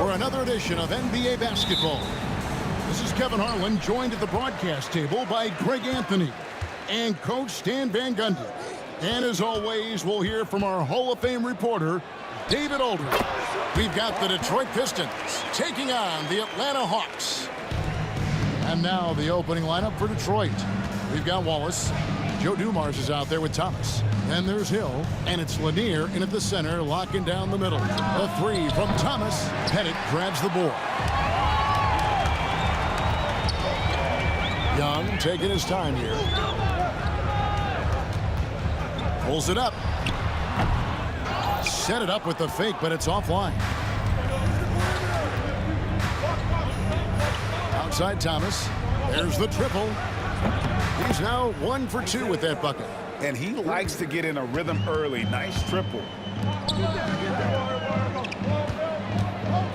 for another edition of NBA basketball. This is Kevin Harlan, joined at the broadcast table by Greg Anthony and Coach Stan Van Gundy. And as always, we'll hear from our Hall of Fame reporter, David Aldridge. We've got the Detroit Pistons taking on the Atlanta Hawks. And now the opening lineup for Detroit. We've got Wallace. Joe Dumars is out there with Thomas. And there's Hill. And it's Lanier in at the center, locking down the middle. A three from Thomas. Pettit grabs the board. Young taking his time here. Pulls it up. Set it up with the fake, but it's offline. Outside Thomas. There's the triple. He's now 1 for 2 with that bucket. And he likes to get in a rhythm early. Nice triple.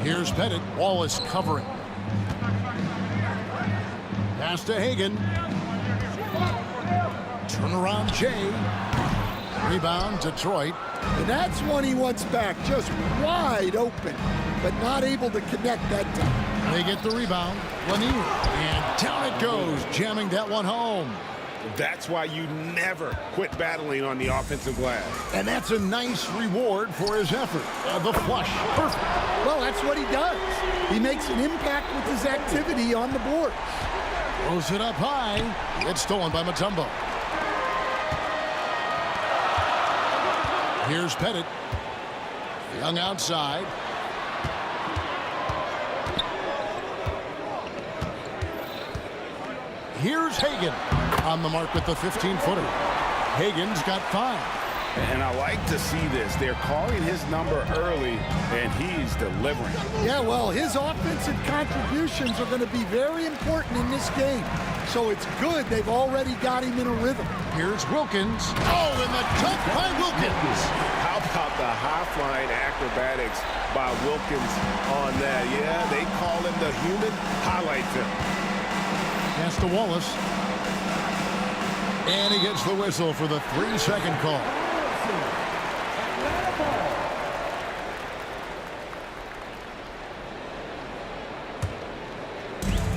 Here's Pettit. Wallace covering. Pass to Hagan. Turnaround Jay. Rebound Detroit. And that's one he wants back, just wide open, but not able to connect that time. They get the rebound. Lanier. And down it goes, jamming that one home. That's why you never quit battling on the offensive glass. And that's a nice reward for his effort. The flush. Perfect. Well, that's what he does. He makes an impact with his activity on the board. Throws it up high. It's stolen by Mutombo. Here's Pettit. Young outside. Here's Hagan on the mark with the 15-footer. Hagan's got 5. And I like to see this. They're calling his number early, and he's delivering. Yeah, well, his offensive contributions are going to be very important in this game. So it's good they've already got him in a rhythm. Here's Wilkins. Oh, and the dunk by Wilkins. How about the high-flying acrobatics by Wilkins on that? Yeah, they call him the human highlight film. Pass to Wallace. And he gets the whistle for the 3-second call.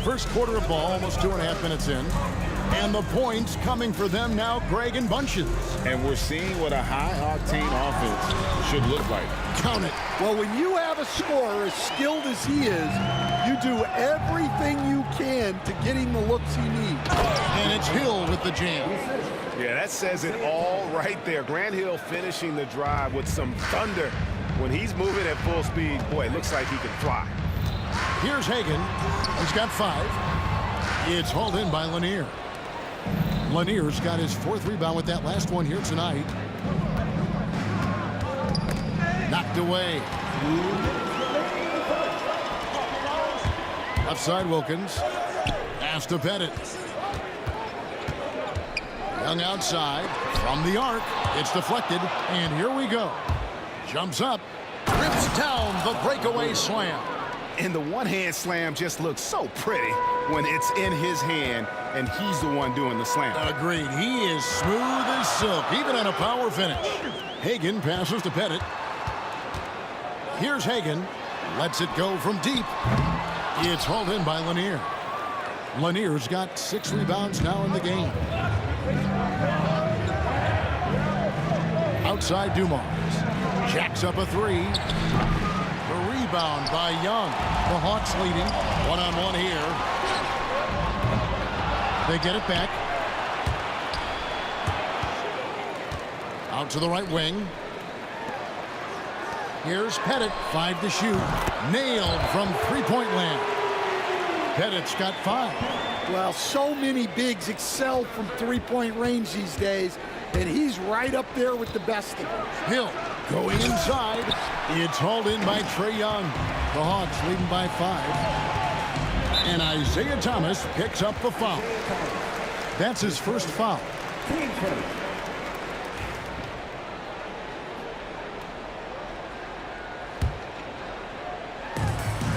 First quarter of ball, almost 2.5 minutes in. And the points coming for them now, Greg, in bunches. And we're seeing what a high-octane offense should look like. Count it. Well, when you have a scorer as skilled as he is, you do everything you can to get him the looks he needs. And it's Hill with the jam. Yeah, that says it all right there. Grant Hill finishing the drive with some thunder. When he's moving at full speed, boy, it looks like he can fly. Here's Hagan. He's got 5. It's hauled in by Lanier. Lanier's got his 4th rebound with that last one here tonight. Knocked away. Left side Wilkins. Pass to Pettit. Young outside. From the arc. It's deflected. And here we go. Jumps up. Rips down the breakaway slam. And the one-hand slam just looks so pretty when it's in his hand and he's the one doing the slam. Agreed. He is smooth as silk, even on a power finish. Hagan passes to Pettit. Here's Hagan. Lets it go from deep. It's hauled in by Lanier. Lanier's got 6 rebounds now in the game. Outside Dumars. Jacks up a 3. The rebound by Young. The Hawks leading. One-on-one here. They get it back. Out to the right wing. Here's Pettit. 5 to shoot. Nailed from three-point land. Pettit's got 5. Well, so many bigs excel from three-point range these days, and he's right up there with the best of them. Hill going inside. It's hauled in by Trae Young. The Hawks leading by 5. And Isaiah Thomas picks up the foul. That's his first foul.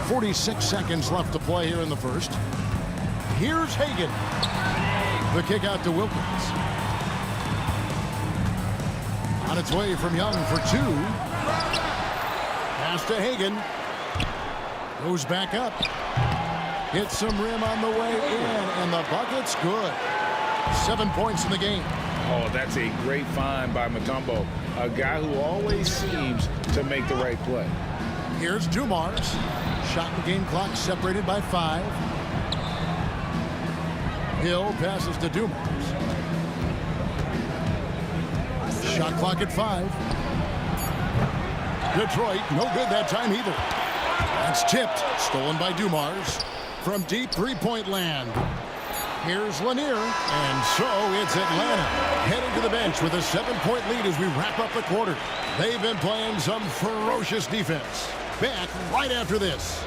46 seconds left to play here in the first. Here's Hagan. The kick out to Wilkins. On its way from Young for 2. Pass to Hagan. Goes back up. Hits some rim on the way in, and the bucket's good. 7 points in the game. Oh, that's a great find by Mutombo, a guy who always seems to make the right play. Here's Dumars. Shot and game clock separated by 5. Hill passes to Dumars. Shot clock at 5. Detroit, no good that time either. That's tipped, stolen by Dumars. From deep three-point land. Here's Lanier, and so it's Atlanta heading to the bench with a 7-point lead as we wrap up the quarter. They've been playing some ferocious defense. Back right after this.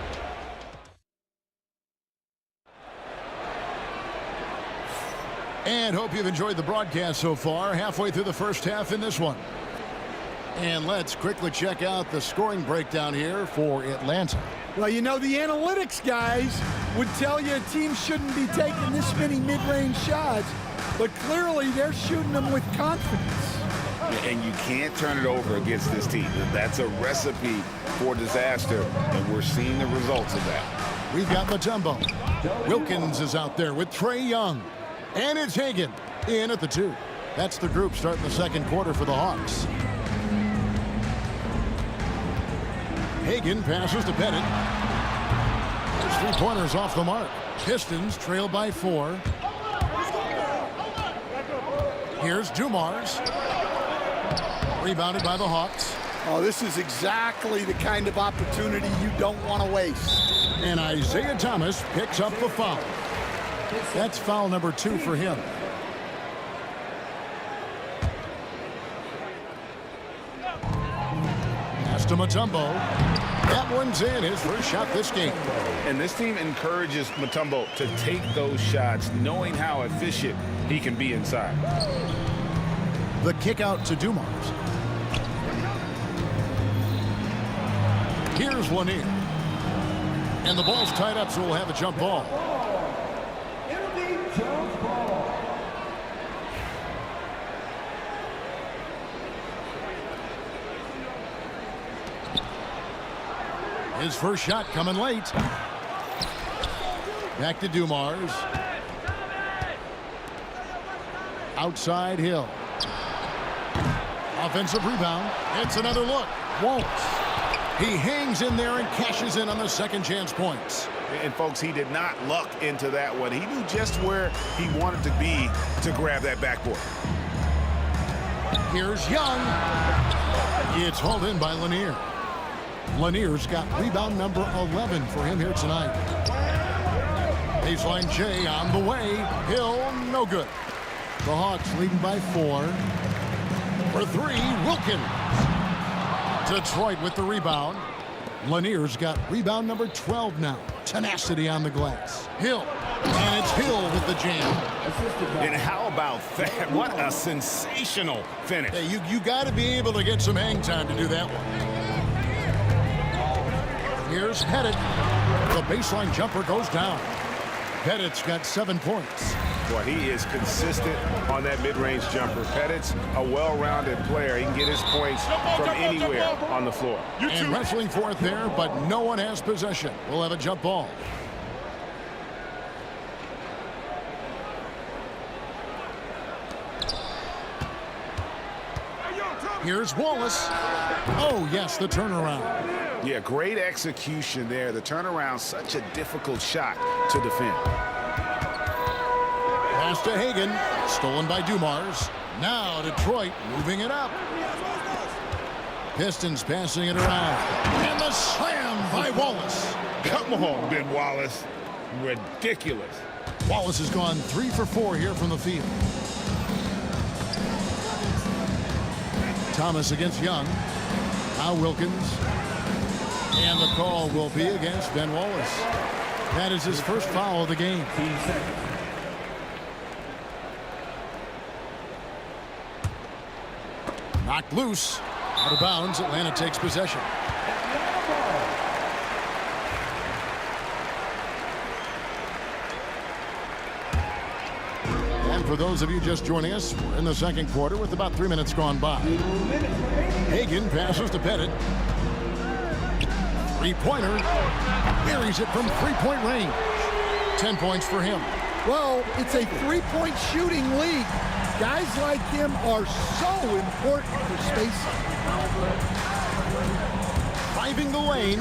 And hope you've enjoyed the broadcast so far. Halfway through the first half in this one. And let's quickly check out the scoring breakdown here for Atlanta. Well, you know, the analytics guys would tell you a team shouldn't be taking this many mid-range shots, but clearly they're shooting them with confidence. And you can't turn it over against this team. That's a recipe for disaster, and we're seeing the results of that. We've got Mutombo. Wilkins is out there with Trae Young. And it's Hagan in at the 2. That's the group starting the second quarter for the Hawks. Hagan passes to Pettit. His 3-pointers off the mark. Pistons trail by 4. Here's Dumars. Rebounded by the Hawks. Oh, this is exactly the kind of opportunity you don't want to waste. And Isaiah Thomas picks up the foul. That's foul number 2 for him. Pass to Mutombo. That one's in, his first shot this game. And this team encourages Mutombo to take those shots, knowing how efficient he can be inside. The kick out to Dumars. Here's Lanier. And the ball's tied up, so we'll have a jump ball. His first shot coming late. Back to Dumars. Outside Hill. Offensive rebound. It's another look. Won't. He hangs in there and cashes in on the second chance points. And folks, he did not luck into that one. He knew just where he wanted to be to grab that backboard. Here's Young. It's hauled in by Lanier. Lanier's got rebound number 11 for him here tonight. Baseline J on the way. Hill, no good. The Hawks leading by 4. For 3, Wilkins. Detroit with the rebound. Lanier's got rebound number 12 now. Tenacity on the glass. Hill. And it's Hill with the jam. And how about that? What a sensational finish. Hey, you got to be able to get some hang time to do that one. Here's Pettit. The baseline jumper goes down. Pettit's got 7 points. Boy, he is consistent on that mid-range jumper. Pettit's a well-rounded player. He can get his points from anywhere on the floor. And wrestling for it there, but no one has possession. We'll have a jump ball. Here's Wallace. Oh, yes, the turnaround. Yeah, great execution there. The turnaround, such a difficult shot to defend. Pass to Hagan, stolen by Dumars. Now Detroit moving it up. Pistons passing it around. And the slam by Wallace. Come on, Ben Wallace. Ridiculous. Wallace has gone 3 for 4 here from the field. Thomas against Young. Now Wilkins. And the call will be against Ben Wallace. That is his first foul of the game. Knocked loose. Out of bounds. Atlanta takes possession. And for those of you just joining us, we're in the second quarter with about 3 minutes gone by. Hagan passes to Pettit. Three-pointer. Buries it from three-point range. 10 points for him. Well, it's a three-point shooting league. Guys like him are so important for spacing. Driving the lane.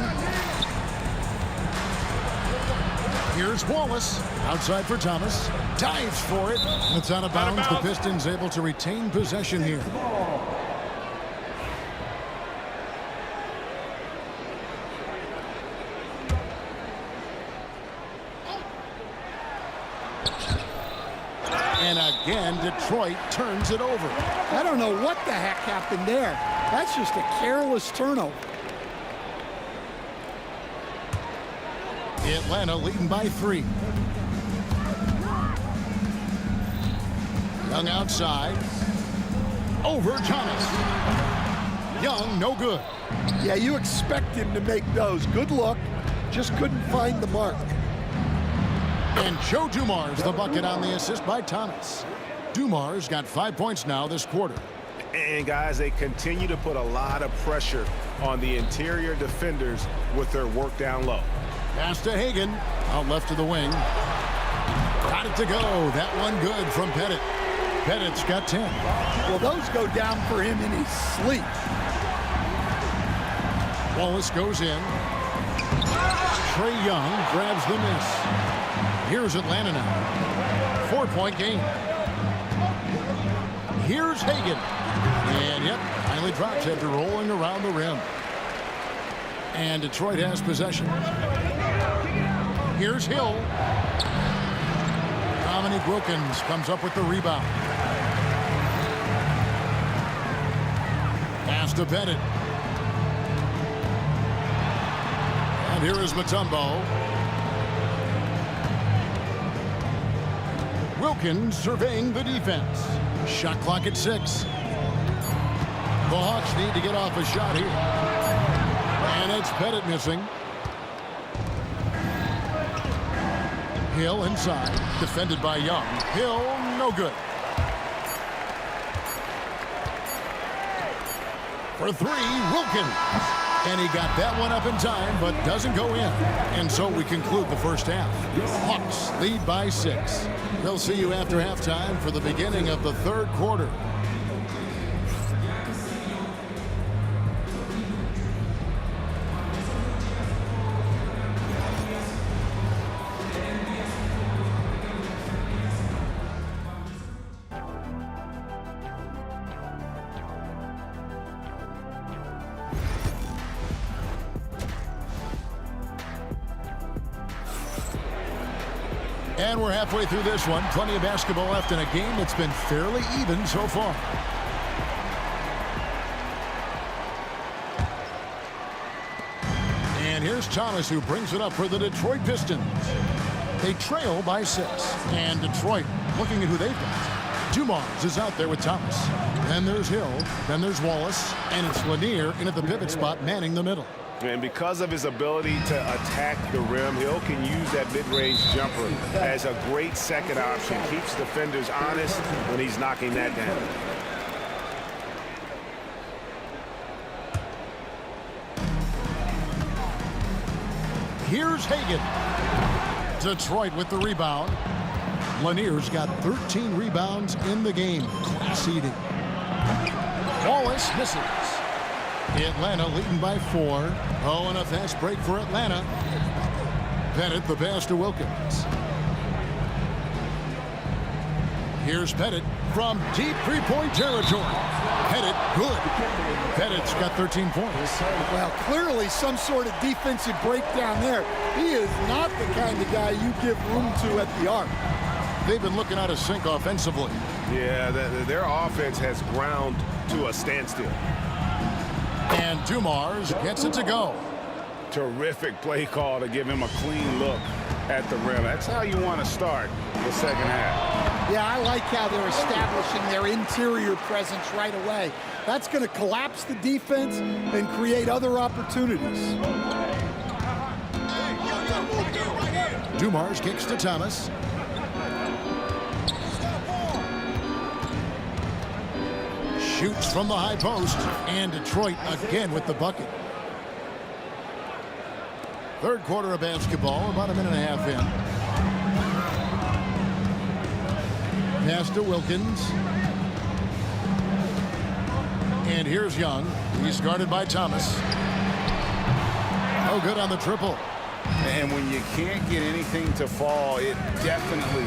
Here's Wallace. Outside for Thomas. Dives for it. It's out of bounds. The Pistons able to retain possession here. And again, Detroit turns it over. I don't know what the heck happened there. That's just a careless turnover. Atlanta leading by 3. Young outside. Over Thomas. Young, no good. Yeah, you expect him to make those. Good luck. Just couldn't find the mark. And Joe Dumars the bucket on the assist by Thomas. Dumars got 5 points now this quarter. And guys, they continue to put a lot of pressure on the interior defenders with their work down low. Pass to Hagan, out left to the wing. Got it to go. That one good from Pettit. Pettit's got 10. Well, those go down for him in his sleep. Wallace goes in. Trae Young grabs the miss. Here's Atlanta now. 4-point game. Here's Hagan. And yep, finally drops after rolling around the rim. And Detroit has possession. Here's Hill. Dominique Wilkins comes up with the rebound. Pass to Pettit. And here is Mutombo. Wilkins surveying the defense. Shot clock at 6. The Hawks need to get off a shot here. And it's Pettit missing. Hill inside, defended by Young. Hill, no good. For 3, Wilkins. And he got that one up in time, but doesn't go in. And so we conclude the first half. Hawks lead by 6. They'll see you after halftime for the beginning of the third quarter. And we're halfway through this one. Plenty of basketball left in a game that's been fairly even so far. And here's Thomas, who brings it up for the Detroit Pistons. They trail by 6. And Detroit looking at who they've got. Dumars is out there with Thomas. Then there's Hill. Then there's Wallace. And it's Lanier in at the pivot spot, manning the middle. And because of his ability to attack the rim, Hill can use that mid-range jumper as a great second option. Keeps defenders honest when he's knocking that down. Here's Hagan. Detroit with the rebound. Lanier's got 13 rebounds in the game. Class eating. Wallace misses. Atlanta leading by 4. Oh, and a fast break for Atlanta. Pettit the pass to Wilkins. Here's Pettit from deep three-point territory. Pettit, good. Pettit's got 13 points. Well, clearly some sort of defensive breakdown there. He is not the kind of guy you give room to at the arc. They've been looking out of sync offensively. Yeah, their offense has ground to a standstill. And Dumars gets it to go. Terrific play call to give him a clean look at the rim. That's how you want to start the second half. Yeah, I like how they're establishing their interior presence right away. That's going to collapse the defense and create other opportunities. Dumars kicks to Thomas. Shoots from the high post, and Detroit again with the bucket. Third quarter of basketball, about a minute and a half in. Pass to Wilkins. And here's Young. He's guarded by Thomas. Oh, good on the triple. And when you can't get anything to fall, it definitely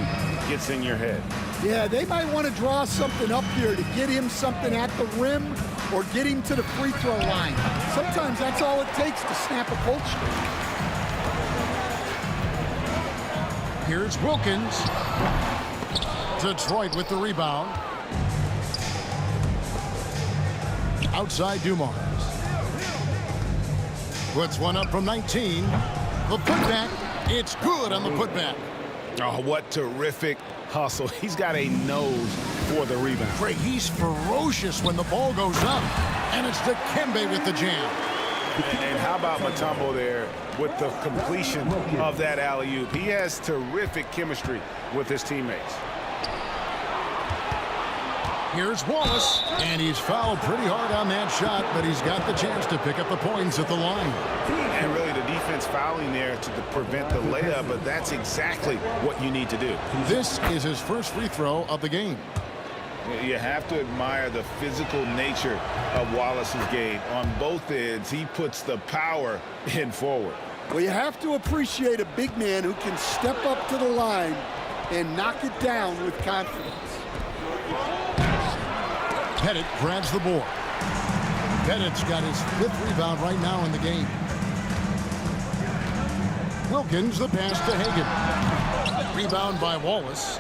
gets in your head. Yeah, they might want to draw something up here to get him something at the rim or get him to the free throw line. Sometimes that's all it takes to snap a cold streak. Here's Wilkins. Detroit with the rebound. Outside Dumars. Puts one up from 19. The putback. It's good on the putback. Oh, what terrific hustle. He's got a nose for the rebound. Greg, he's ferocious when the ball goes up. And it's Dikembe with the jam. And how about Mutombo there with the completion of that alley-oop? He has terrific chemistry with his teammates. Here's Wallace, and he's fouled pretty hard on that shot, but he's got the chance to pick up the points at the line. And really the defense fouling there to prevent the layup, but that's exactly what you need to do. This is his first free throw of the game. You have to admire the physical nature of Wallace's game. On both ends, he puts the power in forward. Well, you have to appreciate a big man who can step up to the line and knock it down with confidence. Pettit grabs the board. Pettit's got his 5th rebound right now in the game. Wilkins, the pass to Hagan. Rebound by Wallace.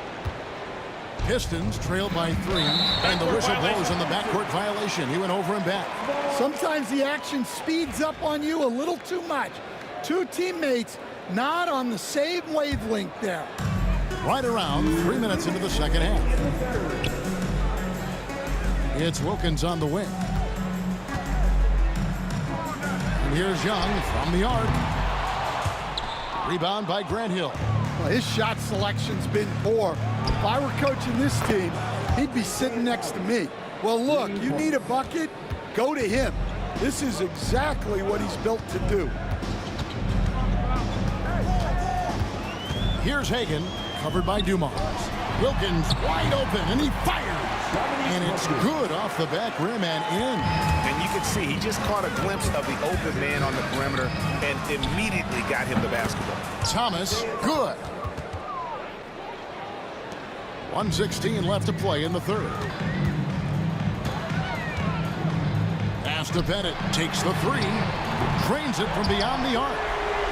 Pistons trailed by 3, and the whistle blows on the backcourt violation. He went over and back. Sometimes the action speeds up on you a little too much. Two teammates not on the same wavelength there. Right around 3 minutes into the second half. It's Wilkins on the wing. And here's Young from the arc. Rebound by Grant Hill. Well, his shot selection's been poor. If I were coaching this team, he'd be sitting next to me. Well, look, you need a bucket, go to him. This is exactly what he's built to do. Here's Hagan, covered by Dumars. Wilkins wide open, and he fires. And it's good off the back rim and in. And you can see he just caught a glimpse of the open man on the perimeter and immediately got him the basketball. Thomas, good. 1:16 left to play in the third. Pass to Pettit, takes the 3, drains it from beyond the arc.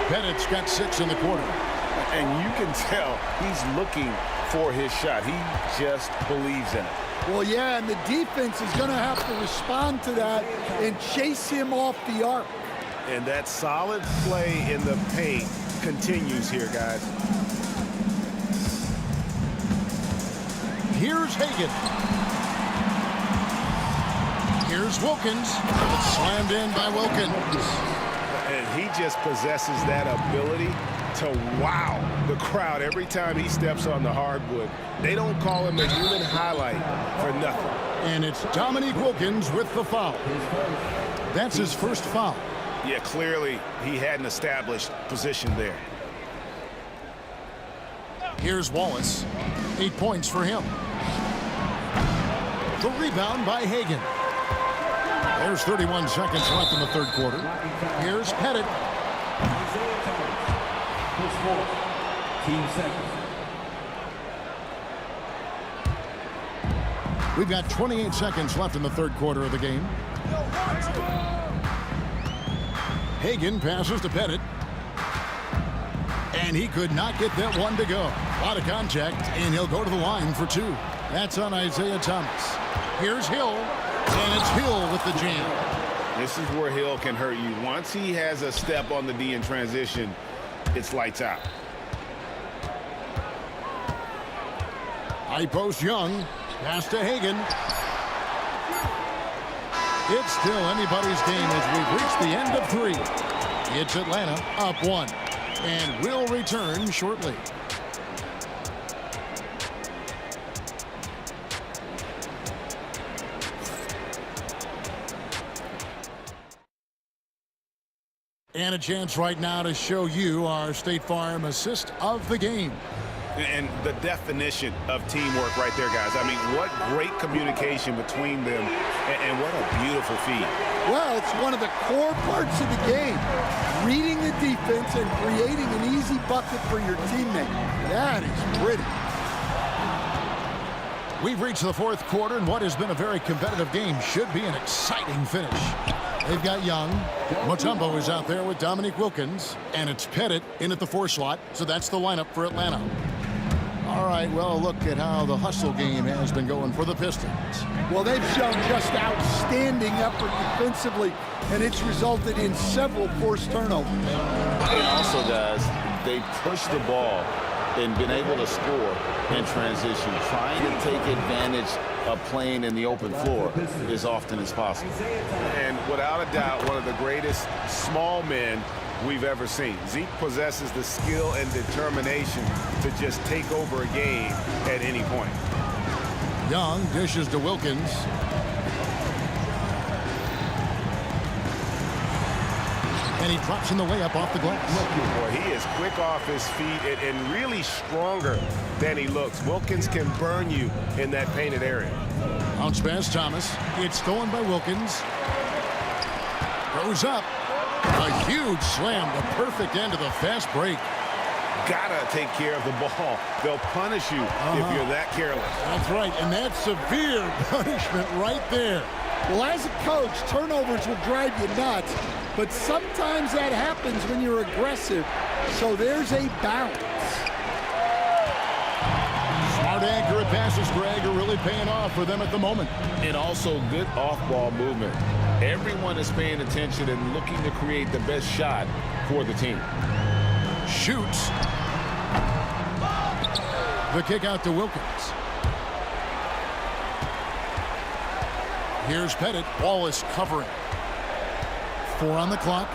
Pettit's got 6 in the quarter. And you can tell he's looking for his shot. He just believes in it. Well, yeah, and the defense is going to have to respond to that and chase him off the arc. And that solid play in the paint continues here, guys. Here's Hagan. Here's Wilkins. It's slammed in by Wilkins. And he just possesses that ability to wow the crowd every time he steps on the hardwood. They don't call him the human highlight for nothing. And it's Dominique Wilkins with the foul. That's his first foul. Yeah, clearly he had an established position there. Here's Wallace. 8 points for him. The rebound by Hagan. There's 31 seconds left in the third quarter. Here's Pettit. We've got 28 seconds left in the third quarter of the game. Hagan passes to Pettit. And he could not get that one to go. A lot of contact, and he'll go to the line for 2. That's on Isaiah Thomas. Here's Hill, and it's Hill with the jam. This is where Hill can hurt you. Once he has a step on the D in transition, it's lights out. High post Young. Pass to Hagan. It's still anybody's game as we've reached the end of 3. It's Atlanta up 1. And will return shortly. And a chance right now to show you our State Farm assist of the game. And the definition of teamwork right there, guys. I mean, what great communication between them, and what a beautiful feed. Well, it's one of the core parts of the game. Reading the defense and creating an easy bucket for your teammate. That is pretty. We've reached the fourth quarter, and what has been a very competitive game should be an exciting finish. They've got Young. Mutombo is out there with Dominique Wilkins, and it's Pettit in at the 4 slot, so that's the lineup for Atlanta. All right, well, look at how the hustle game has been going for the Pistons. Well, they've shown just outstanding effort defensively, and it's resulted in several forced turnovers. And also, guys, they pushed the ball and been able to score in transition, trying to take advantage of playing in the open floor as often as possible. And without a doubt, one of the greatest small men we've ever seen. Zeke possesses the skill and determination to just take over a game at any point. Young dishes to Wilkins. And he drops in the layup off the glass. Boy, he is quick off his feet and really stronger than he looks. Wilkins can burn you in that painted area. Bounce pass, Thomas. It's stolen by Wilkins. Goes up. A huge slam, the perfect end of the fast break. Gotta take care of the ball. They'll punish you if you're that careless. That's right, and that's severe punishment right there. Well, as a coach, turnovers will drive you nuts, but sometimes that happens when you're aggressive, so there's a balance. Smart, accurate passes, Greg, are really paying off for them at the moment. And also good off-ball movement. Everyone is paying attention and looking to create the best shot for the team. Shoots. The kick out to Wilkins. Here's Pettit. Wallace covering. 4 on the clock.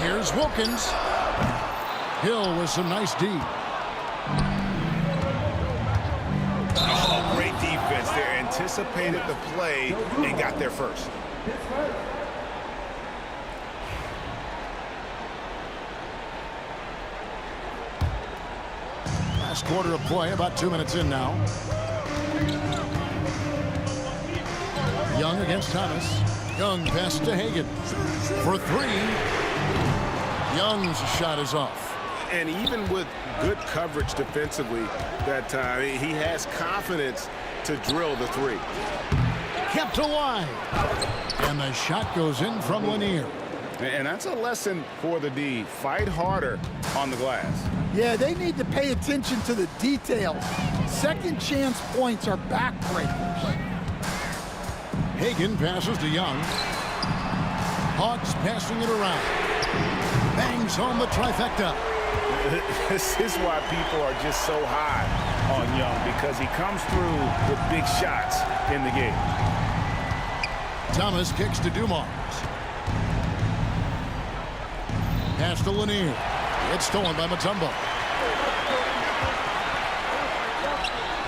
Here's Wilkins. Hill with some nice D. Oh, great defense there. Anticipated the play and got there first. Last quarter of play, about 2 minutes in now. Young against Thomas. Young passes to Hagan for 3. Young's shot is off. And even with good coverage defensively that time, he has confidence to drill the 3. Kept alive. And the shot goes in from Lanier. And that's a lesson for the D. Fight harder on the glass. Yeah, they need to pay attention to the details. Second chance points are backbreakers. Hagan passes to Young. Hawks passing it around. Bangs home the trifecta. This is why people are just so high on Young, because he comes through with big shots in the game. Thomas kicks to Dumars. Pass to Lanier. It's stolen by Mutombo.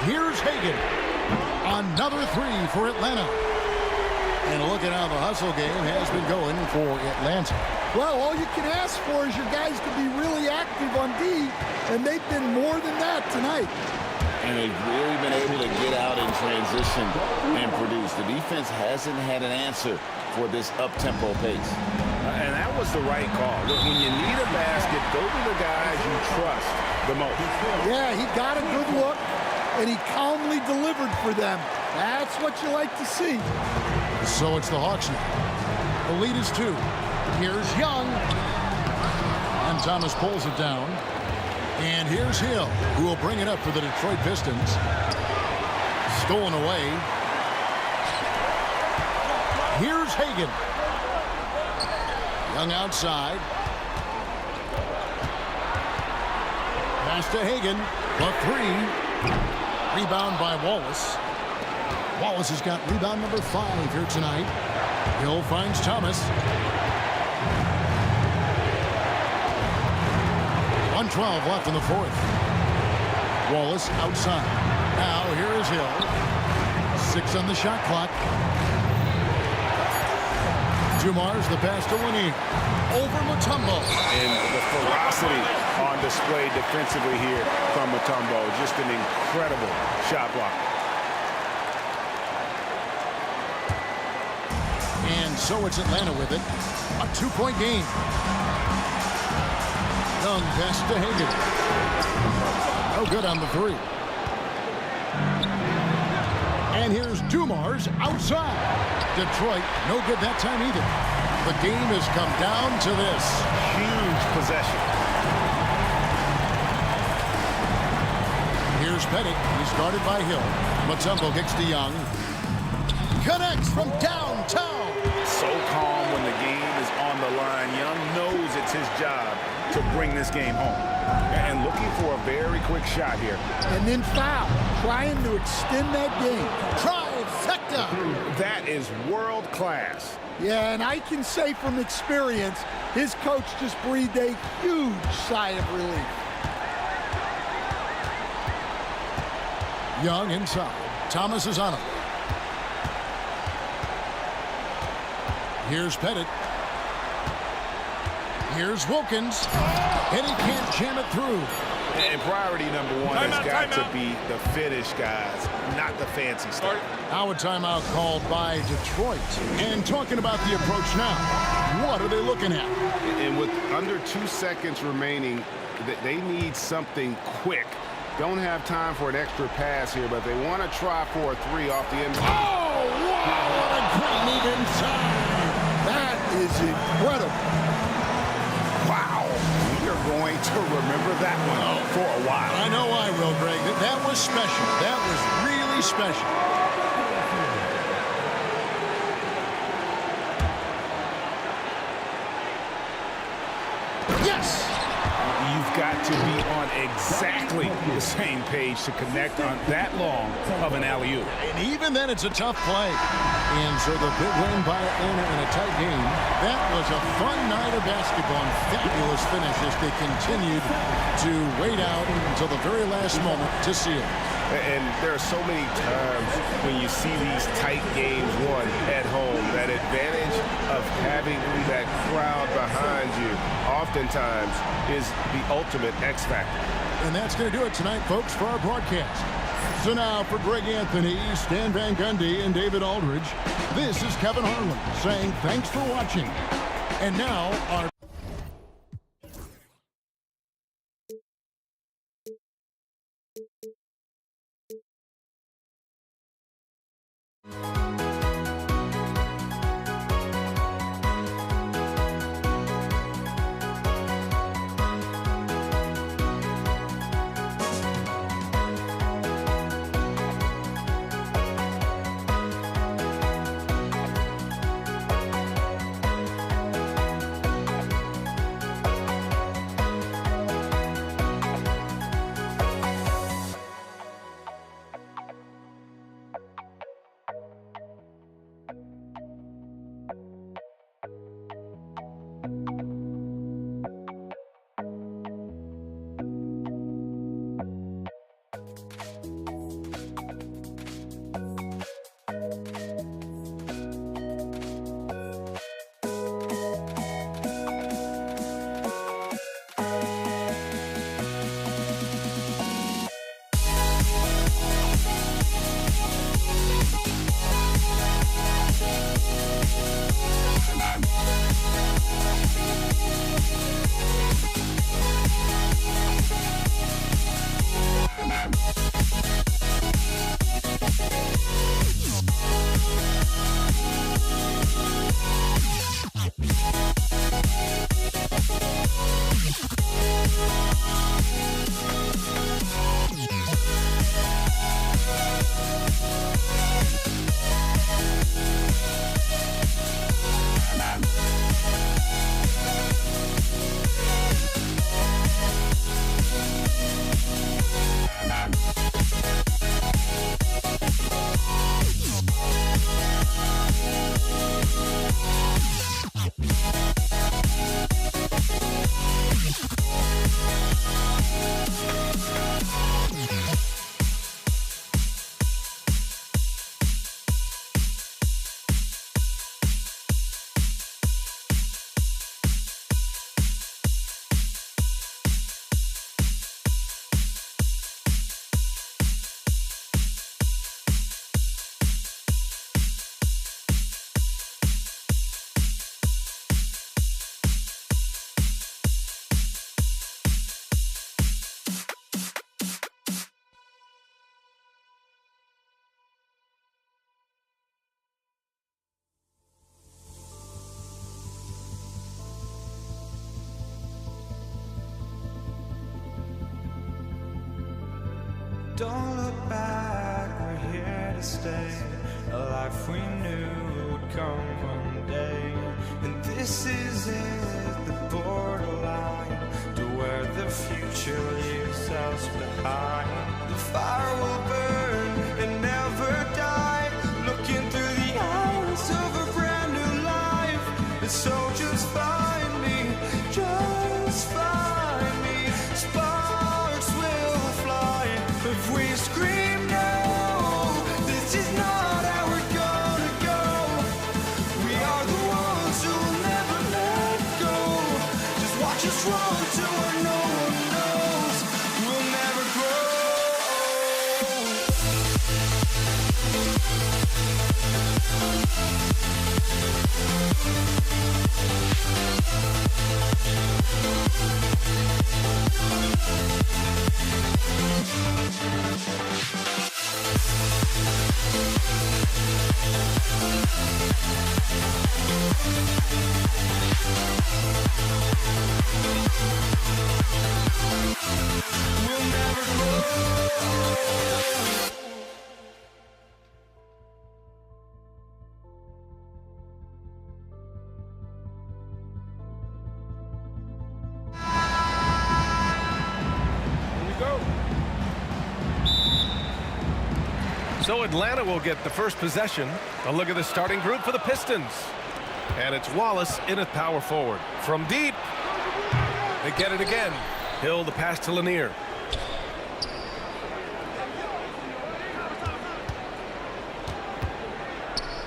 Here's Hagan. Another 3 for Atlanta. And look at how the hustle game has been going for Atlanta. Well, all you can ask for is your guys to be really active on D, and they've been more than that tonight. And they've really been able to get out in transition and produce. The defense hasn't had an answer for this up-tempo pace. And that was the right call. When you need a basket, go to the guys you trust the most. Yeah, he got a good look, and he calmly delivered for them. That's what you like to see. So it's the Hawks now. The lead is 2. Here's Young. And Thomas pulls it down. And here's Hill, who will bring it up for the Detroit Pistons. Stolen away. Here's Hagan. Young outside. Pass to Hagan. The 3. Rebound by Wallace. Wallace has got rebound number 5 here tonight. Hill finds Thomas. 1:12 left in the 4th. Wallace outside. Now here is Hill. 6 on the shot clock. Dumars the pass to Lanier. Over Mutombo. And the ferocity on display defensively here from Mutombo. Just an incredible shot block. And so it's Atlanta with it. A 2-point game. Young pass to Hagan. No good on the 3. And here's Dumars outside. Detroit, no good that time either. The game has come down to this. Huge possession. Here's Pettit. He's guarded by Hill. Mutombo kicks to Young. Connects from downtown. So calm when the game is on the line. Young knows it's his job to bring this game home. And looking for a very quick shot here. And then foul, trying to extend that game. Trifecta. That is world class. Yeah, and I can say from experience, his coach just breathed a huge sigh of relief. Young inside. Thomas is on it. Here's Pettit. Here's Wilkins. And he can't jam it through. And priority number one has got to be the finish, guys, not the fancy stuff. Now a timeout called by Detroit. And talking about the approach now, what are they looking at? And with under 2 seconds remaining, they need something quick. Don't have time for an extra pass here, but they want to try for a 3 off the end. Oh, wow, what a great move inside. That is incredible. Wow, we are going to remember that one for a while. I know I will, Greg. That was special. That was really special. Yes! You've got to be on exactly the same page to connect on that long of an alley-oop. And even then, it's a tough play. And so the big win by Atlanta in a tight game. That was a fun night of basketball and fabulous finish as they continued to wait out until the very last moment to seal it. And there are so many times when you see these tight games won at home, that advantage of having that crowd behind you oftentimes is the ultimate X factor. And that's going to do it tonight, folks, for our broadcast. So now for Greg Anthony, Stan Van Gundy, and David Aldridge, this is Kevin Harlan saying thanks for watching. And now our Don't look back, we're here to stay. A life we knew would come one day. And this is it, the borderline. else behind. The fire will burn and never die, looking through the eyes of a brand new life. And so just find me, just find me. Sparks will fly if we scream no. This is not how we're gonna go. We are the ones who will never let go. Just watch us run to where no one knows. We'll never grow. We'll never grow. So Atlanta will get the first possession. A look at the starting group for the Pistons. And it's Wallace in at power forward. From deep. They get it again. Hill the pass to Lanier.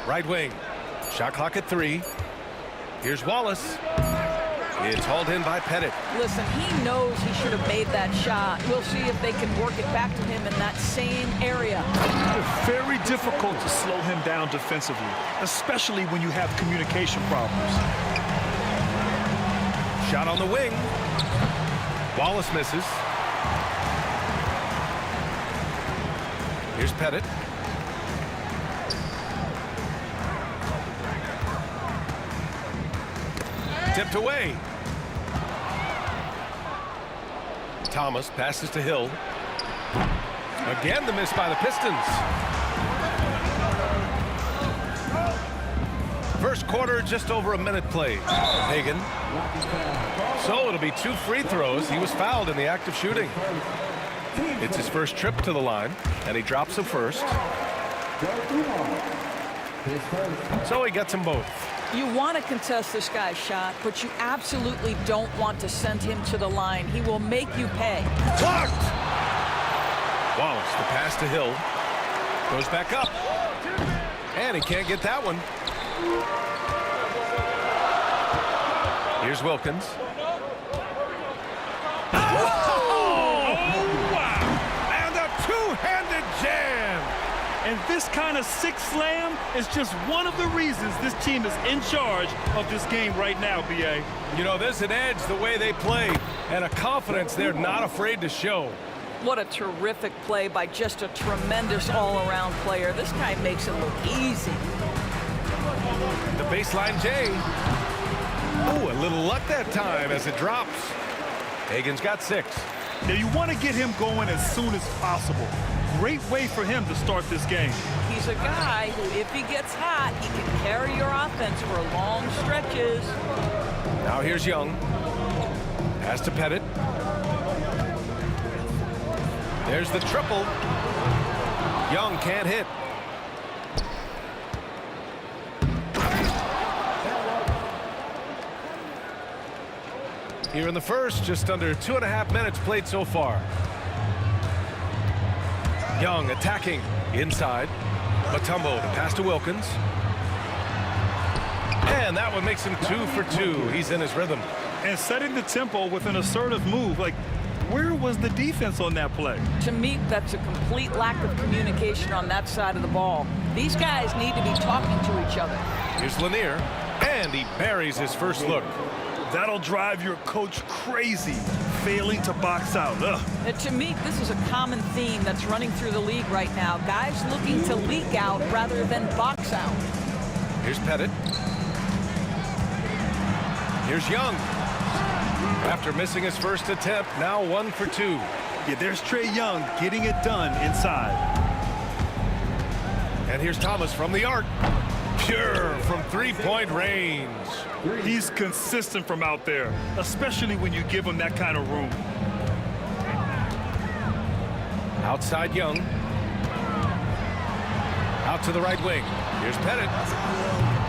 Right wing. Shot clock at 3. Here's Wallace. It's hauled in by Pettit. Listen, he knows he should have made that shot. We'll see if they can work it back to him in that same area. Very difficult to slow him down defensively, especially when you have communication problems. Shot on the wing. Wallace misses. Here's Pettit. Tipped away. Thomas passes to Hill. Again, the miss by the Pistons. First quarter, just over a minute played. Hagan. So it'll be 2 free throws. He was fouled in the act of shooting. It's his first trip to the line, and he drops them first. So he gets them both. You want to contest this guy's shot, but you absolutely don't want to send him to the line. He will make you pay. Blocked! Wallace, the pass to Hill. Goes back up. And he can't get that one. Here's Wilkins. Oh, wow! And a two-handed jam! And this kind of sick slam is just one of the reasons this team is in charge of this game right now, B.A. You know, there's an edge the way they play and a confidence they're not afraid to show. What a terrific play by just a tremendous all-around player. This guy makes it look easy. The baseline J. Oh, a little luck that time as it drops. Hagan's got 6. Now you want to get him going as soon as possible. Great way for him to start this game. He's a guy who, if he gets hot, he can carry your offense for long stretches. Now here's Young. Pass to Pettit. There's the triple. Young can't hit. Here in the first, just under 2.5 minutes played so far. Young attacking inside. Mutombo to pass to Wilkins. And that one makes him 2 for 2. He's in his rhythm. And setting the tempo with an assertive move. Like, where was the defense on that play? To me, that's a complete lack of communication on that side of the ball. These guys need to be talking to each other. Here's Lanier. And he buries his first look. That'll drive your coach crazy, failing to box out. And to me, this is a common theme that's running through the league right now. Guys looking to leak out rather than box out. Here's Pettit. Here's Young. After missing his first attempt, now 1 for 2. Yeah, there's Trae Young getting it done inside. And here's Thomas from the arc. Pure from three-point range. He's consistent from out there, especially when you give him that kind of room. Outside Young. Out to the right wing. Here's Pettit.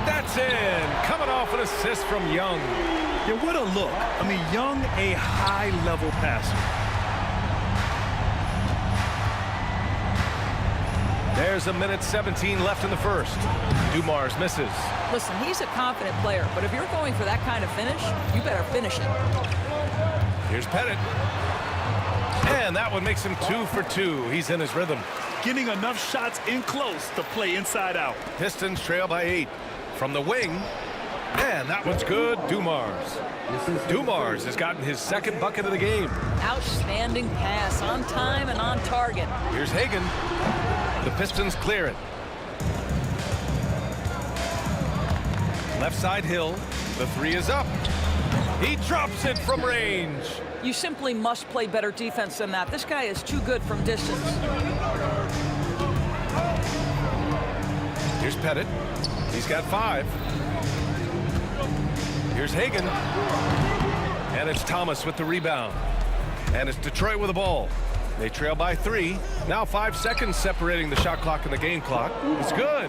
That's in. Coming off an assist from Young. Yeah, what a look. I mean, Young, a high-level passer. There's 1:17 left in the first. Dumars misses. Listen, he's a confident player, but if you're going for that kind of finish, you better finish it. Here's Pettit. And that one makes him 2 for 2. He's in his rhythm. Getting enough shots in close to play inside out. Pistons trail by 8. From the wing. And that one's good. Dumars. Dumars has gotten his second bucket of the game. Outstanding pass, on time and on target. Here's Hagan. The Pistons clear it. Left side Hill. The three is up. He drops it from range. You simply must play better defense than that. This guy is too good from distance. Here's Pettit. He's got 5. Here's Hagan. And it's Thomas with the rebound. And it's Detroit with the ball. They trail by 3. Now 5 seconds separating the shot clock and the game clock. It's good.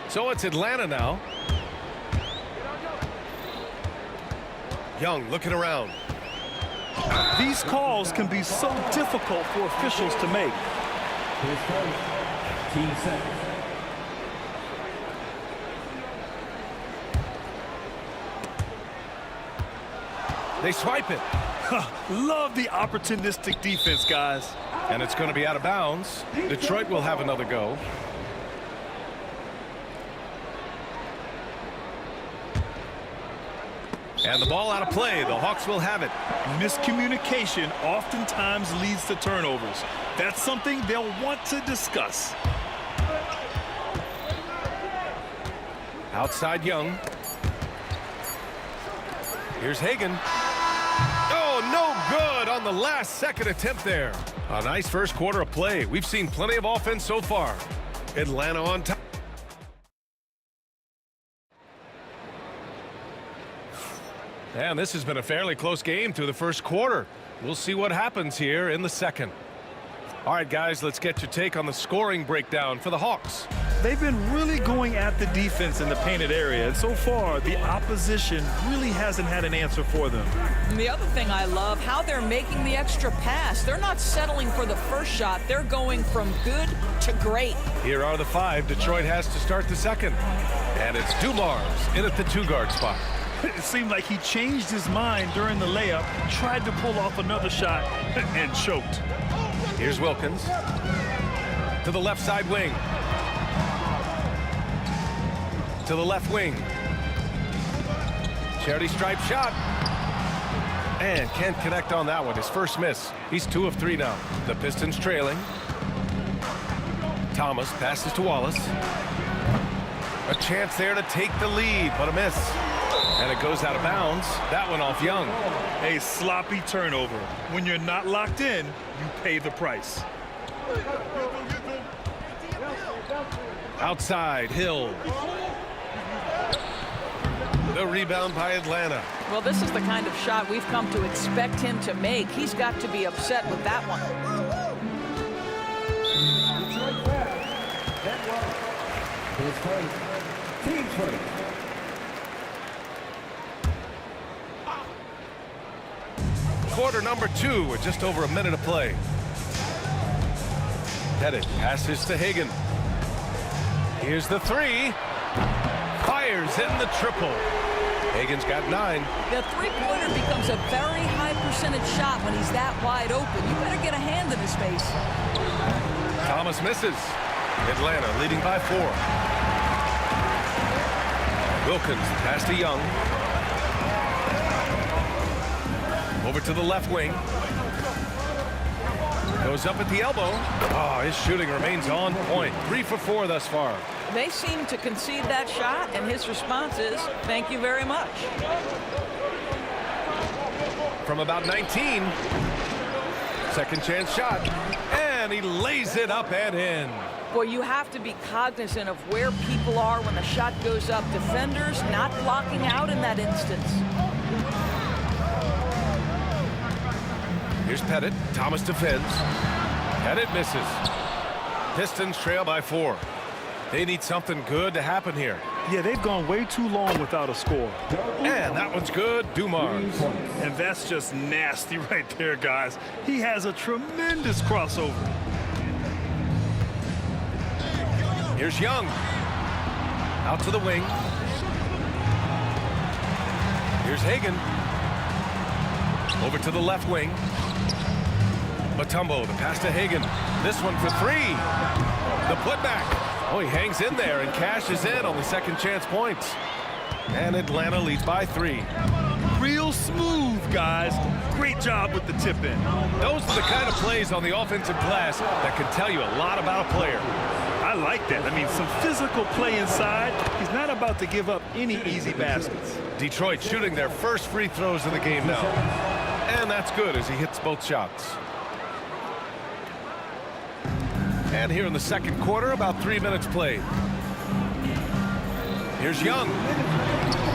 So it's Atlanta now. Young looking around. These calls can be so difficult for officials to make. Team seconds. They swipe it. Love the opportunistic defense, guys. And it's going to be out of bounds. Detroit will have another go. And the ball out of play. The Hawks will have it. Miscommunication oftentimes leads to turnovers. That's something they'll want to discuss. Outside Young. Here's Hagan. Oh, no good on the last second attempt there. A nice first quarter of play. We've seen plenty of offense so far. Atlanta on top. And this has been a fairly close game through the first quarter. We'll see what happens here in the second. All right, guys, let's get your take on the scoring breakdown for the Hawks. They've been really going at the defense in the painted area, and so far the opposition really hasn't had an answer for them. And the other thing I love, how they're making the extra pass. They're not settling for the first shot. They're going from good to great. Here are the 5 Detroit has to start the second. And it's Dumars in at the 2-guard spot. It seemed like he changed his mind during the layup, tried to pull off another shot, and choked. Here's Wilkins. To the left side wing. To the left wing. Charity stripe shot. And can't connect on that one. His first miss. He's 2 of 3 now. The Pistons trailing. Thomas passes to Wallace. A chance there to take the lead, but a miss. And it goes out of bounds. That one off Young. A sloppy turnover. When you're not locked in, you pay the price. Outside, Hill. The rebound by Atlanta. Well, this is the kind of shot we've come to expect him to make. He's got to be upset with that one. Team first. Quarter number 2 with just over a minute of play. Pettit passes to Hagan. Here's the 3. Fires in the triple. Hagan's got 9. The three-pointer becomes a very high percentage shot when he's that wide open. You better get a hand in his face. Thomas misses. Atlanta leading by 4. Wilkins pass to Young. Over to the left wing. Goes up at the elbow. Oh, his shooting remains on point. 3 for 4 thus far. They seem to concede that shot, and his response is, thank you very much. From about 19. Second chance shot. And he lays it up and in. Boy, you have to be cognizant of where people are when the shot goes up. Defenders not blocking out in that instance. Here's Here's Pettit. Thomas defends. Pettit misses. Pistons trail by 4. They need something good to happen here. Yeah, they've gone way too long without a score. And that one's good. Dumars. And that's just nasty right there, guys. He has a tremendous crossover. Here's Young. Out to the wing. Here's Hagan. Over to the left wing. Mutombo, the pass to Hagan. This one for 3. The putback. Oh, he hangs in there and cashes in on the second chance points. And Atlanta leads by 3. Real smooth, guys. Great job with the tip-in. Those are the kind of plays on the offensive glass that can tell you a lot about a player. I like that. I mean, some physical play inside. He's not about to give up any easy baskets. Detroit shooting their first free throws of the game now. And that's good as he hits both shots. And here in the second quarter, about 3 minutes played. Here's Young.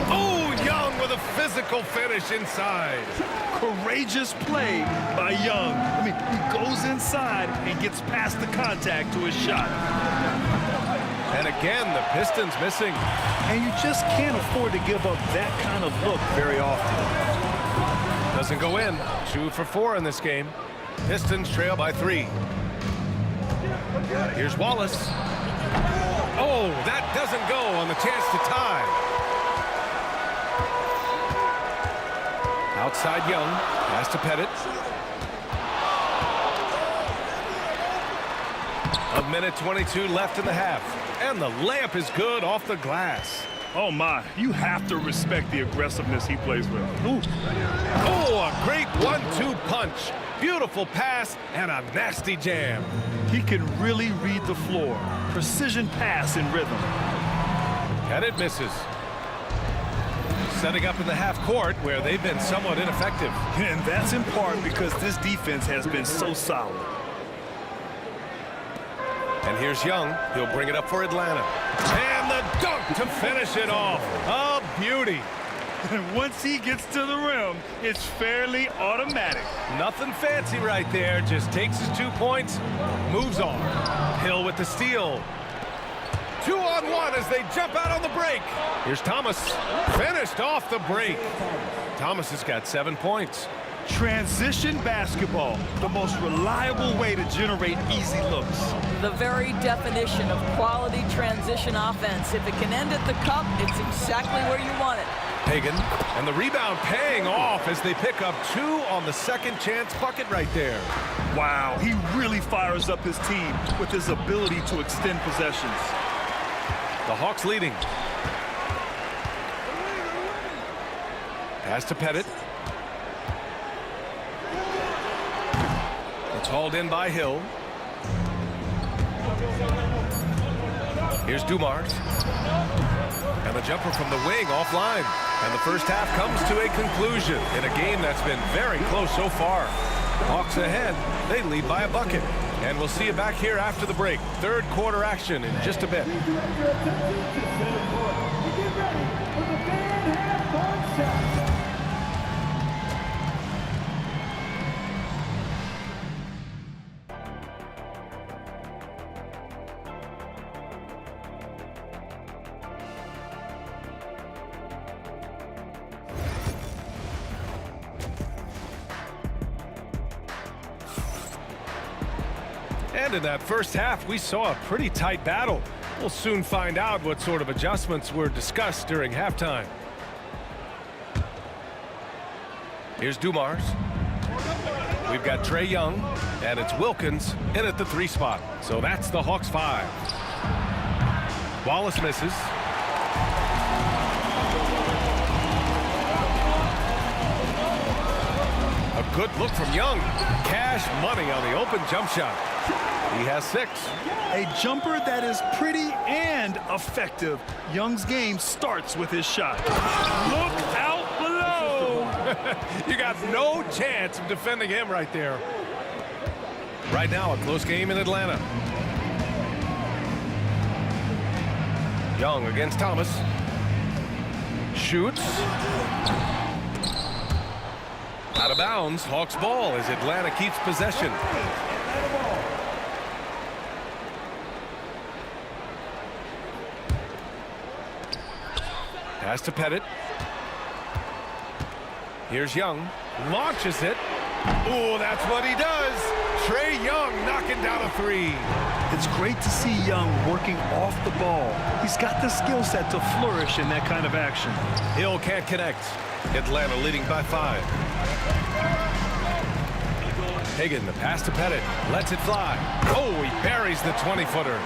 Oh, Young with a physical finish inside. Courageous play by Young. I mean, he goes inside and gets past the contact to his shot. And again, the Pistons missing. And you just can't afford to give up that kind of look very often. Doesn't go in. 2 for 4 in this game. Pistons trail by 3. Here's Wallace. Oh, that doesn't go on the chance to tie. Outside Young. Pass to Pettit. A minute 22 left in the half. And the layup is good off the glass. Oh, my. You have to respect the aggressiveness he plays with. Ooh. Oh, a great 1-2 punch. Beautiful pass and a nasty jam. He can really read the floor. Precision pass in rhythm. Pettit misses. Setting up in the half court where they've been somewhat ineffective. And that's in part because this defense has been so solid. And here's Young. He'll bring it up for Atlanta. And the dunk to finish it off. A beauty. And once he gets to the rim, it's fairly automatic. Nothing fancy right there. Just takes his 2 points, moves on. Hill with the steal. 2-on-1 as they jump out on the break. Here's Thomas. Finished off the break. Thomas has got 7 points. Transition basketball, the most reliable way to generate easy looks. The very definition of quality transition offense. If it can end at the cup, it's exactly where you want it. Hagan, and the rebound paying off as they pick up 2 on the second chance bucket right there. Wow, he really fires up his team with his ability to extend possessions. The Hawks leading. Pass to Pettit. It's hauled in by Hill. Here's Dumars. And the jumper from the wing offline. And the first half comes to a conclusion in a game that's been very close so far. Hawks ahead. They lead by a bucket. And we'll see you back here after the break. Third quarter action in just a bit. And in that first half, we saw a pretty tight battle. We'll soon find out what sort of adjustments were discussed during halftime. Here's Dumars. We've got Trae Young, and it's Wilkins in at the 3 spot. So that's the Hawks 5. Wallace misses. A good look from Young. Cash money on the open jump shot. He has 6. A jumper that is pretty and effective. Young's game starts with his shot. Look out below. You got no chance of defending him right there. Right now, a close game in Atlanta. Young against Thomas. Shoots. Out of bounds, Hawks ball as Atlanta keeps possession. Pass to Pettit. Here's Young. Launches it. Oh, that's what he does. Trae Young knocking down a three. It's great to see Young working off the ball. He's got the skill set to flourish in that kind of action. Hill can't connect. Atlanta leading by 5. Hagan, the pass to Pettit. Lets it fly. Oh, he buries the 20-footer.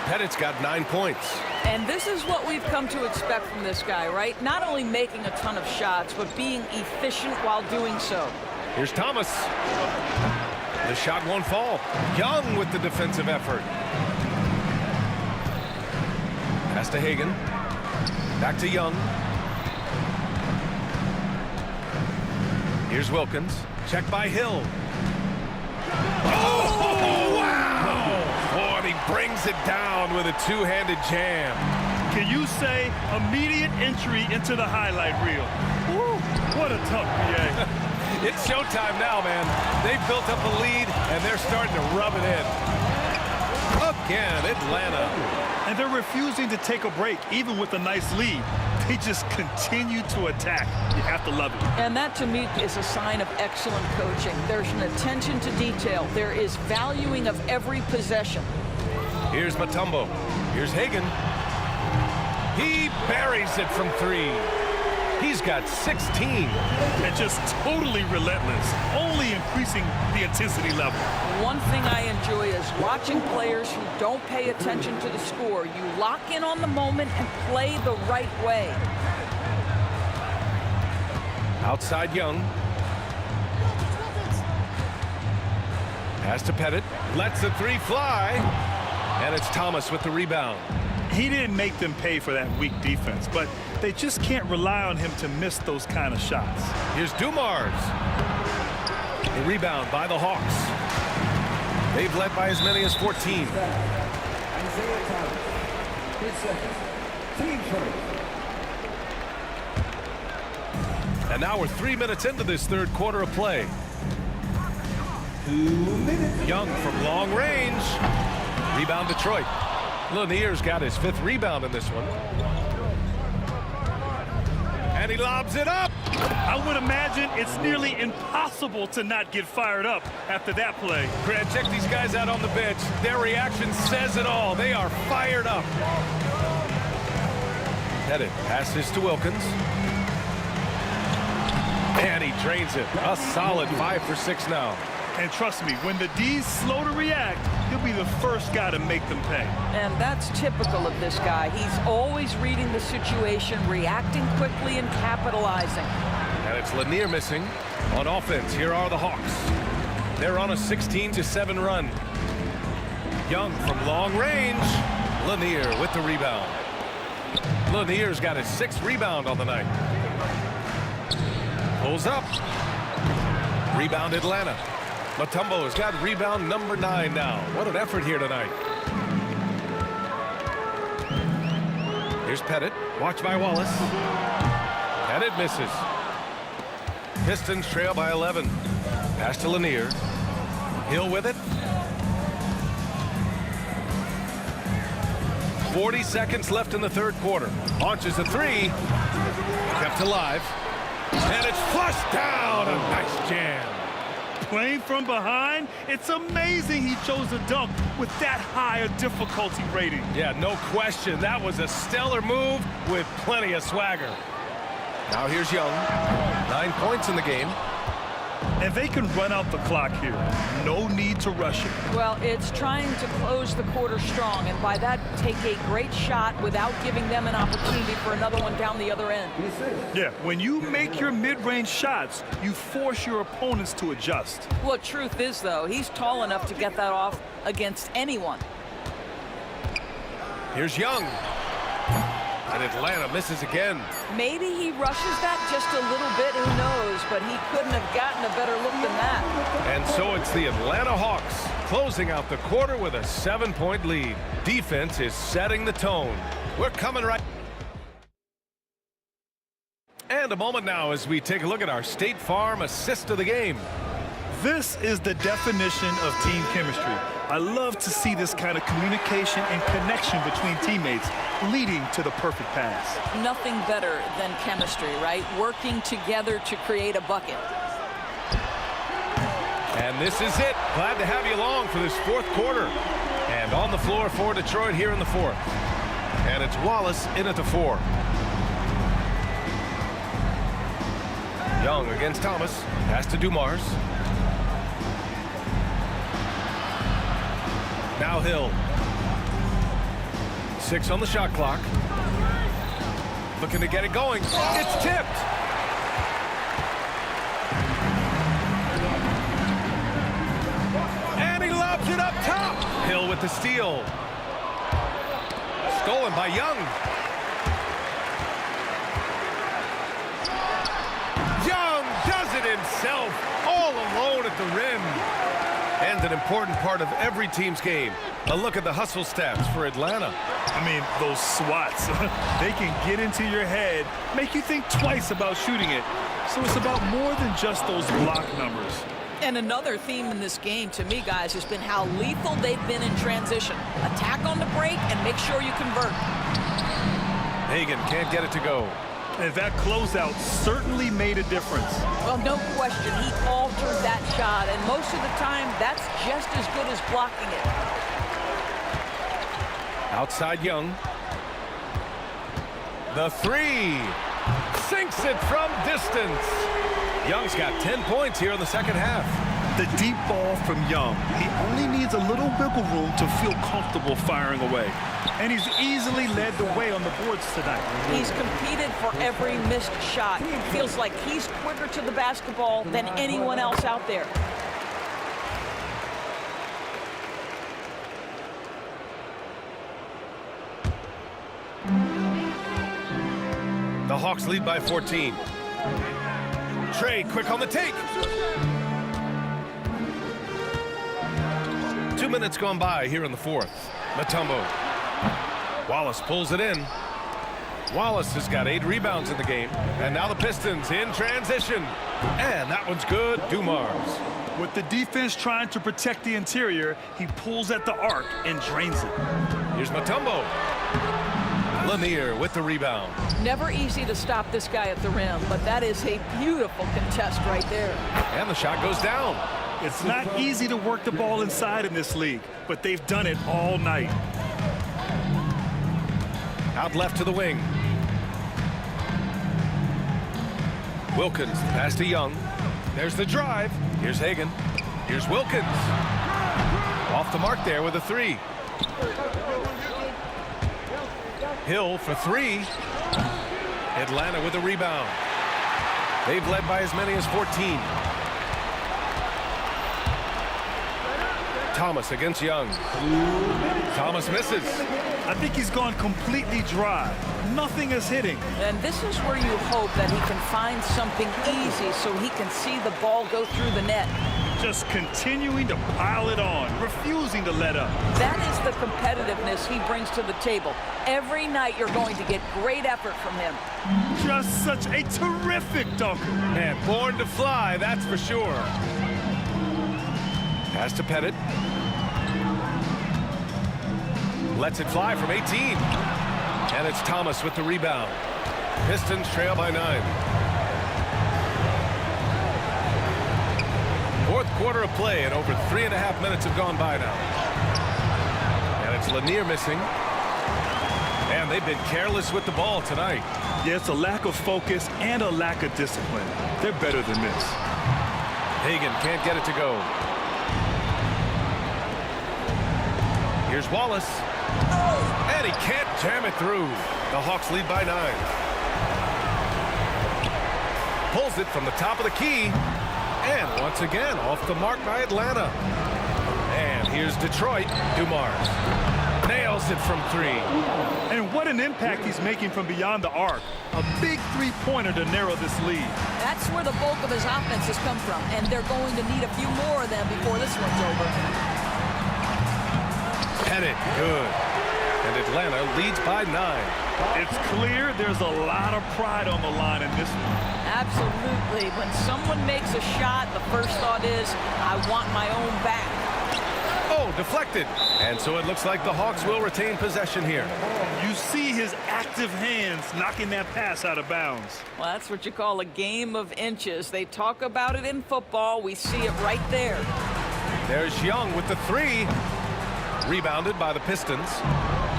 Pettit's got 9 points. And this is what we've come to expect from this guy, right? Not only making a ton of shots, but being efficient while doing so. Here's Thomas. The shot won't fall. Young with the defensive effort. Pass to Hagan. Back to Young. Here's Wilkins. Check by Hill. Oh, wow! Oh, and he brings it down with a two-handed jam. Can you say immediate entry into the highlight reel? Woo, what a tough PA. It's showtime now, man. They've built up a lead, and they're starting to rub it in. Again, Atlanta. And they're refusing to take a break, even with a nice lead. They just continue to attack. You have to love it. And that, to me, is a sign of excellent coaching. There's an attention to detail. There is valuing of every possession. Here's Mutombo. Here's Hagan. He buries it from 3. He's got 16. And just totally relentless, only increasing the intensity level. One thing I enjoy is watching players who don't pay attention to the score. You lock in on the moment and play the right way. Outside Young. Pass to Pettit. Lets the 3 fly. And it's Thomas with the rebound. He didn't make them pay for that weak defense, but they just can't rely on him to miss those kind of shots. Here's Dumars. A rebound by the Hawks. They've led by as many as 14. And now we're 3 minutes into this third quarter of play. Young from long range. Rebound Detroit. Lanier's got his 5th rebound in this one. And he lobs it up. I would imagine it's nearly impossible to not get fired up after that play. Grant, check these guys out on the bench. Their reaction says it all. They are fired up. Pettit passes to Wilkins. And he drains it. A solid 5 for 6 now. And trust me, when the D's slow to react, he'll be the first guy to make them pay. And that's typical of this guy. He's always reading the situation, reacting quickly and capitalizing. And it's Lanier missing. On offense, here are the Hawks. They're on a 16-7 run. Young from long range. Lanier with the rebound. Lanier's got his 6th rebound on the night. Pulls up. Rebound Atlanta. Mutombo has got rebound number 9 now. What an effort here tonight. Here's Pettit. Watch by Wallace. Pettit misses. Pistons trail by 11. Pass to Lanier. Hill with it. 40 seconds left in the third quarter. Launches a 3. Kept alive. And it's flushed down. A nice jam. Playing from behind, it's amazing he chose a dunk with that high a difficulty rating. Yeah, no question. That was a stellar move with plenty of swagger. Now here's Young. 9 points in the game. And they can run out the clock here. No need to rush it. Well, it's trying to close the quarter strong, and by that, take a great shot without giving them an opportunity for another one down the other end. Yeah, when you make your mid-range shots, you force your opponents to adjust. Well, truth is, though, he's tall enough to get that off against anyone. Here's Young. And Atlanta misses again. Maybe he rushes that just a little bit, who knows, but he couldn't have gotten a better look than that. And so it's the Atlanta Hawks closing out the quarter with a 7-point lead. Defense is setting the tone. We're coming right. And a moment now as we take a look at our State Farm assist of the game. This is the definition of team chemistry. I love to see this kind of communication and connection between teammates leading to the perfect pass. Nothing better than chemistry, right? Working together to create a bucket. And this is it. Glad to have you along for this fourth quarter. And on the floor for Detroit here in the fourth. And it's Wallace in at the 4. Young against Thomas. Pass to Dumars. Now Hill. 6 on the shot clock. Looking to get it going. It's tipped. And he lobs it up top. Hill with the steal. Stolen by Young. Young does it himself, all alone at the rim. And an important part of every team's game. A look at the hustle stats for Atlanta. I mean, those swats, they can get into your head, make you think twice about shooting it. So it's about more than just those block numbers. And another theme in this game, to me, guys, has been how lethal they've been in transition. Attack on the break and make sure you convert. Hagan can't get it to go. And that closeout certainly made a difference. Well, no question, he altered that shot, and most of the time, that's just as good as blocking it. Outside Young. The 3. Sinks it from distance. Young's got 10 points here in the second half. The deep ball from Young. He only needs a little wiggle room to feel comfortable firing away. And he's easily led the way on the boards tonight. He's competed for every missed shot. It feels like he's quicker to the basketball than anyone else out there. The Hawks lead by 14. Trey quick on the take. 2 minutes gone by here in the fourth. Mutombo. Wallace pulls it in. Wallace has got 8 rebounds in the game. And now the Pistons in transition. And that one's good. Dumars. With the defense trying to protect the interior, he pulls at the arc and drains it. Here's Mutombo. Lanier with the rebound. Never easy to stop this guy at the rim, but that is a beautiful contest right there. And the shot goes down. It's not easy to work the ball inside in this league, but they've done it all night. Out left to the wing. Wilkins, pass to Young. There's the drive. Here's Hagan. Here's Wilkins. Off the mark there with a 3. Hill for 3. Atlanta with a rebound. They've led by as many as 14. Thomas against Young. Thomas misses. I think he's gone completely dry. Nothing is hitting. And this is where you hope that he can find something easy so he can see the ball go through the net. Just continuing to pile it on, refusing to let up. That is the competitiveness he brings to the table. Every night you're going to get great effort from him. Just such a terrific dunker. Man, born to fly, that's for sure. Pass to Pettit. Lets it fly from 18. And it's Thomas with the rebound. Pistons trail by 9. Fourth quarter of play, and over 3.5 minutes have gone by now. And it's Lanier missing. And they've been careless with the ball tonight. Yeah, it's a lack of focus and a lack of discipline. They're better than this. Hagan can't get it to go. Here's Wallace. And he can't jam it through. The Hawks lead by 9. Pulls it from the top of the key. And once again, off the mark by Atlanta. And here's Detroit. Dumars nails it from 3. And what an impact he's making from beyond the arc. A big three-pointer to narrow this lead. That's where the bulk of his offense has come from, and they're going to need a few more of them before this one's over. Pettit, good. And Atlanta leads by 9. It's clear there's a lot of pride on the line in this one. Absolutely. When someone makes a shot, the first thought is, I want my own back. Oh, deflected. And so it looks like the Hawks will retain possession here. You see his active hands knocking that pass out of bounds. Well, that's what you call a game of inches. They talk about it in football. We see it right there. There's Young with the 3. Rebounded by the Pistons.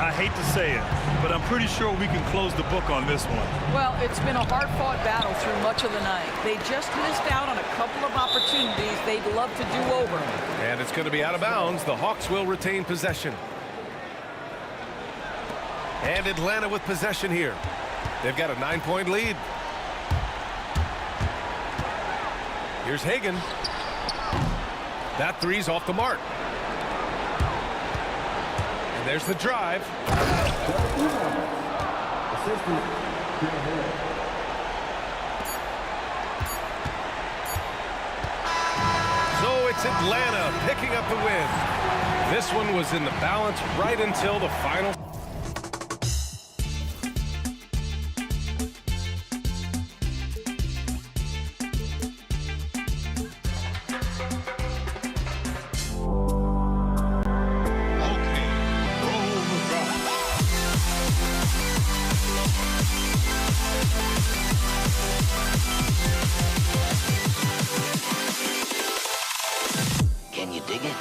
I hate to say it, but I'm pretty sure we can close the book on this one. Well, it's been a hard-fought battle through much of the night. They just missed out on a couple of opportunities they'd love to do over. And it's going to be out of bounds. The Hawks will retain possession. And Atlanta with possession here. They've got a 9-point lead. Here's Hagan. That 3's off the mark. And there's the drive. So it's Atlanta picking up the win. This one was in the balance right until the final. Can you dig it?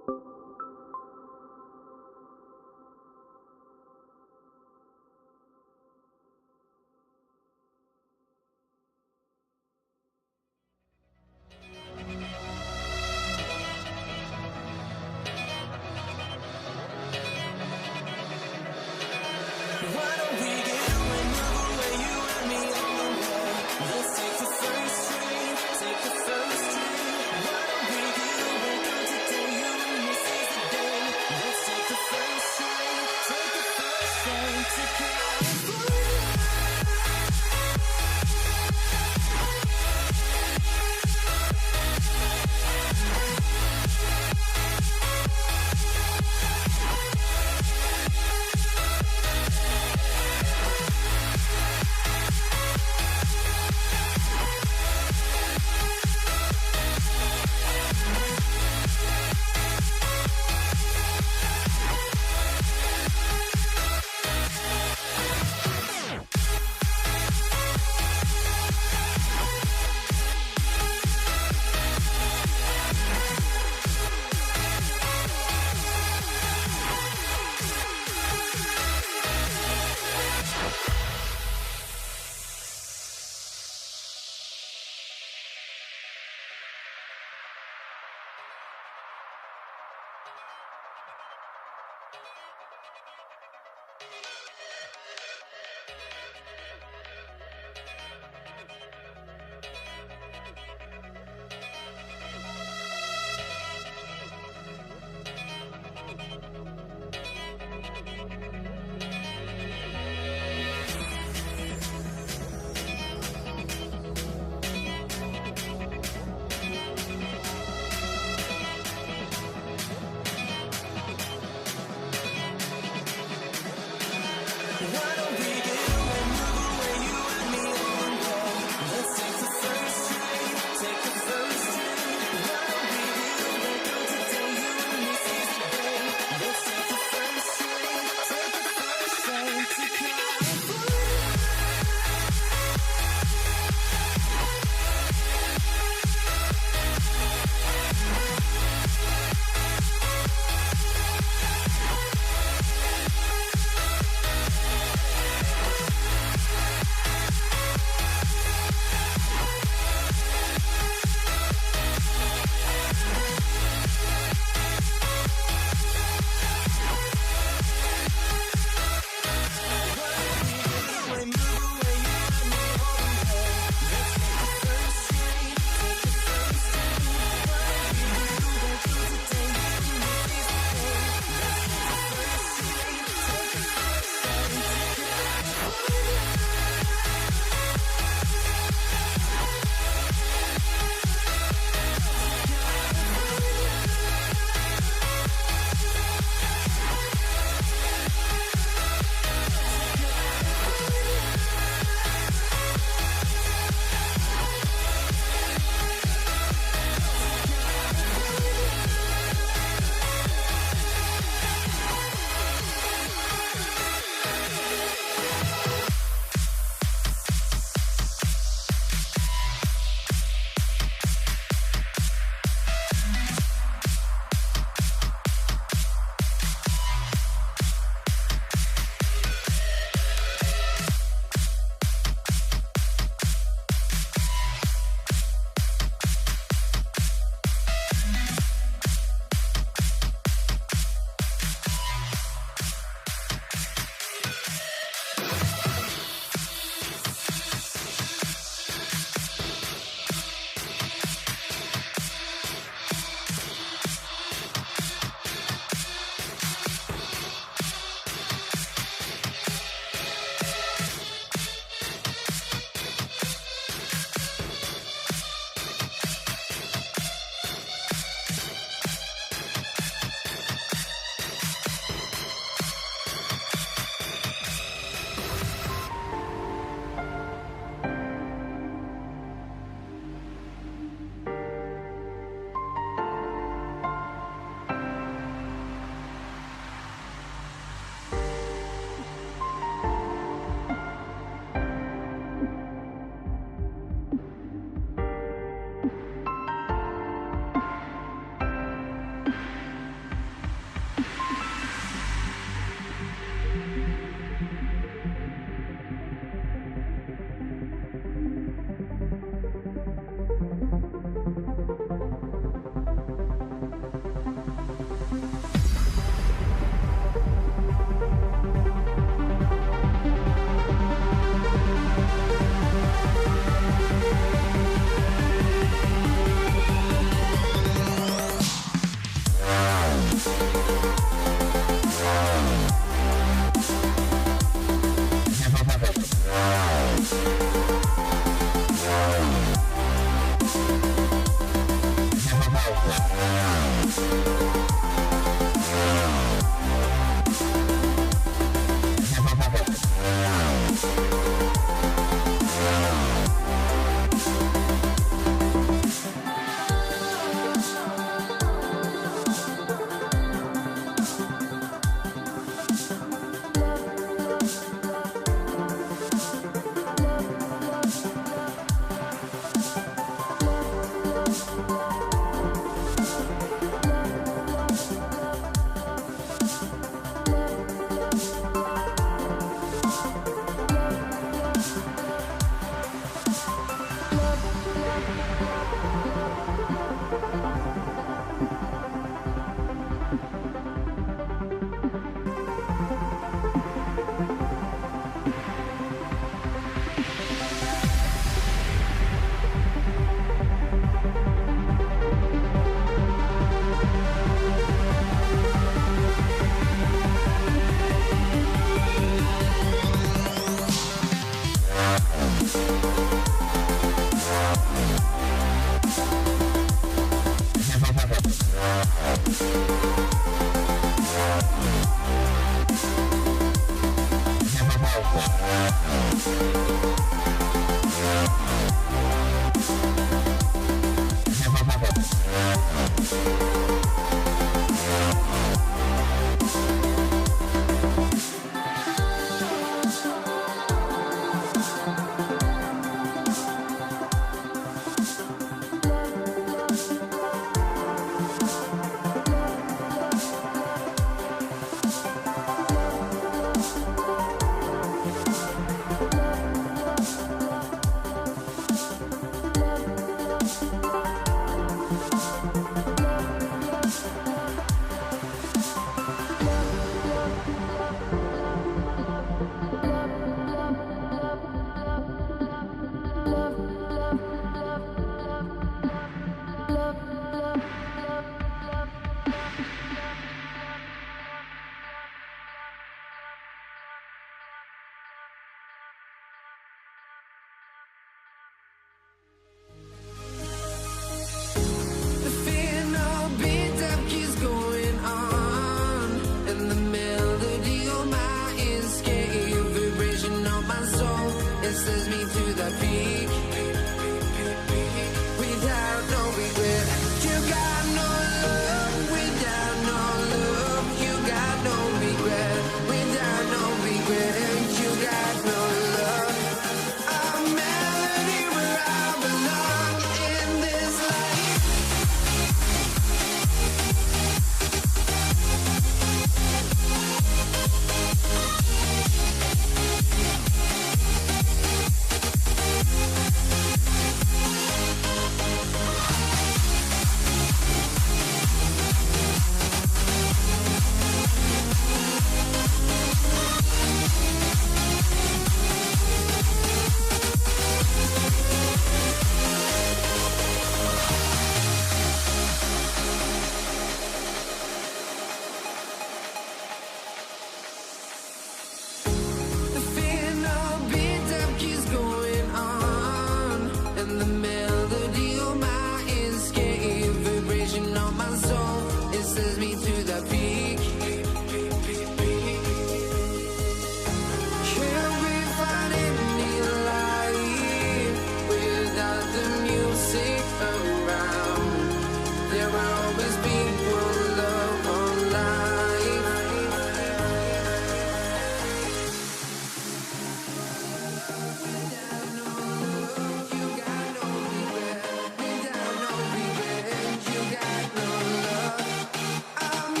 I'm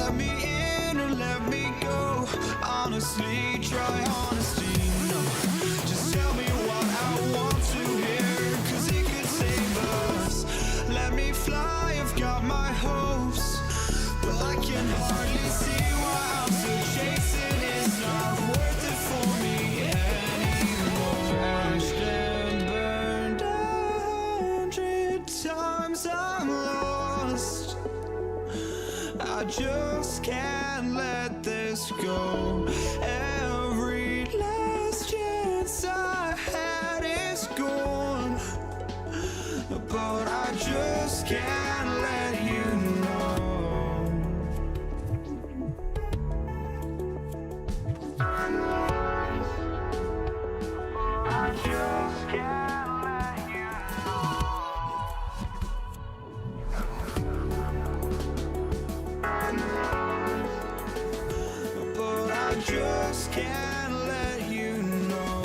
Let me in or let me go. Honestly, try honesty. No, just tell me what I want to hear, 'cause it could save us. Let me fly, I've got my hopes, but I can hardly see why I'm still chasing. It's not worth it for me anymore. Crashed and burned 100 times, I'm lost. I just can't let this go. Every last chance I had is gone, but I just can't let you know. I just can't let you know. But I just can't let you know.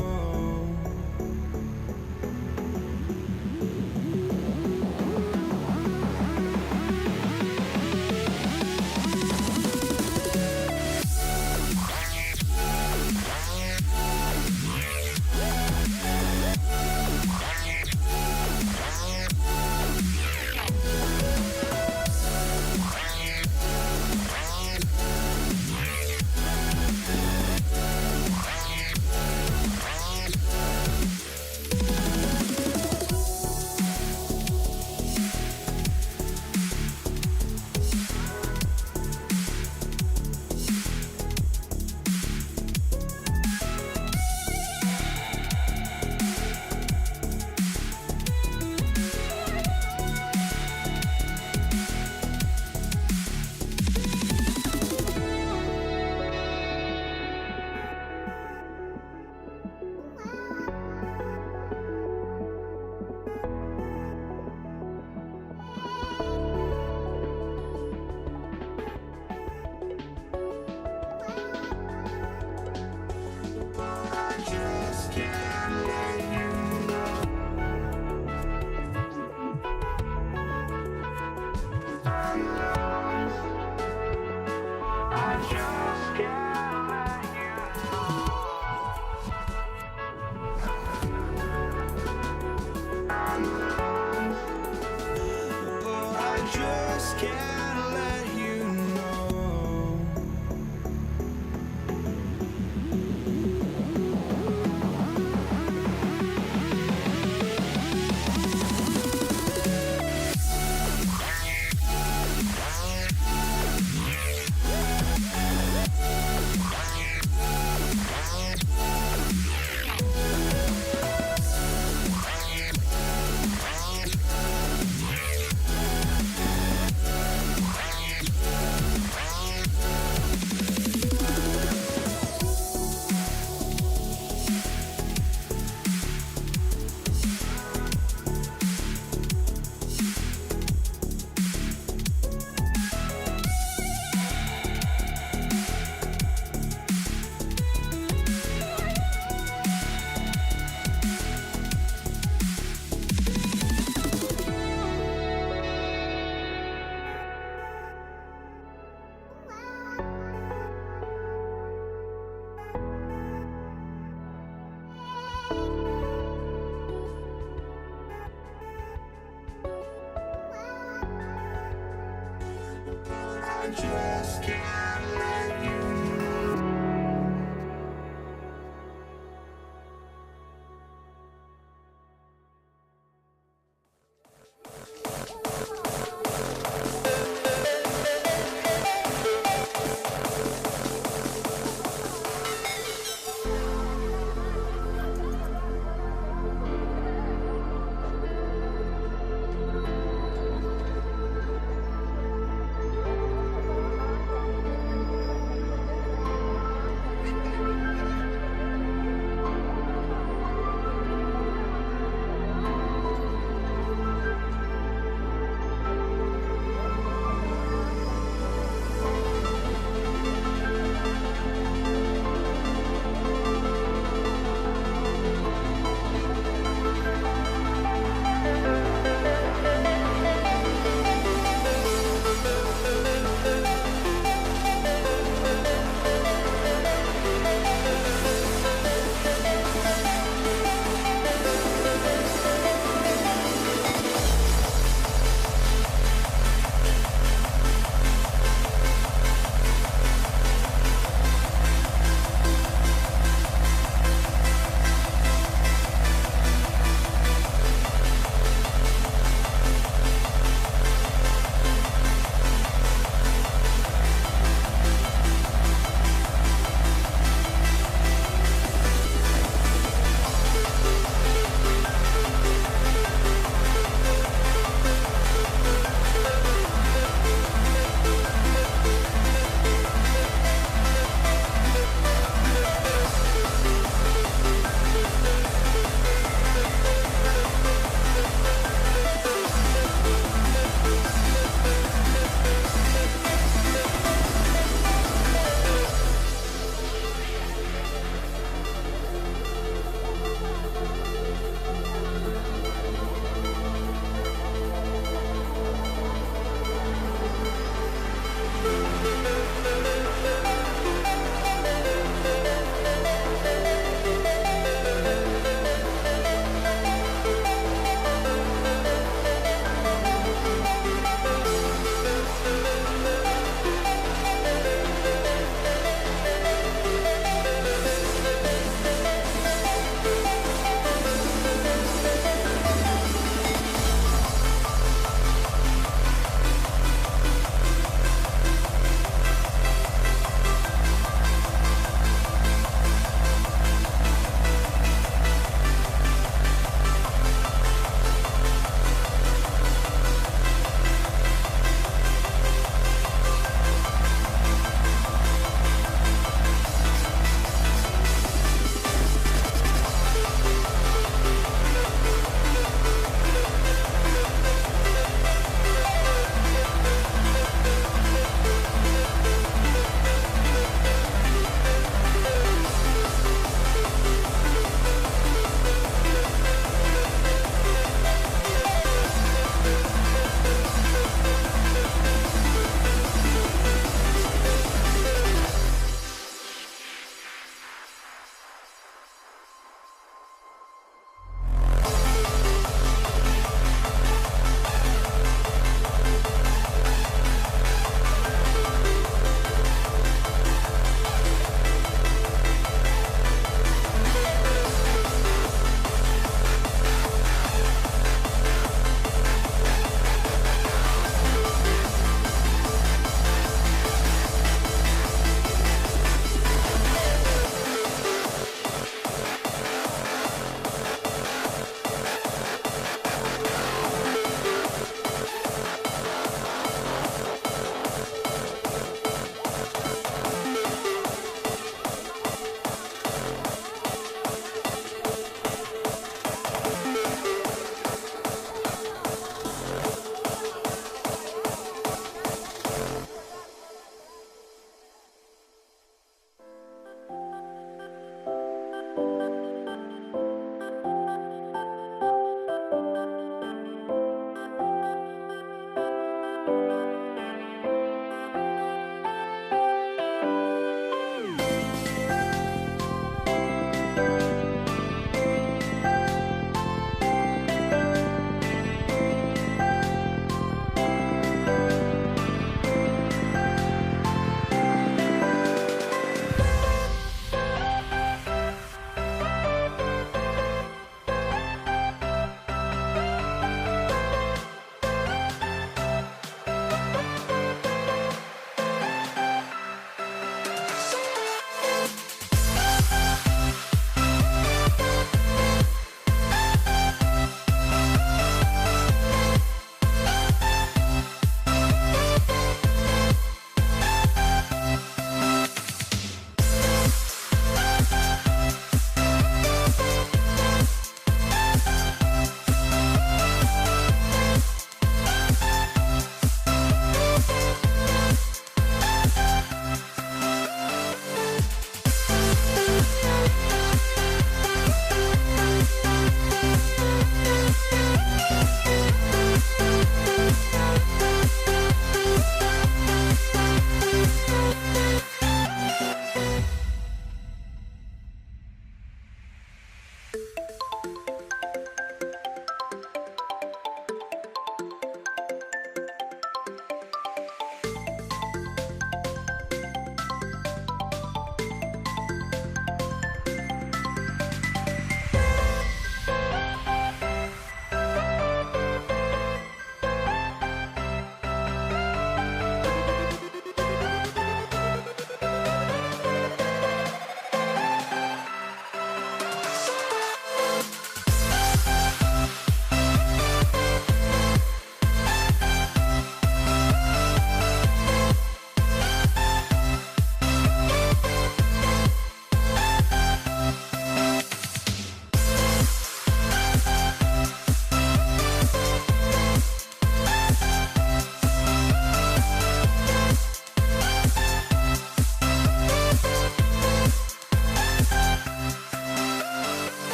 just can't let you know.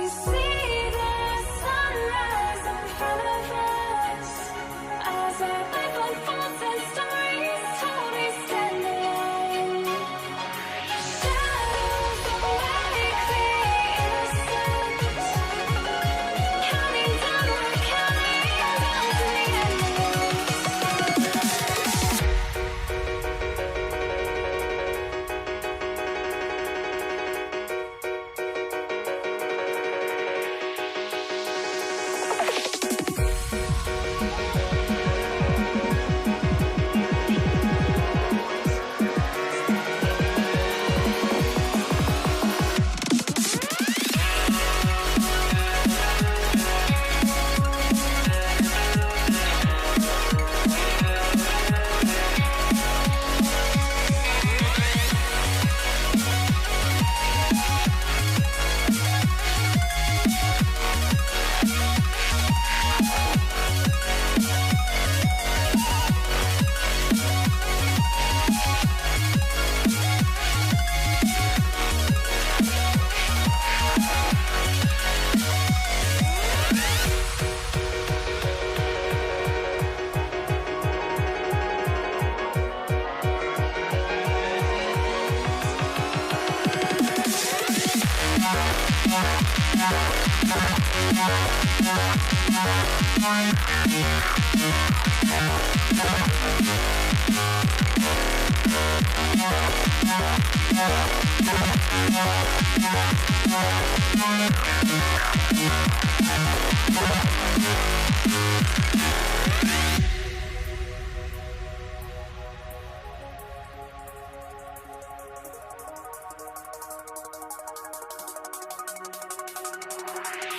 We see the sunrise in front of us as our life unfolds and stories told. We stand alone. Shadows awake the innocent, counting down, we're counting down to the end.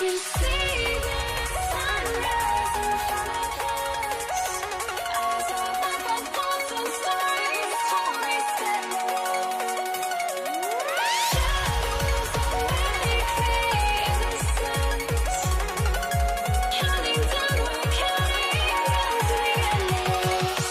We see the sunrise in front of us as our life unfolds and stories told. We stand alone. Shadows awake the innocent, counting down, we're counting down to the endless.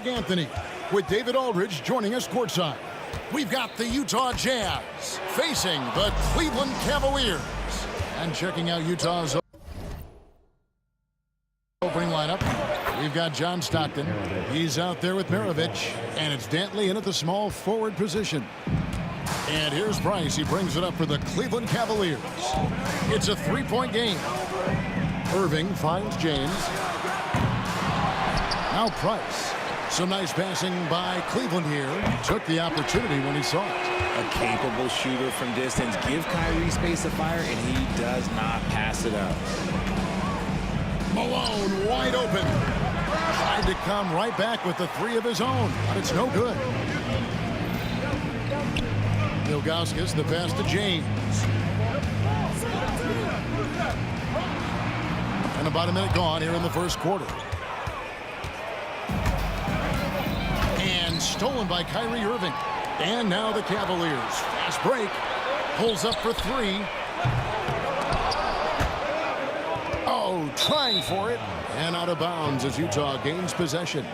Greg Anthony, with David Aldridge joining us courtside. We've got the Utah Jazz facing the Cleveland Cavaliers. And checking out Utah's opening lineup, we've got John Stockton. He's out there with Maravich, and it's Dantley in at the small forward position. And here's Price. He brings it up for the Cleveland Cavaliers. It's a three-point game. Irving finds James. Now Price. Some nice passing by Cleveland here. Took the opportunity when he saw it. A capable shooter from distance. Give Kyrie space to fire, and he does not pass it up. Malone wide open. Tried to come right back with the three of his own, but it's no good. Ilgauskas, the pass to James. And about a minute gone here in the first quarter. And stolen by Kyrie Irving. And now the Cavaliers. Fast break. Pulls up for three. Oh, trying for it. And out of bounds as Utah gains possession.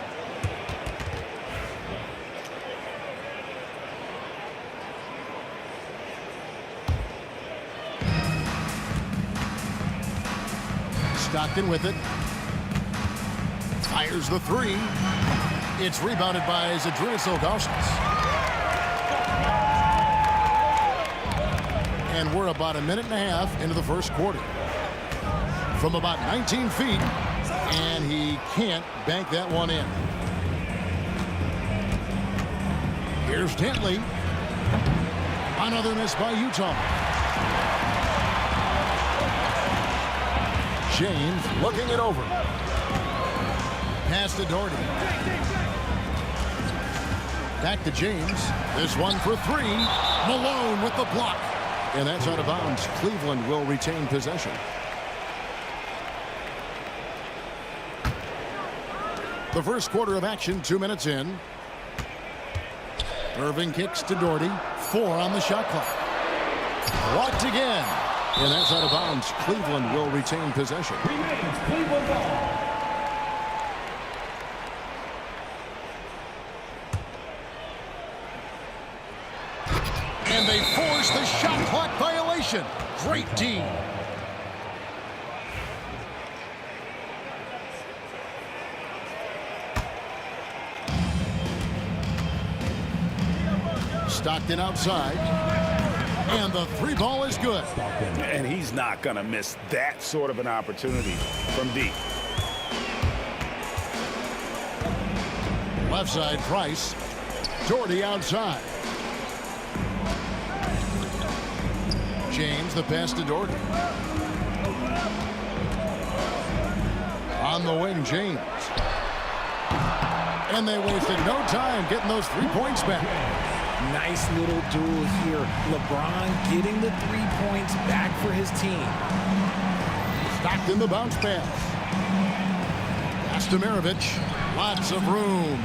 Stockton with it. Fires the three. It's rebounded by Zydrunas Ilgauskas. And we're about a minute and a half into the first quarter. From about 19 feet, and he can't bank that one in. Here's Dantley. Another miss by Utah. James looking it over. Pass to Doherty. Back to James. This one for three. Malone with the block. And that's out of bounds. Cleveland will retain possession. The first quarter of action, 2 minutes in. Irving kicks to Doherty. 4 on the shot clock. Blocked again. And that's out of bounds. Cleveland will retain possession. And they force the shot clock violation. Great D. Stockton outside. And the three ball is good. And he's not going to miss that sort of an opportunity from deep. Left side, Price. Doherty outside. James, the pass to Doherty. On the wing, James. And they wasted no time getting those 3 points back. Nice little duel here. LeBron getting the 3 points back for his team. Stockton the bounce pass. Pass to Maravich. Lots of room.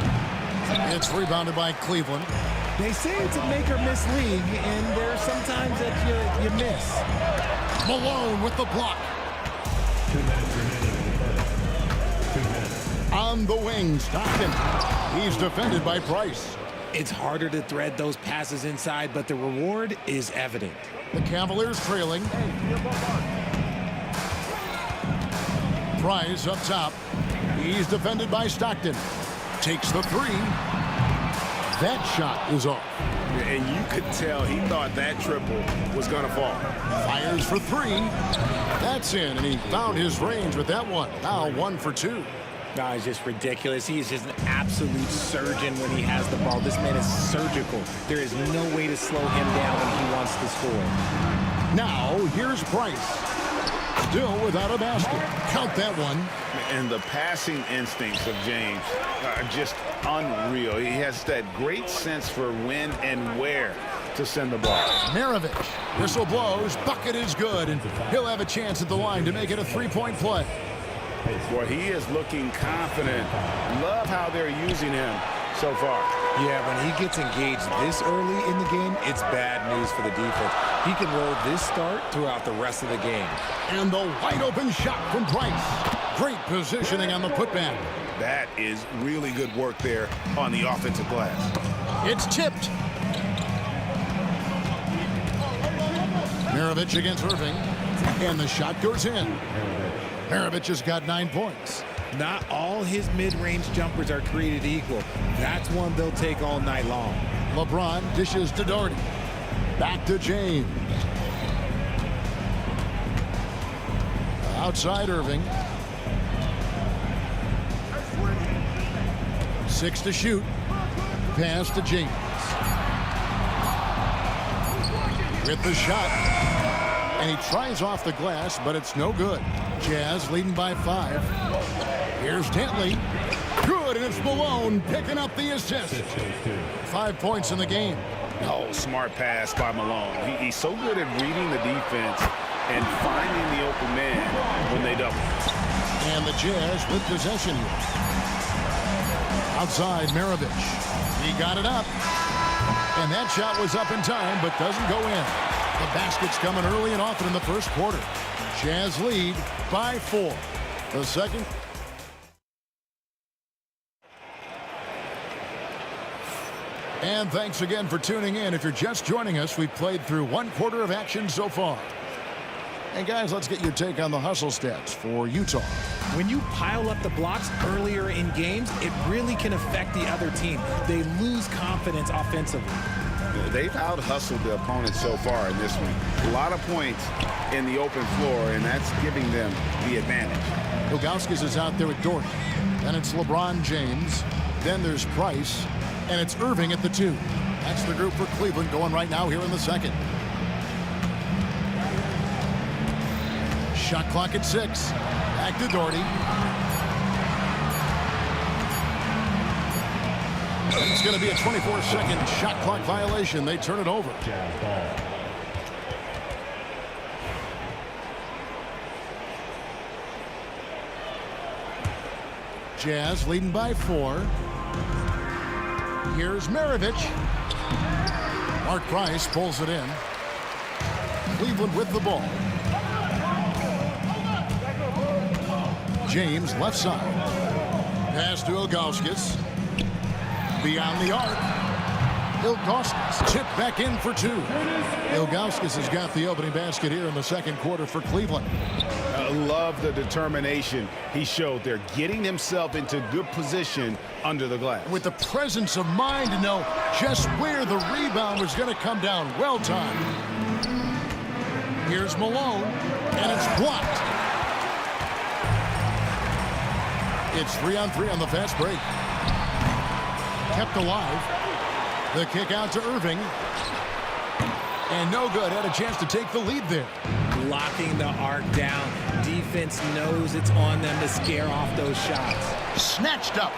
It's rebounded by Cleveland. They say it's a make or miss league, and there's sometimes that you miss. Malone with the block. On the wing, Stockton. He's defended by Price. It's harder to thread those passes inside, but the reward is evident. The Cavaliers trailing. Price up top. He's defended by Stockton. Takes the three. That shot is off. And you could tell he thought that triple was going to fall. Fires for three. That's in, and he found his range with that one. Now 1 for 2. No, it's just ridiculous. He is just an absolute surgeon when he has the ball. This man is surgical. There is no way to slow him down when he wants to score. Now, here's Price. Still without a basket. Count that one. And the passing instincts of James are just unreal. He has that great sense for when and where to send the ball. Maravich. Whistle blows. Bucket is good, and he'll have a chance at the line to make it a 3-point play. Boy, he is looking confident. Love how they're using him so far. Yeah, when he gets engaged this early in the game, it's bad news for the defense. He can roll this start throughout the rest of the game. And the wide open shot from Price. Great positioning on the putback. That is really good work there on the offensive glass. It's tipped. Maravich against Irving. And the shot goes in. Maravich has got 9 points. Not all his mid-range jumpers are created equal. That's one they'll take all night long. LeBron dishes to Doherty. Back to James. Outside Irving. 6 to shoot. Pass to James. With the shot. And he tries off the glass, but it's no good. Jazz leading by 5. Here's Dantley. Good, and it's Malone picking up the assist. 5 points in the game. Oh, smart pass by Malone. He's so good at reading the defense and finding the open man when they double. And the Jazz with possession here. Outside Maravich. He got it up. And that shot was up in time, but doesn't go in. The basket's coming early and often in the first quarter. Jazz lead by 4. The second. And thanks again for tuning in. If you're just joining us, we've played through 1 quarter of action so far. And guys, let's get your take on the hustle stats for Utah. When you pile up the blocks earlier in games, it really can affect the other team. They lose confidence offensively. They've out-hustled the opponent so far in this one. A lot of points in the open floor, and that's giving them the advantage. Ilgauskas is out there with Doherty. Then it's LeBron James. Then there's Price. And it's Irving at the 2. That's the group for Cleveland going right now here in the second. Shot clock at 6. Back to Doherty. And it's going to be a 24-second shot clock violation. They turn it over. Jazz leading by 4. Here's Maravich. Mark Price pulls it in. Cleveland with the ball. James left side. Pass to Ilgauskas. Beyond the arc. Ilgauskas chipped back in for 2. Ilgauskas has got the opening basket here in the second quarter for Cleveland. I love the determination he showed there, getting himself into good position under the glass. With the presence of mind to know just where the rebound was going to come down. Well timed. Here's Malone, and it's blocked. It's 3-on-3 on the fast break. Kept alive. The kick out to Irving. And no good. Had a chance to take the lead there. Locking the arc down. Defense knows it's on them to scare off those shots. Snatched up.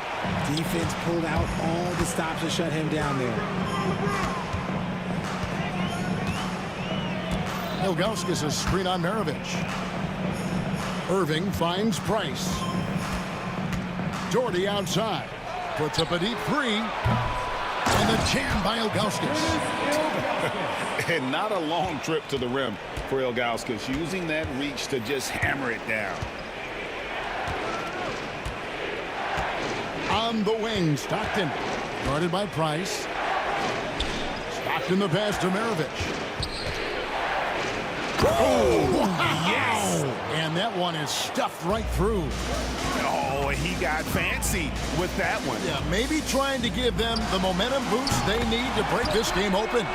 Defense pulled out all the stops to shut him down there. Ilgauskas a screen on Maravich. Irving finds Price. Doherty outside. Puts up a deep 3. And the jam by Ilgauskas. And not a long trip to the rim for Ilgauskas, using that reach to just hammer it down. On the wing, Stockton. Guarded by Price. Stockton the pass to Maravich. Oh, wow. Yes! And that one is stuffed right through. Oh, he got fancy with that one. Yeah, maybe trying to give them the momentum boost they need to break this game open.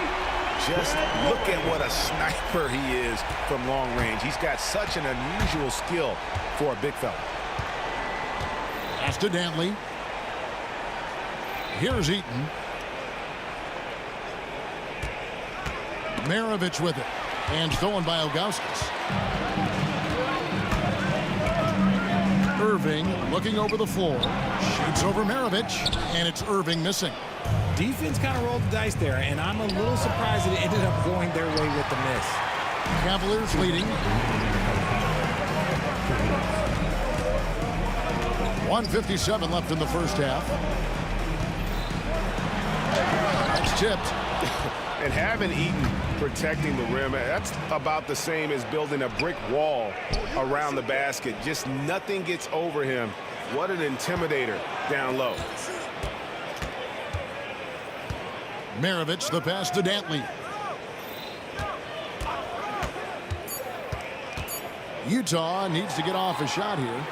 Just look at what a sniper he is from long range. He's got such an unusual skill for a big fella. Pass to Dantley. Here's Eaton. Maravich with it. And stolen by Ilgauskas. Irving looking over the floor. Shoots over Maravich. And it's Irving missing. Defense kind of rolled the dice there, and I'm a little surprised that it ended up going their way with the miss. Cavaliers leading. 1:57 left in the first half. It's tipped. And having Eaton protecting the rim, that's about the same as building a brick wall around the basket. Just nothing gets over him What an intimidator down low. Maravich, the pass to Dantley. Utah needs to get off a shot here.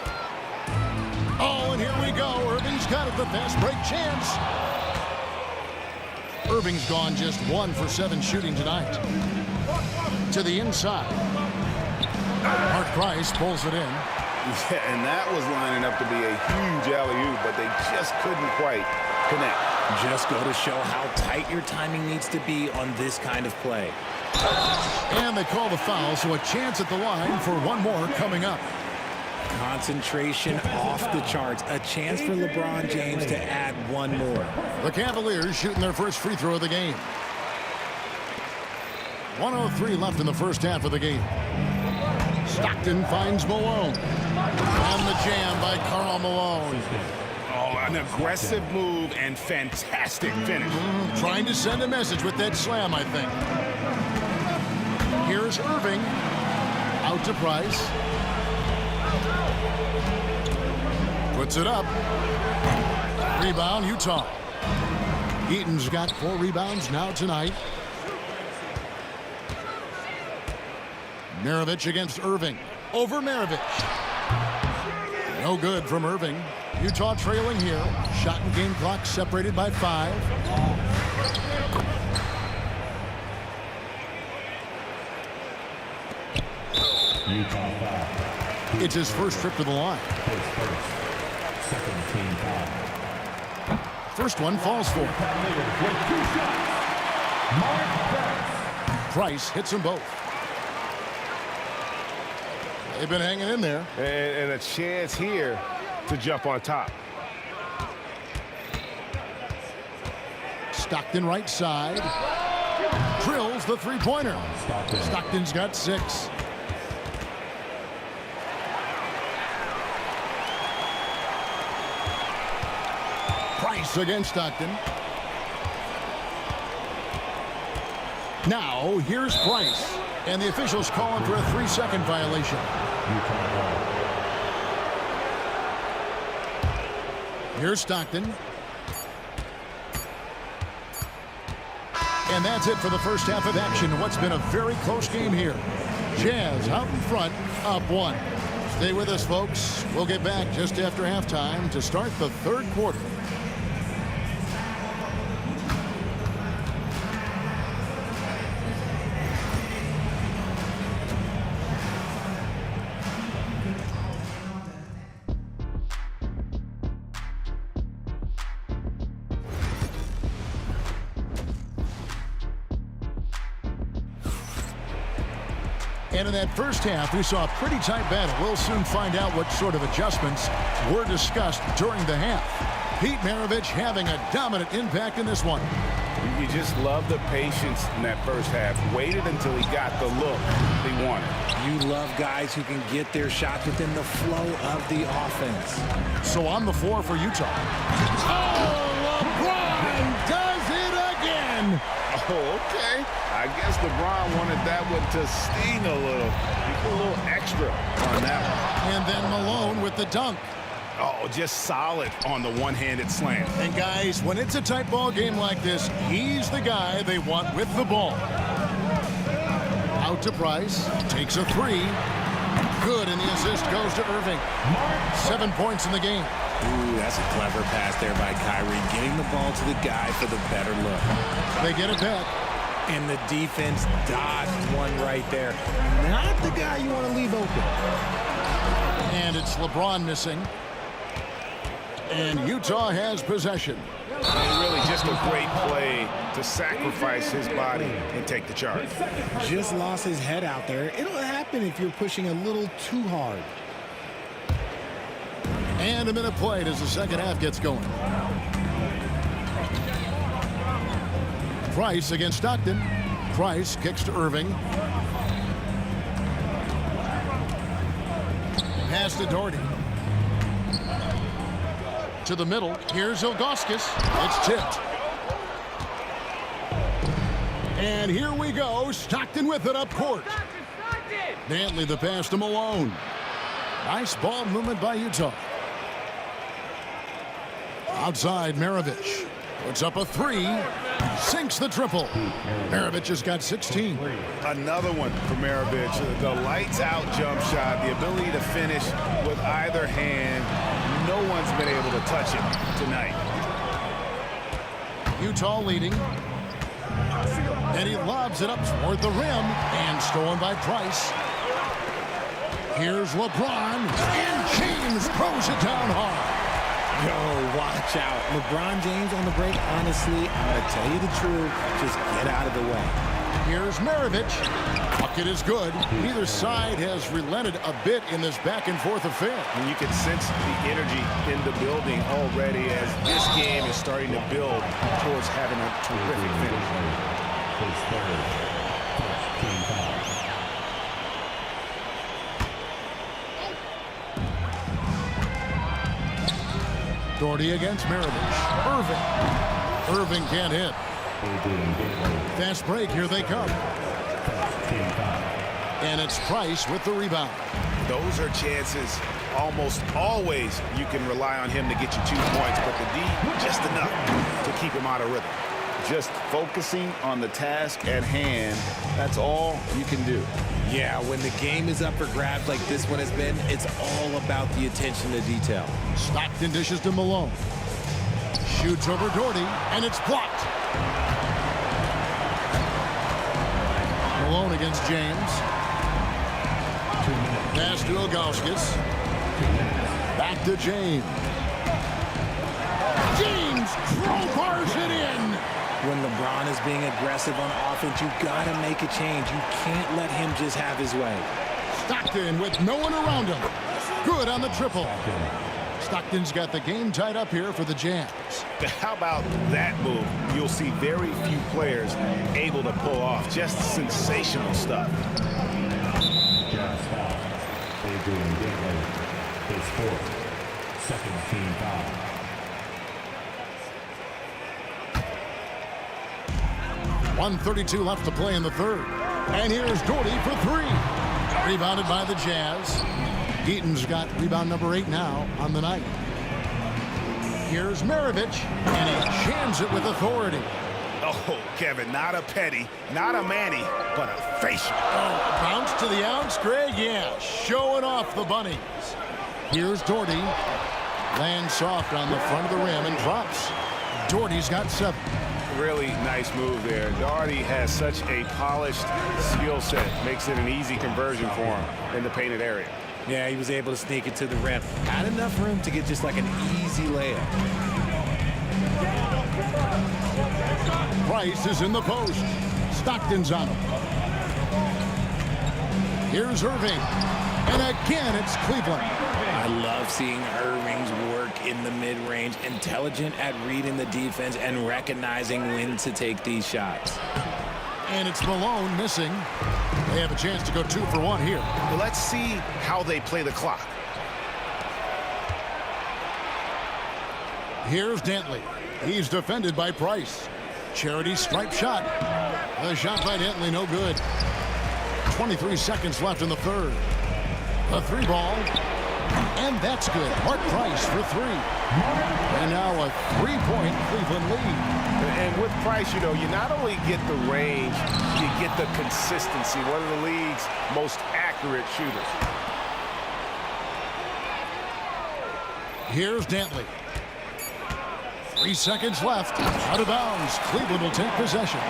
Oh, and here we go. Irving's got it, the fast break chance. Irving's gone just 1 for 7 shooting tonight. To the inside. Mark Price pulls it in. Yeah, and that was lining up to be a huge alley-oop, but they just couldn't quite connect. Just go to show how tight your timing needs to be on this kind of play. And they call the foul, so a chance at the line for one more coming up. Concentration off the charts. A chance for LeBron James to add one more. The Cavaliers shooting their first free throw of the game. 1:03 left in the first half of the game. Stockton finds Malone. And the jam by Karl Malone. Oh, an aggressive move and fantastic finish. Trying to send a message with that slam, I think. Here's Irving. Out to Price. Puts it up. Rebound, Utah. Eaton's got 4 rebounds now tonight. Maravich against Irving. Over Maravich. No good from Irving. Utah trailing here. Shot and game clock separated by 5. It's his first trip to the line. First one falls for him. Price hits them both. They've been hanging in there. And a chance here to jump on top. Stockton right side. Drills the three-pointer. Stockton's got 6. Price against Stockton. Now, here's Price. And the officials calling for a 3-second violation. Here's Stockton. And that's it for the first half of action. What's been a very close game here. Jazz out in front, up 1. Stay with us, folks. We'll get back just after halftime to start the third quarter. And in that first half, we saw a pretty tight battle. We'll soon find out what sort of adjustments were discussed during the half. Pete Maravich having a dominant impact in this one. You just love the patience in that first half. Waited until he got the look he wanted. You love guys who can get their shots within the flow of the offense. So on the floor for Utah. Oh, LeBron does it again. Oh, okay. I guess LeBron wanted that one to sting a little. He put a little extra on that one. And then Malone with the dunk. Oh, just solid on the one-handed slam. And guys, when it's a tight ball game like this, he's the guy they want with the ball. Out to Price. Takes a 3. Good, and the assist goes to Irving. 7 points in the game. Ooh, that's a clever pass there by Kyrie, getting the ball to the guy for the better look. They get it back. And the defense dodged one right there. Not the guy you want to leave open. And it's LeBron missing. And Utah has possession. And really just a great play to sacrifice his body and take the charge. Just lost his head out there. It'll happen if you're pushing a little too hard. And a minute played as the second half gets going. Price against Stockton. Price kicks to Irving. Pass to Doherty. To the middle. Here's Ilgauskas. It's tipped. And here we go. Stockton with it up court. Dantley the pass to Malone. Nice ball movement by Utah. Outside, Maravich puts up a three, sinks the triple. Maravich has got 16. Another one for Maravich. The lights-out jump shot, the ability to finish with either hand. No one's been able to touch it tonight. Utah leading. And he lobs it up toward the rim, and stolen by Price. Here's LeBron, and James throws it down hard. Yo, watch out. LeBron James on the break, honestly, I'm going to tell you the truth. Just get out of the way. Here's Maravich. Bucket is good. Neither side has relented a bit in this back-and-forth affair. And you can sense the energy in the building already as this game is starting to build towards having a terrific finish. Doherty against Maravich. Irving can't hit. Fast break, here they come. And it's Price with the rebound. Those are chances almost always you can rely on him to get you 2 points, but the D just enough to keep him out of rhythm. Just focusing on the task at hand, that's all you can do. Yeah, when the game is up for grabs like this one has been, it's all about the attention to detail. Stockton dishes to Malone. Shoots over Doherty, and it's blocked. Malone against James. Pass to Ilgauskas. Back to James. James crowbars it in. When LeBron is being aggressive on offense, you got to make a change. You can't let him just have his way. Stockton with no one around him. Good on the triple. Stockton's got the game tied up here for the Jazz. How about that move? You'll see very few players able to pull off just sensational stuff. Adrian Gately, his fourth, second team foul. .132 left to play in the third. And here's Doherty for three. Rebounded by the Jazz. Eaton's got rebound number 8 now on the night. Here's Maravich, and he jams it with authority. Oh, Kevin, not a petty, not a Manny, but a facial. Oh, bounce to the ounce, Greg? Yeah, showing off the bunnies. Here's Doherty. Lands soft on the front of the rim and drops. Doherty's got 7. Really nice move there. Doherty has such a polished skill set. Makes it an easy conversion for him in the painted area. Yeah, he was able to sneak it to the rim. Had enough room to get just like an easy layup. Price is in the post. Stockton's on him. Here's Irving. And again, it's Cleveland. I love seeing Irving's work in the mid-range, intelligent at reading the defense and recognizing when to take these shots. And it's Malone missing. They have a chance to go 2 for 1 here. Let's see how they play the clock. Here's Dantley. He's defended by Price. Charity stripe shot. The shot by Dantley, no good. 23 seconds left in the third. A 3 ball. And that's good. Mark Price for 3. And now a 3-point Cleveland lead. And with Price, you know, you not only get the range, you get the consistency. One of the league's most accurate shooters. Here's Dantley. 3 seconds left. Out of bounds. Cleveland will take possession.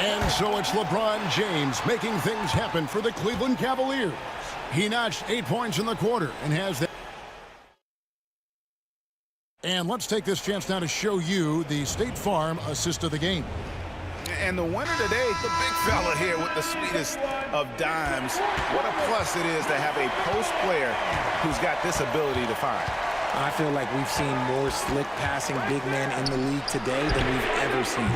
And so it's LeBron James making things happen for the Cleveland Cavaliers. He notched 8 points in the quarter and has that. And let's take this chance now to show you the State Farm assist of the game. And the winner today, the big fella here with the sweetest of dimes. What a plus it is to have a post player who's got this ability to fire. I feel like we've seen more slick passing big men in the league today than we've ever seen.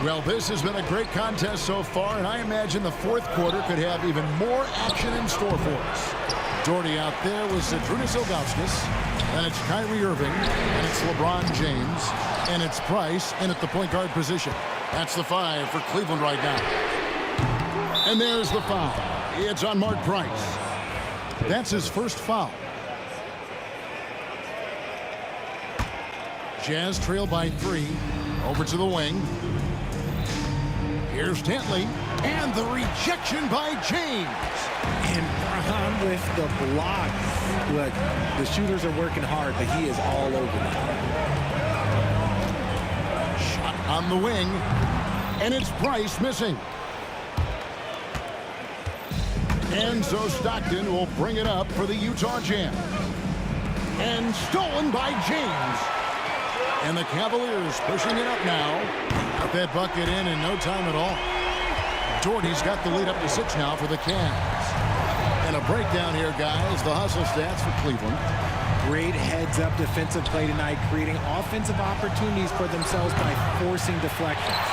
Well, this has been a great contest so far, and I imagine the fourth quarter could have even more action in store for us. Doherty out there with Zydrunas Ilgauskas. And it's Kyrie Irving, and it's LeBron James, and it's Price in at the point guard position. That's the 5 for Cleveland right now. And there's the foul. It's on Mark Price. That's his first foul. Jazz trail by 3. Over to the wing. Here's Dantley. And the rejection by James. And Braun with the block. Look, the shooters are working hard, but he is all over them. Shot on the wing. And it's Price missing. And so Stockton will bring it up for the Utah Jazz. And stolen by James. And the Cavaliers pushing it up now. Got that bucket in no time at all. Jordy's got the lead up to 6 now for the Cavs. And a breakdown here, guys. The hustle stats for Cleveland. Great heads-up defensive play tonight, creating offensive opportunities for themselves by forcing deflections.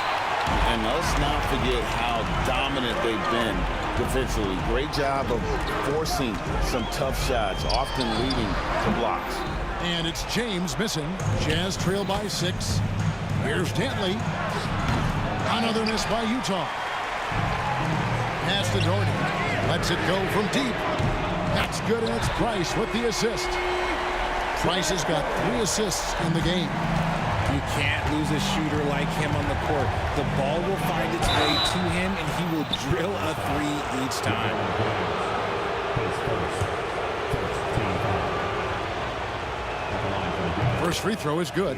And let's not forget how dominant they've been defensively. Great job of forcing some tough shots, often leading to blocks. And it's James missing. Jazz trail by 6. Here's Dantley. Another miss by Utah. Pass to Doherty. Lets it go from deep. That's good, and it's Price with the assist. Price has got 3 assists in the game. You can't lose a shooter like him on the court. The ball will find its way to him, and he will drill a 3 each time. First free throw is good.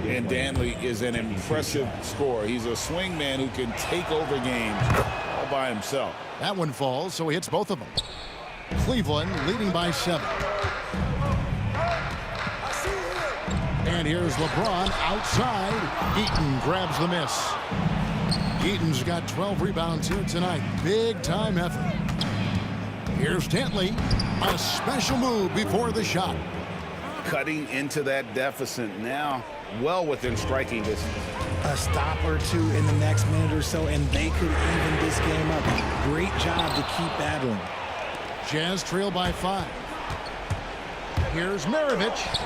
And Dantley is an impressive scorer. He's a swing man who can take over games all by himself. That one falls, so he hits both of them. Cleveland leading by 7. And here's LeBron outside. Eaton grabs the miss. Eaton's got 12 rebounds here tonight. Big time effort. Here's Dantley. A special move before the shot. Cutting into that deficit now, well within striking distance. A stop or two in the next minute or so, and they could even this game up. Great job to keep battling. Jazz trail by 5. Here's Maravich.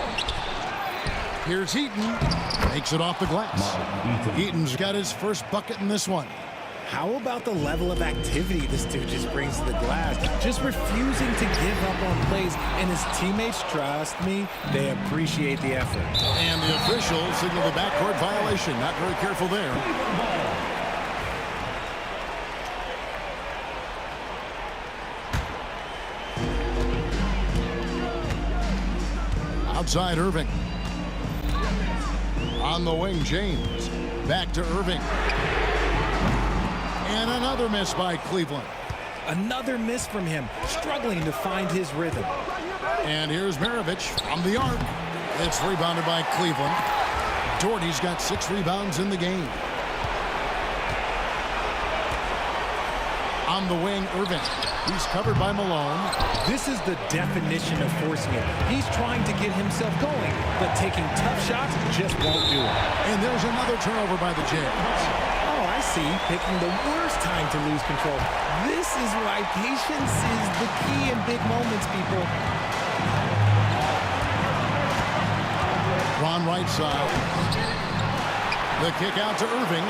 Here's Eaton. Makes it off the glass. Eaton's got his first bucket in this one. How about the level of activity this dude just brings to the glass? Just refusing to give up on plays, and his teammates, trust me, they appreciate the effort. And the officials signal the backcourt violation. Not very careful there. Outside Irving. On the wing, James. Back to Irving. And another miss by Cleveland. Another miss from him, struggling to find his rhythm. And here's Maravich from the arc. It's rebounded by Cleveland. Doherty's got 6 rebounds in the game. On the wing, Irving. He's covered by Malone. This is the definition of forcing it. He's trying to get himself going, but taking tough shots just won't do it. And there's another turnover by the Jazz. Oh, I see. Picking the worst time to lose control. This is why patience is the key in big moments, people. Ron right side. The kick out to Irving.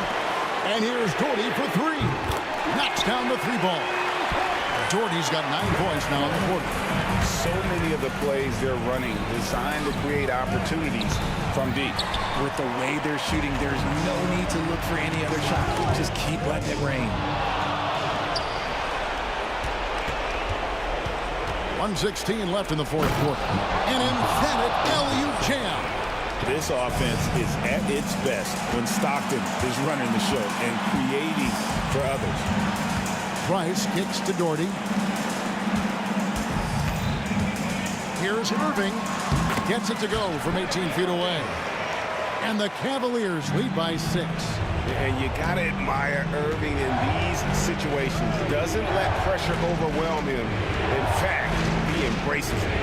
And here's Doherty for 3. Knocks down the 3 ball. Doherty's got 9 points now in the quarter. So many of the plays they're running designed to create opportunities from deep. With the way they're shooting, there's no need to look for any other shot. Just keep letting it rain. 1:16 left in the 4th quarter. An emphatic LU jam. This offense is at its best when Stockton is running the show and creating for others. Price kicks to Doherty. Here's Irving. Gets it to go from 18 feet away. And the Cavaliers lead by 6. And you got to admire Irving in these situations. Doesn't let pressure overwhelm him. In fact, he embraces it.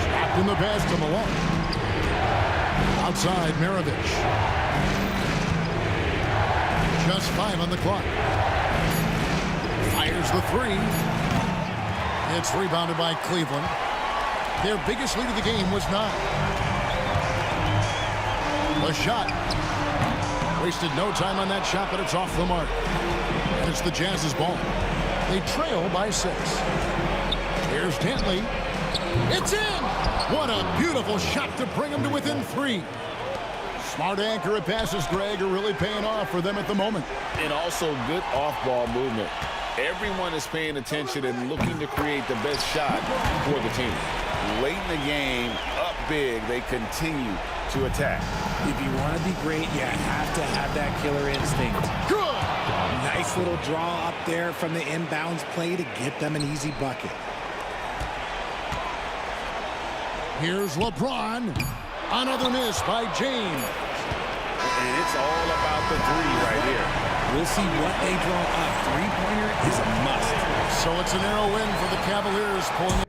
Stopped in the pass to Malone. Outside, Maravich. Just 5 on the clock. Fires the 3. It's rebounded by Cleveland. Their biggest lead of the game was 9. A shot. Wasted no time on that shot, but it's off the mark. And it's the Jazz's ball. They trail by 6. Here's Dantley. It's in! What a beautiful shot to bring them to within 3. Smart accurate passes, Greg, are really paying off for them at the moment. And also good off-ball movement. Everyone is paying attention and looking to create the best shot for the team. Late in the game, up big, they continue to attack. If you want to be great, you have to have that killer instinct. Good! Nice little draw up there from the inbounds play to get them an easy bucket. Here's LeBron. Another miss by James. And it's all about the 3 right here. We'll see what they draw up. Three-pointer is a must. So it's a narrow win for the Cavaliers, pulling it.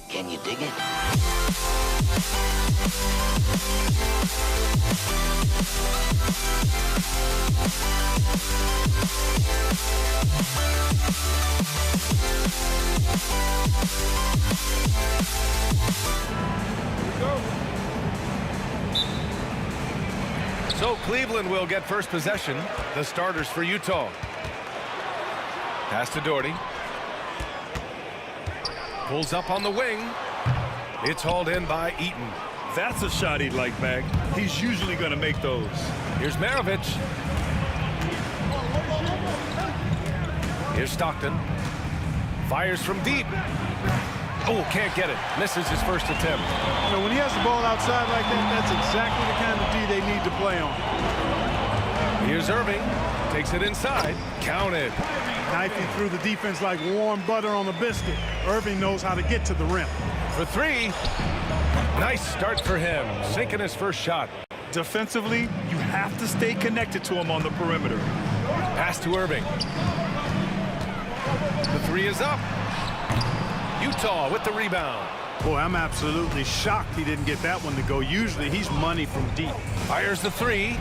Can you dig it? So Cleveland will get first possession. The starters for Utah. Pass to Doherty. Pulls up on the wing. It's hauled in by Eaton. That's a shot he'd like back. He's usually going to make those. Here's Maravich. Here's Stockton. Fires from deep. Oh, can't get it. Misses his first attempt. You know, when he has the ball outside like that, that's exactly the kind of D they need to play on. Here's Irving. Takes it inside. Counted. Knifing through the defense like warm butter on a biscuit. Irving knows how to get to the rim. For three. Nice start for him. Sinking his first shot. Defensively, you have to stay connected to him on the perimeter. Pass to Irving. The three is up. Utah with the rebound. Boy, I'm absolutely shocked he didn't get that one to go. Usually he's money from deep. Fires the three.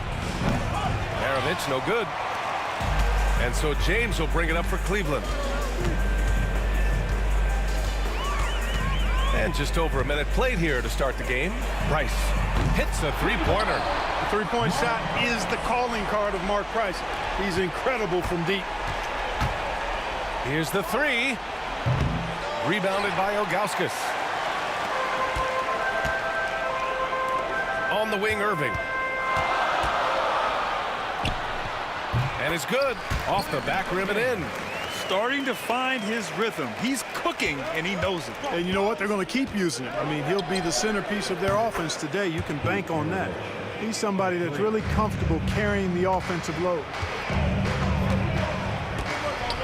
Maravich, no good. And so James will bring it up for Cleveland. And just over a minute played here to start the game. Price hits a three-pointer. The three-point shot is the calling card of Mark Price. He's incredible from deep. Here's the three. Rebounded by Ilgauskas. On the wing, Irving. And it's good. Off the back rim and in. Starting to find his rhythm. He's cooking, and he knows it. And you know what? They're going to keep using him. I mean, he'll be the centerpiece of their offense today. You can bank on that. He's somebody that's really comfortable carrying the offensive load.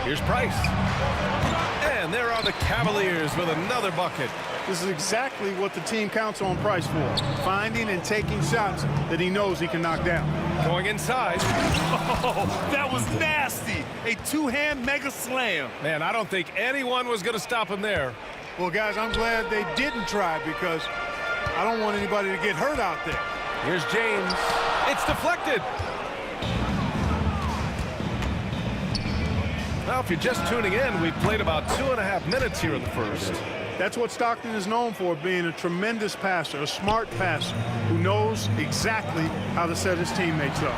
Here's Price. And there are the Cavaliers with another bucket. This is exactly what the team counts on Price for. Finding and taking shots that he knows he can knock down. Going inside. Oh, that was nasty. A two-hand mega slam. Man, I don't think anyone was going to stop him there. Well, guys, I'm glad they didn't try because I don't want anybody to get hurt out there. Here's James. It's deflected. Now, if you're just tuning in, we've played about 2.5 minutes here in the first. That's what Stockton is known for, being a tremendous passer, a smart passer, who knows exactly how to set his teammates up.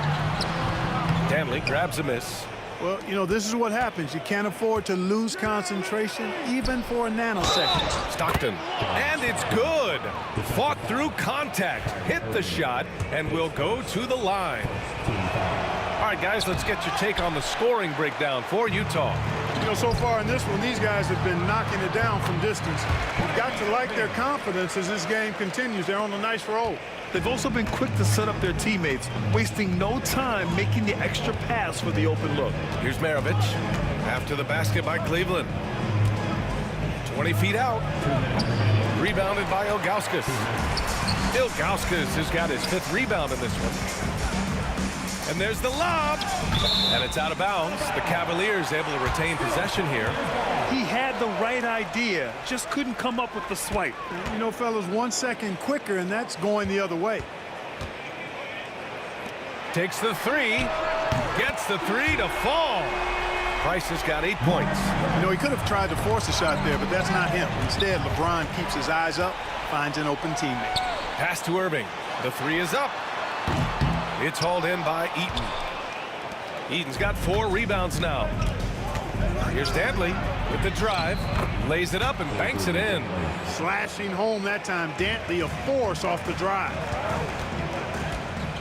Danley grabs a miss. Well, you know, this is what happens. You can't afford to lose concentration, even for a nanosecond. Stockton. And it's good. Fought through contact. Hit the shot and will go to the line. All right, guys, let's get your take on the scoring breakdown for Utah. You know, so far in this one, these guys have been knocking it down from distance. You've got to like their confidence as this game continues. They're on a nice roll. They've also been quick to set up their teammates, wasting no time making the extra pass for the open look. Here's Maravich after the basket by Cleveland. 20 feet out. Rebounded by Ilgauskas. Ilgauskas has got his 5th rebound in this one. And there's the lob. And it's out of bounds. The Cavaliers able to retain possession here. He had the right idea, just couldn't come up with the swipe. You know, fellas, 1 second quicker, and that's going the other way. Takes the 3. Gets the 3 to fall. Price has got 8 points. You know, he could have tried to force a shot there, but that's not him. Instead, LeBron keeps his eyes up, finds an open teammate. Pass to Irving. The 3 is up. It's hauled in by Eaton. Eaton's got 4 rebounds now. Here's Dantley with the drive. Lays it up and banks it in. Slashing home that time. Dantley a force off the drive.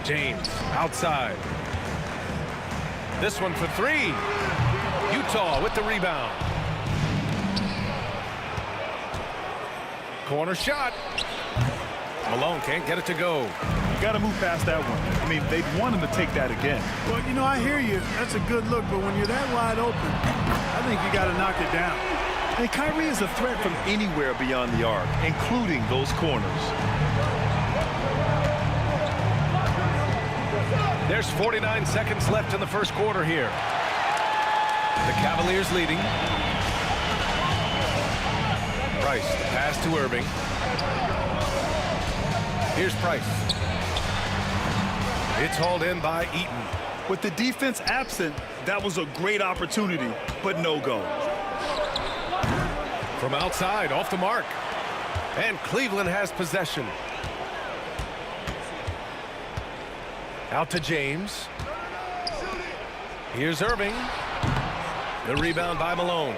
James outside. This one for 3. Utah with the rebound. Corner shot. Malone can't get it to go. You got to move past that one. I mean, they'd want him to take that again. Well, you know, I hear you. That's a good look, but when you're that wide open, I think you got to knock it down. And Kyrie is a threat from anywhere beyond the arc, including those corners. There's 49 seconds left in the first quarter here. The Cavaliers leading. Price, the pass to Irving. Here's Price. It's hauled in by Eaton. With the defense absent, that was a great opportunity, but no go. From outside, off the mark. And Cleveland has possession. Out to James. Here's Irving. The rebound by Malone.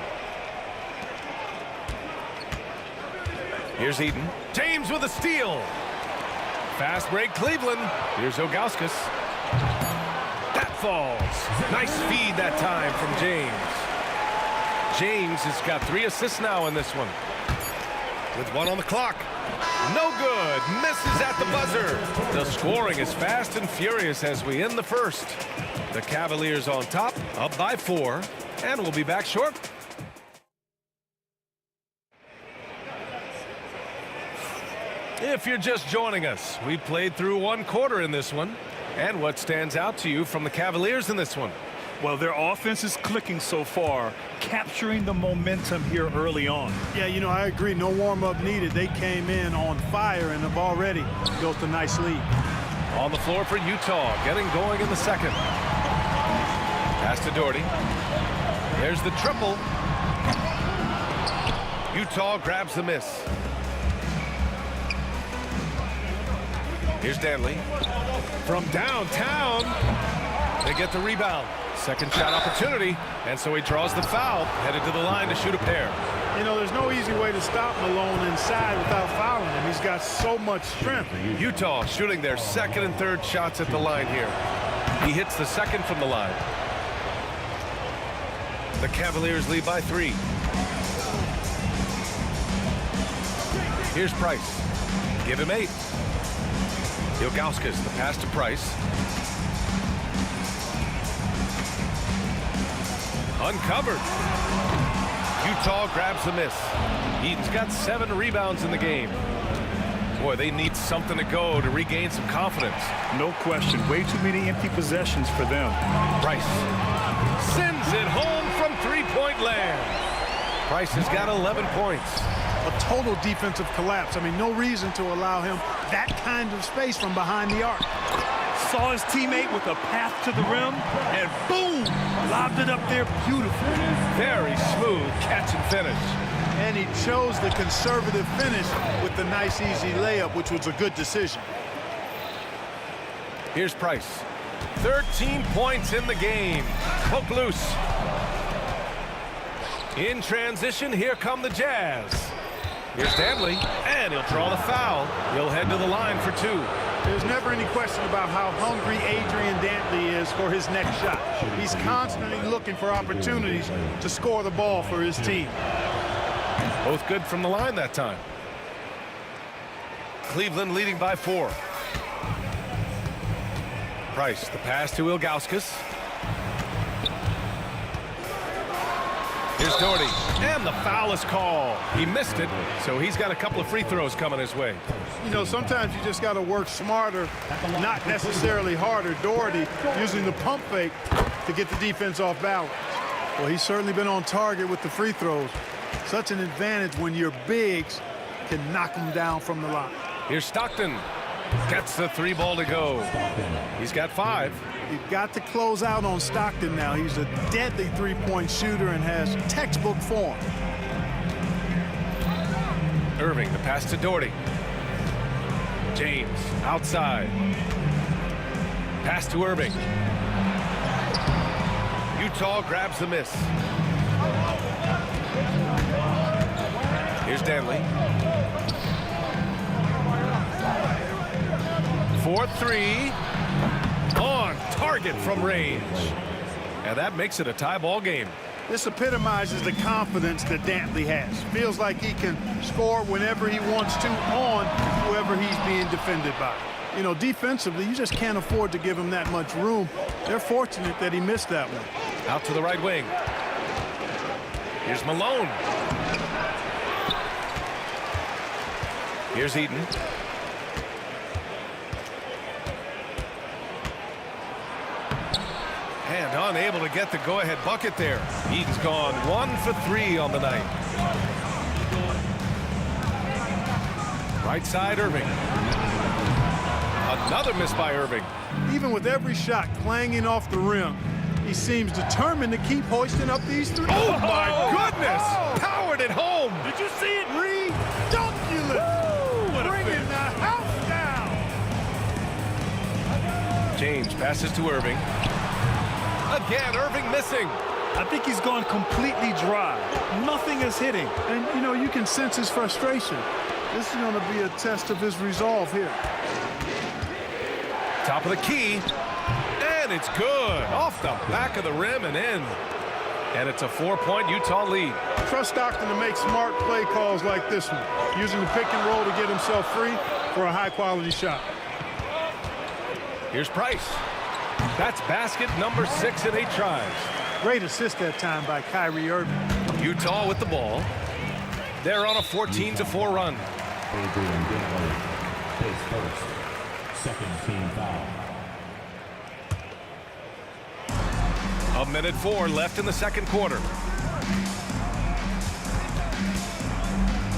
Here's Eaton. James with a steal. Fast break Cleveland. Here's Ilgauskas. That falls. Nice feed that time from James. James has got 3 assists now in this one. With 1 on the clock. No good. Misses at the buzzer. The scoring is fast and furious as we end the first. The Cavaliers on top, up by 4. And we'll be back short. If you're just joining us, we played through 1 quarter in this one. And what stands out to you from the Cavaliers in this one? Well, their offense is clicking so far, capturing the momentum here early on. Yeah, you know, I agree. No warm-up needed. They came in on fire and have already built a nice lead. On the floor for Utah, getting going in the second. Pass to Doherty. There's the triple. Utah grabs the miss. Here's Dantley. From downtown, they get the rebound. Second shot opportunity, and so he draws the foul, headed to the line to shoot a pair. You know, there's no easy way to stop Malone inside without fouling him. He's got so much strength. Utah shooting their second and third shots at the line here. He hits the second from the line. The Cavaliers lead by 3. Here's Price. Give him 8. Ilgauskas, the pass to Price. Uncovered. Utah grabs the miss. Eaton's got 7 rebounds in the game. Boy, they need something to go to regain some confidence. No question. Way too many empty possessions for them. Price sends it home from 3-point land. Price has got 11 points. A total defensive collapse. I mean, no reason to allow him that kind of space from behind the arc. Saw his teammate with a path to the rim, and boom! Lobbed it up there beautifully. Very smooth catch and finish. And he chose the conservative finish with the nice, easy layup, which was a good decision. Here's Price. 13 points in the game. Poke loose. In transition, here come the Jazz. Here's Stanley, and he'll draw the foul. He'll head to the line for 2. There's never any question about how hungry Adrian Dantley is for his next shot. He's constantly looking for opportunities to score the ball for his team. Both good from the line that time. Cleveland leading by 4. Price, the pass to Ilgauskas. Here's Doherty, and the foul is called. He missed it, so he's got a couple of free throws coming his way. You know, sometimes you just got to work smarter, not necessarily harder. Doherty using the pump fake to get the defense off balance. Well, he's certainly been on target with the free throws. Such an advantage when your bigs can knock them down from the line. Here's Stockton. Gets the 3 ball to go. He's got 5. You've got to close out on Stockton now. He's a deadly three-point shooter and has textbook form. Irving, the pass to Doherty. James, outside. Pass to Irving. Utah grabs the miss. Here's Danley. 4-3. On target from range. And that makes it a tie ball game. This epitomizes the confidence that Dantley has. Feels like he can score whenever he wants to on whoever he's being defended by. You know, defensively, you just can't afford to give him that much room. They're fortunate that he missed that one. Out to the right wing. Here's Malone. Here's Eaton. And unable to get the go-ahead bucket there. Eaton's gone 1 for 3 on the night. Right side, Irving. Another miss by Irving. Even with every shot clanging off the rim, he seems determined to keep hoisting up these threes. Oh, my goodness! Powered it home. Did you see it? Redunculous. Bringing the house down. James passes to Irving. Again, Irving missing. I think he's gone completely dry. Nothing is hitting. And, you know, you can sense his frustration. This is going to be a test of his resolve here. Top of the key. And it's good. Off the back of the rim and in. And it's a 4-point Utah lead. Trust Stockton to make smart play calls like this one, using the pick and roll to get himself free for a high-quality shot. Here's Price. That's basket number 6 in 8 tries. Great assist that time by Kyrie Irving. Utah with the ball. They're on a 14-4 run. Adrian Dantley, his first, second team foul. 1:04 left in the second quarter.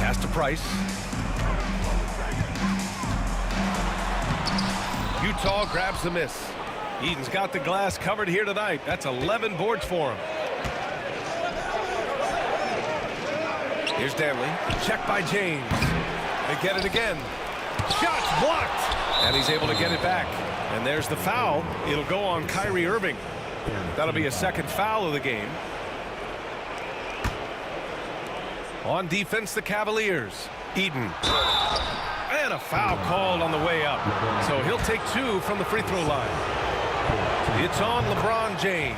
Pass to Price. Utah grabs the miss. Eaton's got the glass covered here tonight. That's 11 boards for him. Here's Danley. Checked by James. They get it again. Shots blocked. And he's able to get it back. And there's the foul. It'll go on Kyrie Irving. That'll be a second foul of the game. On defense, the Cavaliers. Eaton. And a foul called on the way up. So he'll take 2 from the free throw line. It's on LeBron James.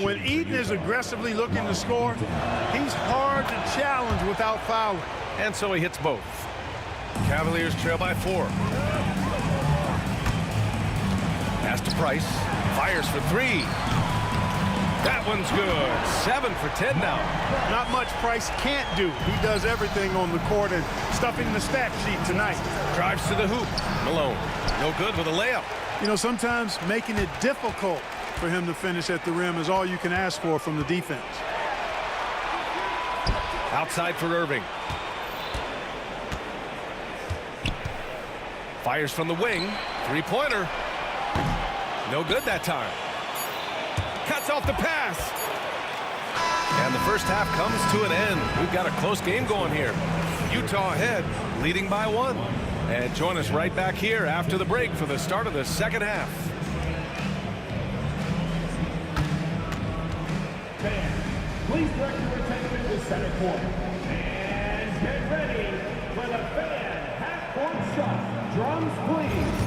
When Eaton is aggressively looking to score, he's hard to challenge without fouling. And so he hits both. Cavaliers trail by 4. Pass to Price. Fires for 3. That one's good. 7 for 10 now. Not much Price can't do. He does everything on the court and stuffing the stat sheet tonight. Drives to the hoop. Malone. No good with a layup. You know, sometimes making it difficult for him to finish at the rim is all you can ask for from the defense. Outside for Irving. Fires from the wing. 3-pointer. No good that time. Cuts off the pass. And the first half comes to an end. We've got a close game going here. Utah ahead, leading by 1. And join us right back here after the break for the start of the second half. Please direct your attention to center court. And get ready for the fan half-court shot. Drums, please.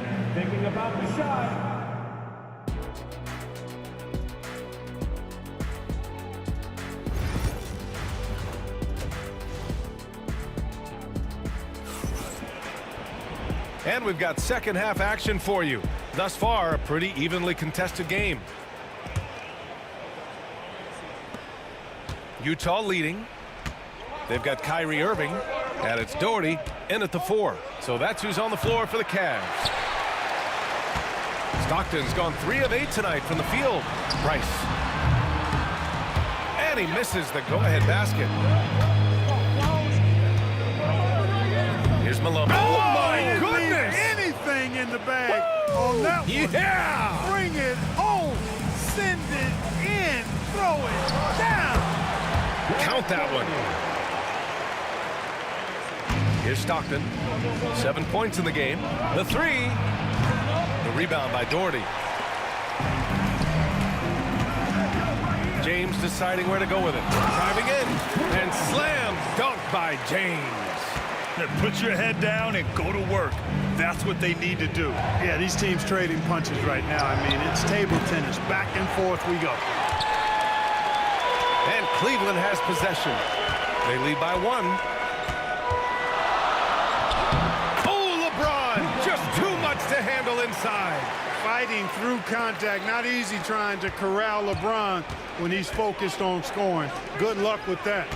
They're thinking about the shot. And we've got second half action for you. Thus far, a pretty evenly contested game. Utah leading. They've got Kyrie Irving, and it's Doherty in at the 4. So that's who's on the floor for the Cavs. Stockton's gone 3 of 8 tonight from the field. Price. And he misses the go-ahead basket. Here's Malone. Oh, my goodness! Anything in the bag on that one. Yeah! Bring it home. Send it in. Throw it down. Count that one. Here's Stockton. 7 points in the game. The 3. The rebound by Doherty. James deciding where to go with it. Driving in. And slam dunk by James. Put your head down and go to work. That's what they need to do. Yeah, these teams trading punches right now. I mean, it's table tennis. Back and forth we go. And Cleveland has possession. They lead by 1. Oh, LeBron! Just too much to handle inside. Fighting through contact. Not easy trying to corral LeBron when he's focused on scoring. Good luck with that.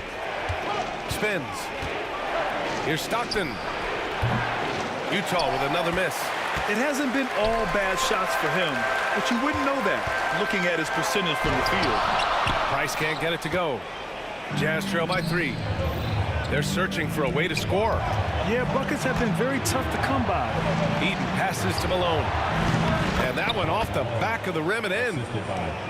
Spins. Here's Stockton. Utah with another miss. It hasn't been all bad shots for him, but you wouldn't know that looking at his percentage from the field. Price can't get it to go. Jazz trail by 3. They're searching for a way to score. Yeah, buckets have been very tough to come by. Eaton passes to Malone. And that one off the back of the rim and in.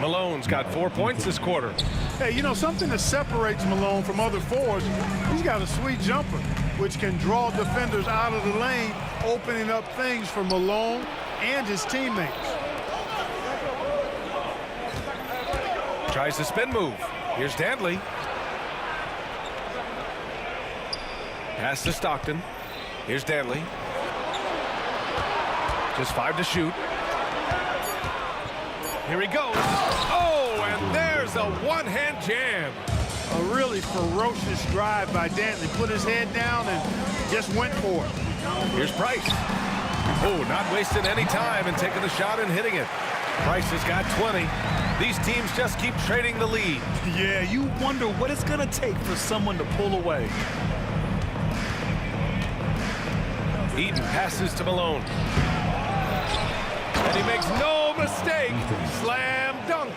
Malone's got 4 points this quarter. Hey, you know, something that separates Malone from other forwards, he's got a sweet jumper, which can draw defenders out of the lane, opening up things for Malone and his teammates. Tries the spin move. Here's Dantley. Pass to Stockton. Here's Dantley. Just 5 to shoot. Here he goes. Oh, and there's a one-hand jam. A really ferocious drive by Dantley. Put his head down and just went for it. Here's Price. Oh, not wasting any time and taking the shot and hitting it. Price has got 20. These teams just keep trading the lead. Yeah, you wonder what it's going to take for someone to pull away. Eaton passes to Malone. And he makes no mistake. Slam dunk.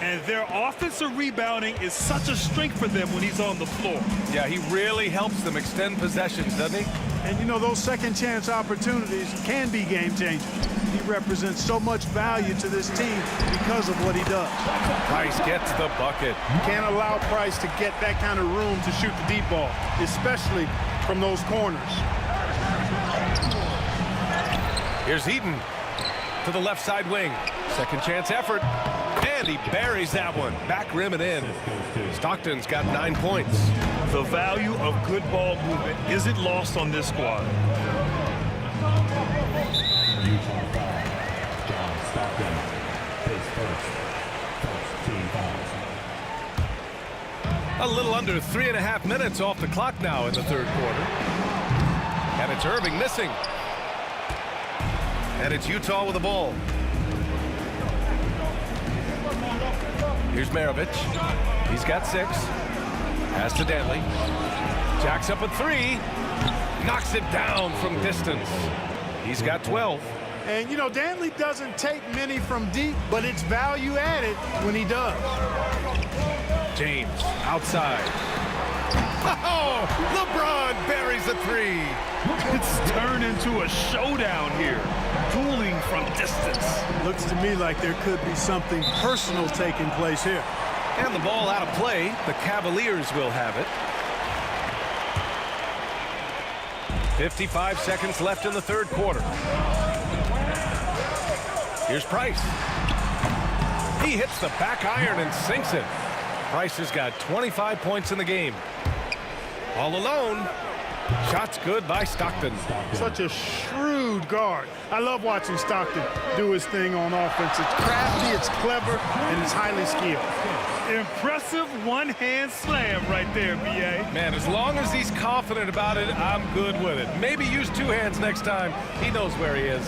And their offensive rebounding is such a strength for them when he's on the floor. Yeah, he really helps them extend possessions, doesn't he? And you know, those second chance opportunities can be game changers. He represents so much value to this team because of what he does. Price gets the bucket. Can't allow Price to get that kind of room to shoot the deep ball, especially from those corners. Here's Eaton to the left side wing. Second chance effort. And he buries that one. Back rim and in. Stockton's got 9 points. The value of good ball movement isn't lost on this squad. Utah foul. John Stockton. His first team foul. A little under 3.5 minutes off the clock now in the third quarter. And it's Irving missing. And it's Utah with the ball. Here's Maravich. He's got 6. Pass to Dantley. Jacks up a 3. Knocks it down from distance. He's got 12. And, you know, Dantley doesn't take many from deep, but it's value added when he does. James outside. Oh, LeBron buries a 3. It's turned into a showdown here. Dueling from distance. Looks to me like there could be something personal taking place here. And the ball out of play. The Cavaliers will have it. 55 seconds left in the third quarter. Here's Price. He hits the back iron and sinks it. Price has got 25 points in the game. All alone. Shot's good by Stockton. Such a shrewd guard. I love watching Stockton do his thing on offense. It's crafty, it's clever, and it's highly skilled. Impressive one-hand slam right there, B.A. Man, as long as he's confident about it, I'm good with it. Maybe use two hands next time. He knows where he is.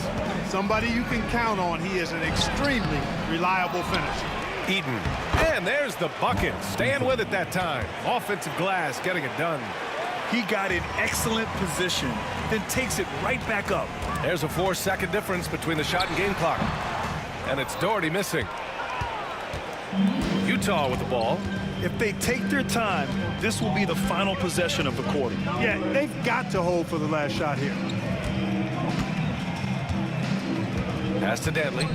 Somebody you can count on. He is an extremely reliable finisher. Eaton. And there's the bucket. Staying with it that time. Offensive glass, getting it done. He got in excellent position, then takes it right back up. There's a 4-second difference between the shot and game clock. And it's Doherty missing. Utah with the ball. If they take their time, this will be the final possession of the quarter. Yeah, they've got to hold for the last shot here. Pass to Dantley.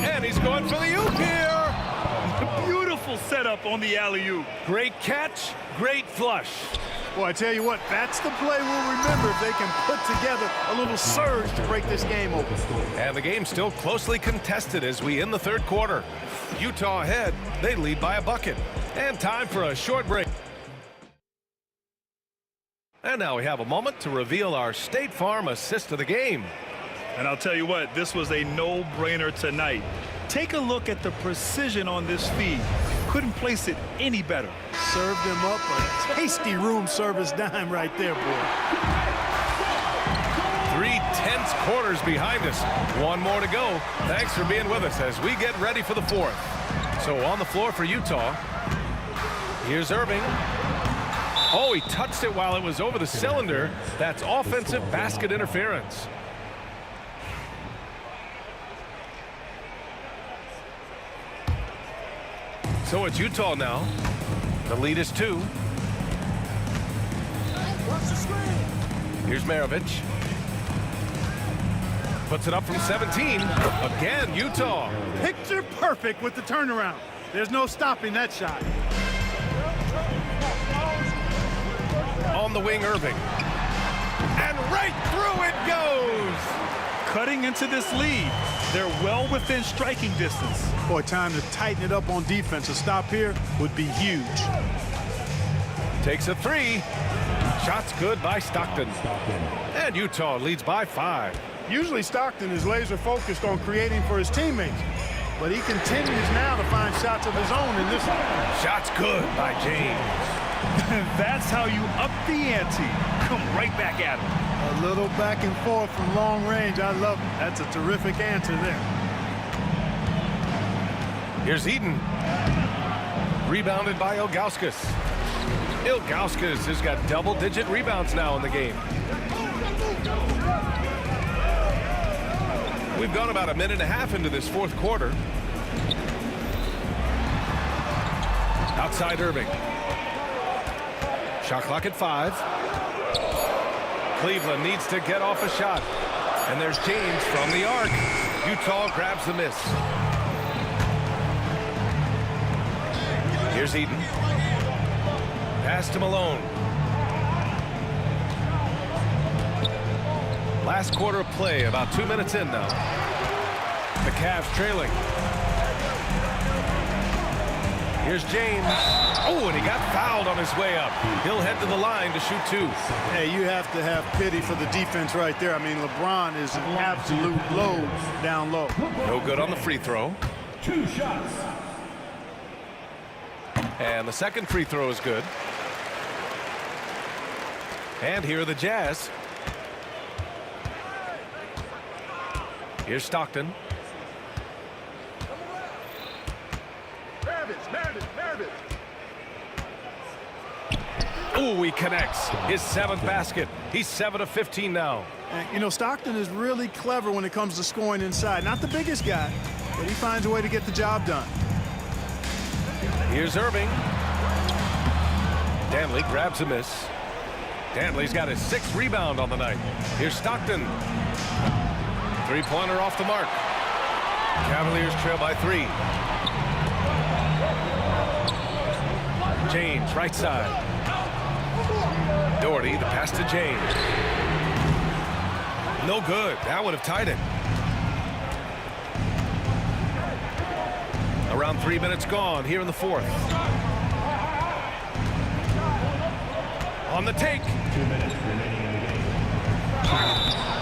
And he's going for the oop here. Beautiful setup on the alley-oop. Great catch, great flush. Boy, I tell you what, that's the play we'll remember if they can put together a little surge to break this game open. And the game's still closely contested as we end the third quarter. Utah ahead, they lead by a bucket. And time for a short break. And now we have a moment to reveal our State Farm assist of the game. And I'll tell you what, this was a no-brainer tonight. Take a look at the precision on this feed. Couldn't place it any better. Served him up a tasty room service dime right there, boy. 3 tense quarters behind us. One more to go. Thanks for being with us as we get ready for the fourth. So on the floor for Utah. Here's Irving. Oh, he touched it while it was over the cylinder. That's offensive basket interference. So it's Utah now. The lead is 2. Here's Maravich. Puts it up from 17. Again, Utah. Picture perfect with the turnaround. There's no stopping that shot. On the wing, Irving. And right through it goes. Cutting into this lead. They're well within striking distance. Boy, time to tighten it up on defense. A stop here would be huge. Takes a 3. Shot's good by Stockton. And Utah leads by 5. Usually Stockton is laser focused on creating for his teammates, but he continues now to find shots of his own in this one. Shot's good by James. That's how you up the ante. Come right back at him. A little back and forth from long range. I love it. That's a terrific answer there. Here's Eden. Rebounded by Ilgauskas. Ilgauskas has got double-digit rebounds now in the game. We've gone about a minute and a half into this fourth quarter. Outside Irving. Shot clock at 5. Cleveland needs to get off a shot. And there's James from the arc. Utah grabs the miss. Here's Eden. Pass to Malone. Last quarter of play, about 2 minutes in now. The Cavs trailing. Here's James. Oh, and he got fouled on his way up. He'll head to the line to shoot 2. Hey, you have to have pity for the defense right there. I mean, LeBron is an absolute load down low. No good on the free throw. 2 shots. And the second free throw is good. And here are the Jazz. Here's Stockton. Oh, he connects. His 7th basket. He's 7 of 15 now. And, you know, Stockton is really clever when it comes to scoring inside. Not the biggest guy, but he finds a way to get the job done. Here's Irving. Dantley grabs a miss. Dantley's got his 6th rebound on the night. Here's Stockton. 3-pointer off the mark. Cavaliers trail by 3. James, right side. Doherty, the pass to James. No good. That would have tied it. Around 3 minutes gone here in the fourth. On the take. 2 minutes remaining in the game.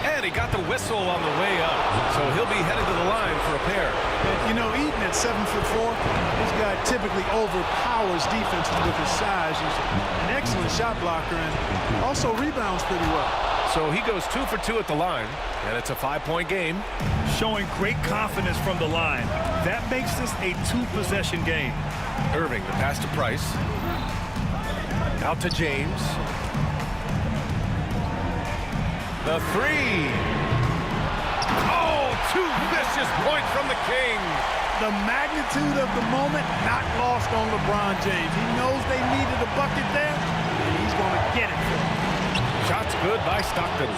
And he got the whistle on the way up. So he'll be headed to the line for a pair. And, you know, Eaton at 7'4", this guy typically overpowers defenses with his size. He's an excellent shot blocker and also rebounds pretty well. So he goes 2 for 2 at the line, and it's a 5-point game. Showing great confidence from the line. That makes this a 2-possession game. Irving, the pass to Price. Out to James. The three. Oh, 2 vicious points from the King. The magnitude of the moment not lost on LeBron James. He knows they needed a bucket there, and he's going to get it for them. Shots good by Stockton.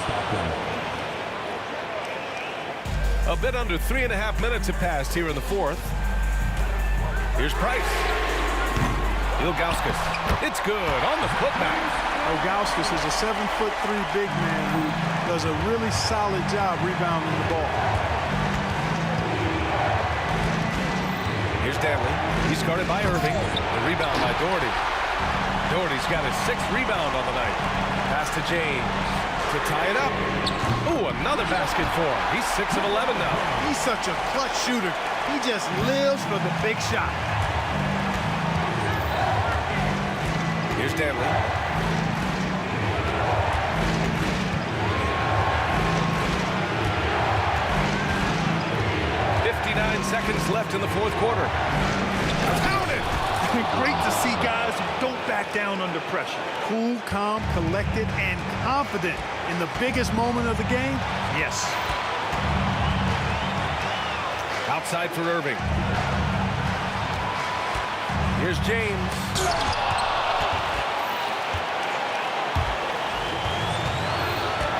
A bit under 3.5 minutes have passed here in the fourth. Here's Price. Ilgauskas. It's good on the putback. Ilgauskas is a 7'3" big man who does a really solid job rebounding the ball. Here's Danley. He's guarded by Irving. The rebound by Doherty. Doherty's got his 6th rebound on the night. Pass to James to tie it up. Ooh, another basket for him. He's 6 of 11 now. He's such a clutch shooter. He just lives for the big shot. Here's Danley. Seconds left in the fourth quarter. Counted! Great to see guys who don't back down under pressure. Cool, calm, collected, and confident in the biggest moment of the game. Yes. Outside for Irving. Here's James.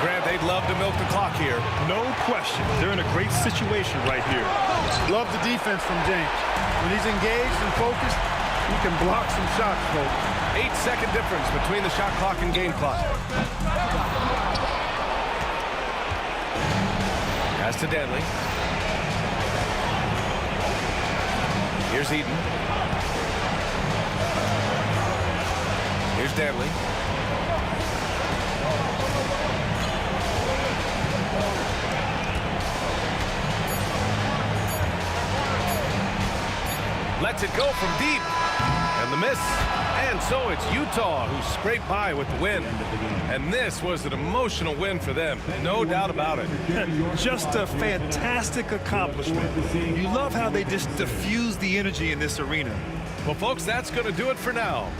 Grant, they'd love to milk the clock here. No question. They're in a great situation right here. Love the defense from James. When he's engaged and focused, he can block some shots, folks. 8-second difference between the shot clock and game clock. Pass to Danley. Here's Eaton. Here's Danley. Lets it go from deep. And the miss. And so it's Utah who scraped by with the win. And this was an emotional win for them. No doubt about it. Just a fantastic accomplishment. You love how they just diffuse the energy in this arena. Well, folks, that's going to do it for now.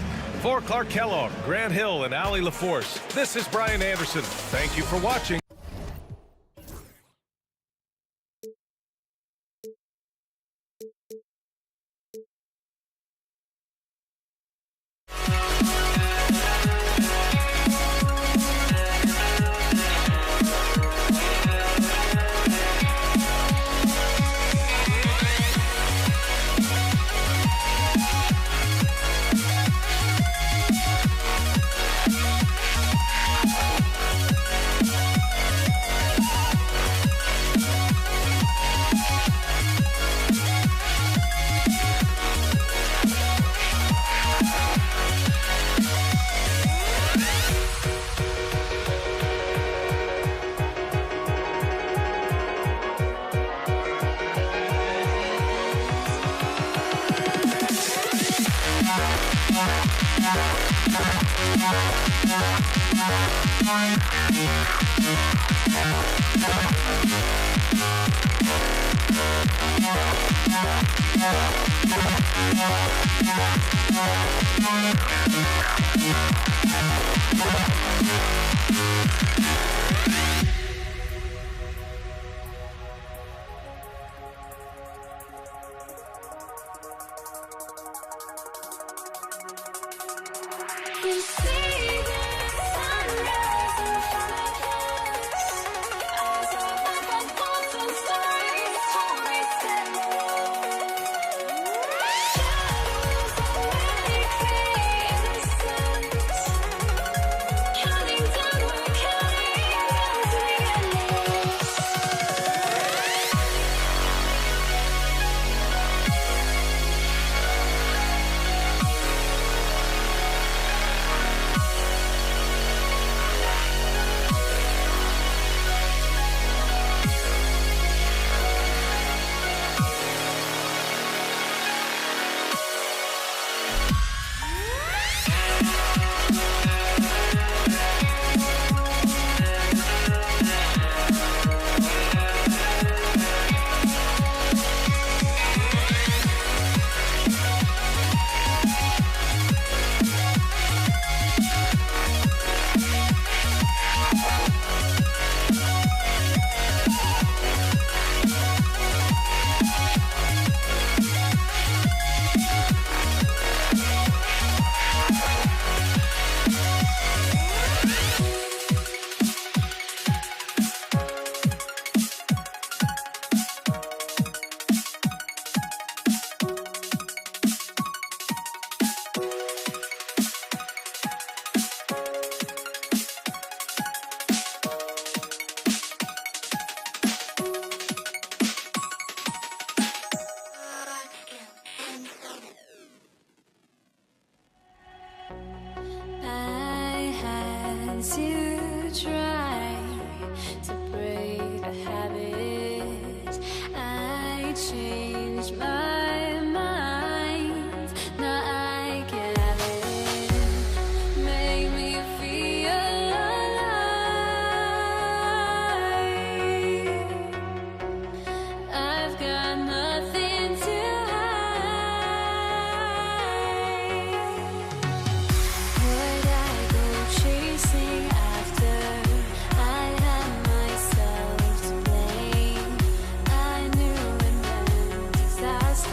For Clark Kellogg, Grant Hill, and Allie LaForce, this is Brian Anderson. Thank you for watching. to try to break a habit. I changed my mind. Now I can have it. Make me feel alive. I've got nothing to would I go chasing after? I had myself to blame. I knew it meant disaster.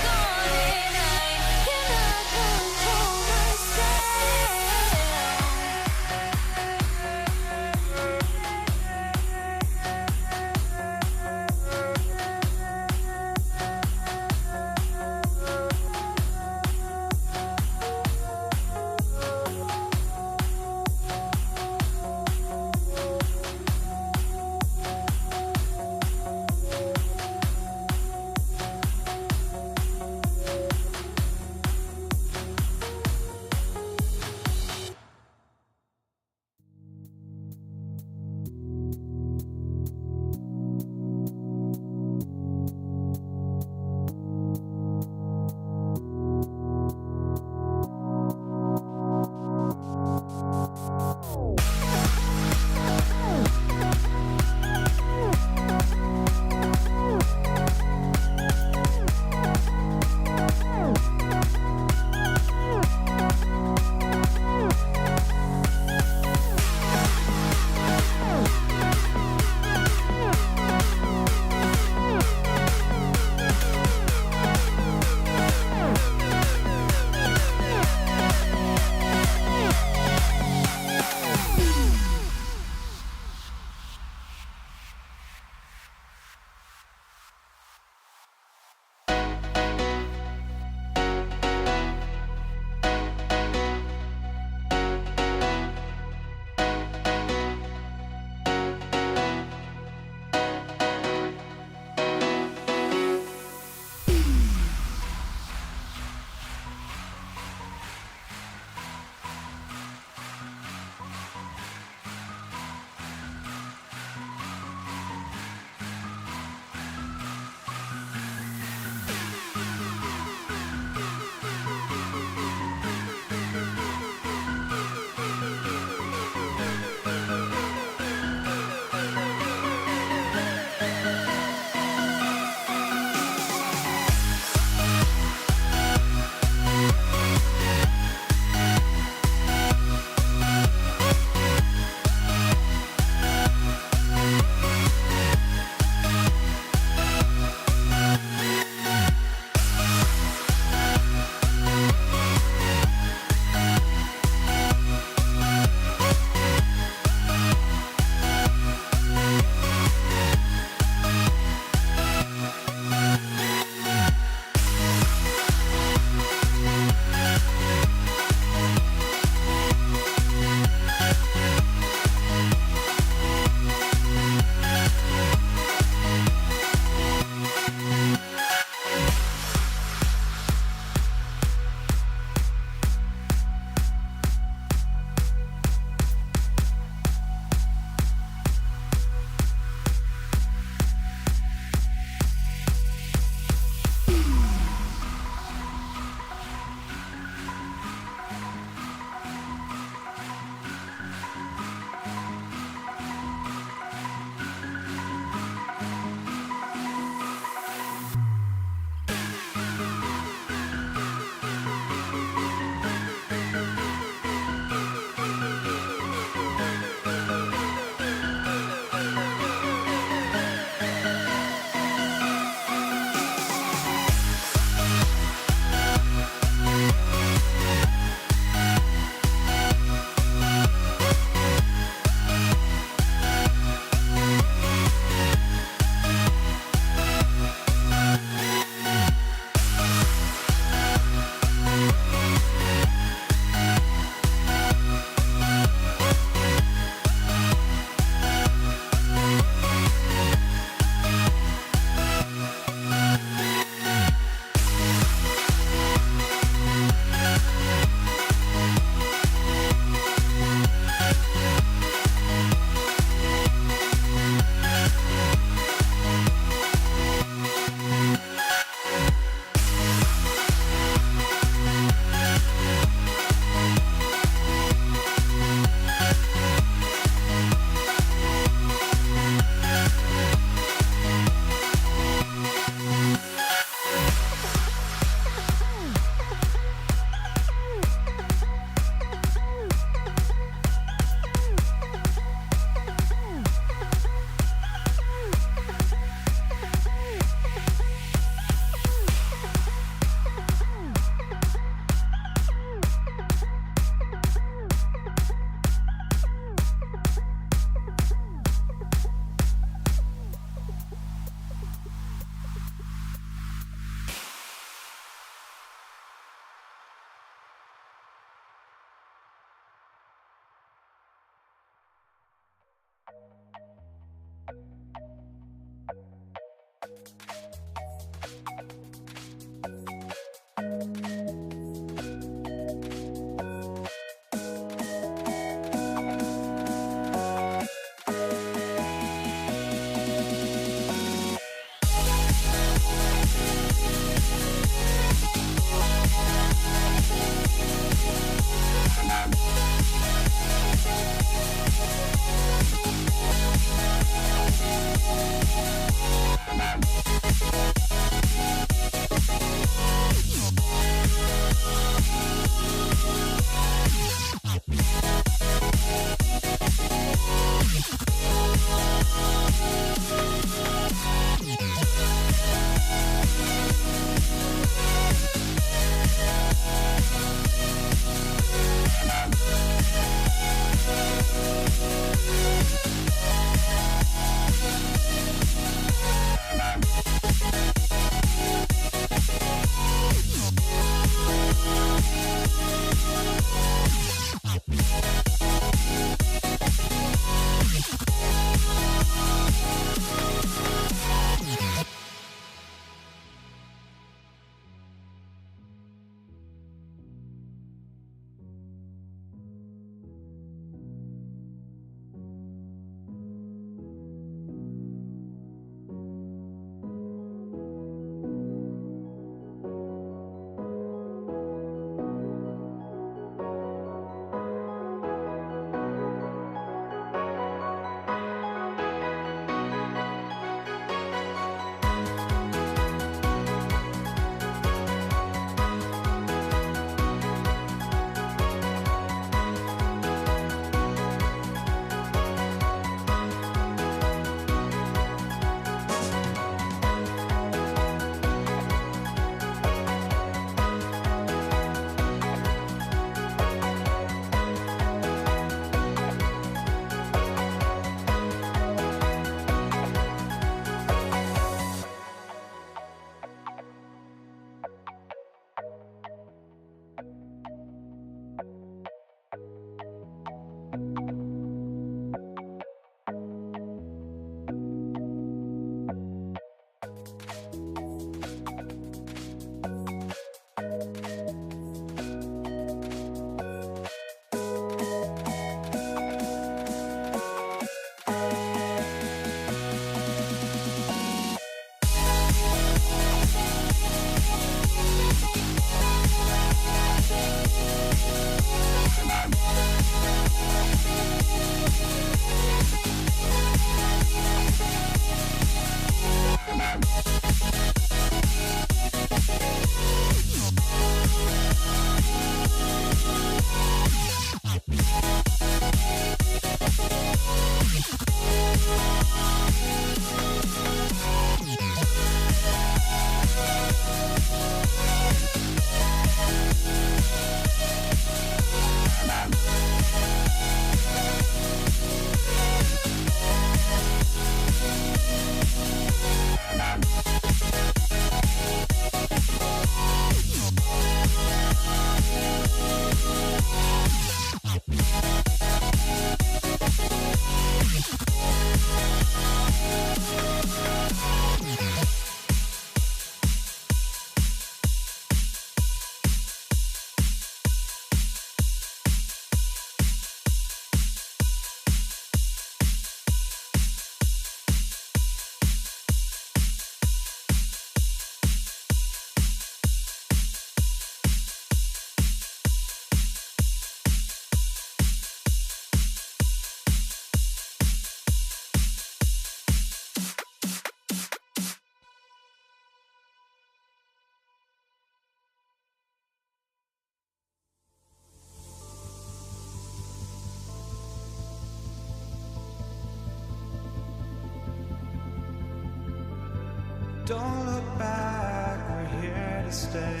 Don't look back, we're here to stay.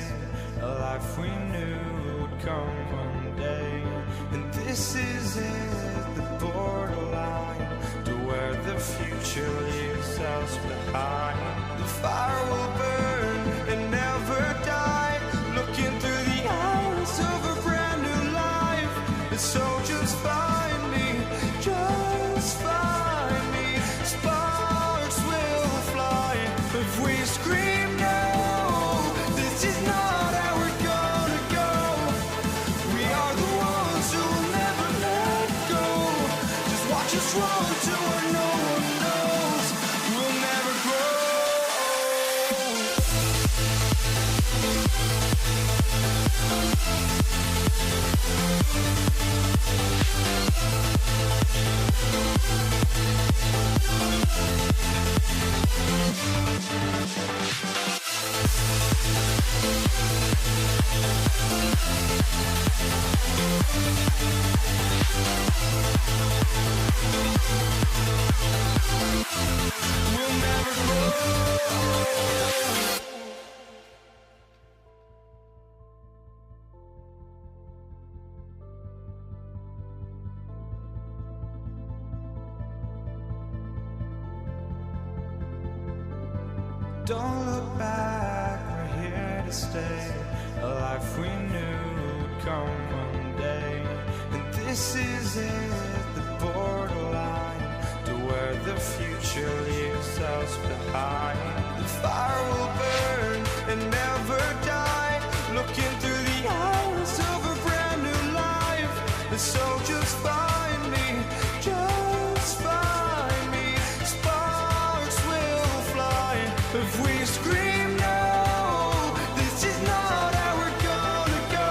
A life we knew would come one day. And this is it, the borderline to where the future leaves us behind. The fire will burn and never die, looking through the eyes of a brand new life. And so just find me, just find me. Sparks will fly if we scream no. This is not our us run to where no one knows. We'll never grow. We'll never grow. Don't look back, we're here to stay. A life we knew would come one day. And this is it, the borderline to where the future leaves us behind. The fire will burn and never die, looking through the eyes of a brand new life. And so just find me, just find me. Sparks will fly if we scream no. This is not how we're gonna go.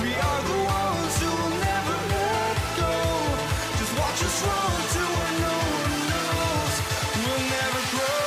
We are the ones who will never let go. Just watch us run to where no one knows. We'll never grow.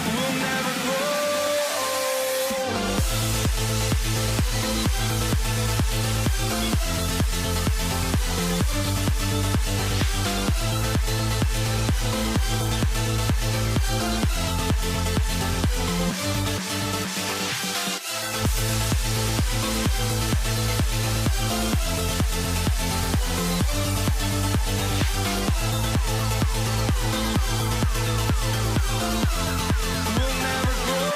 We'll never grow. We'll never grow.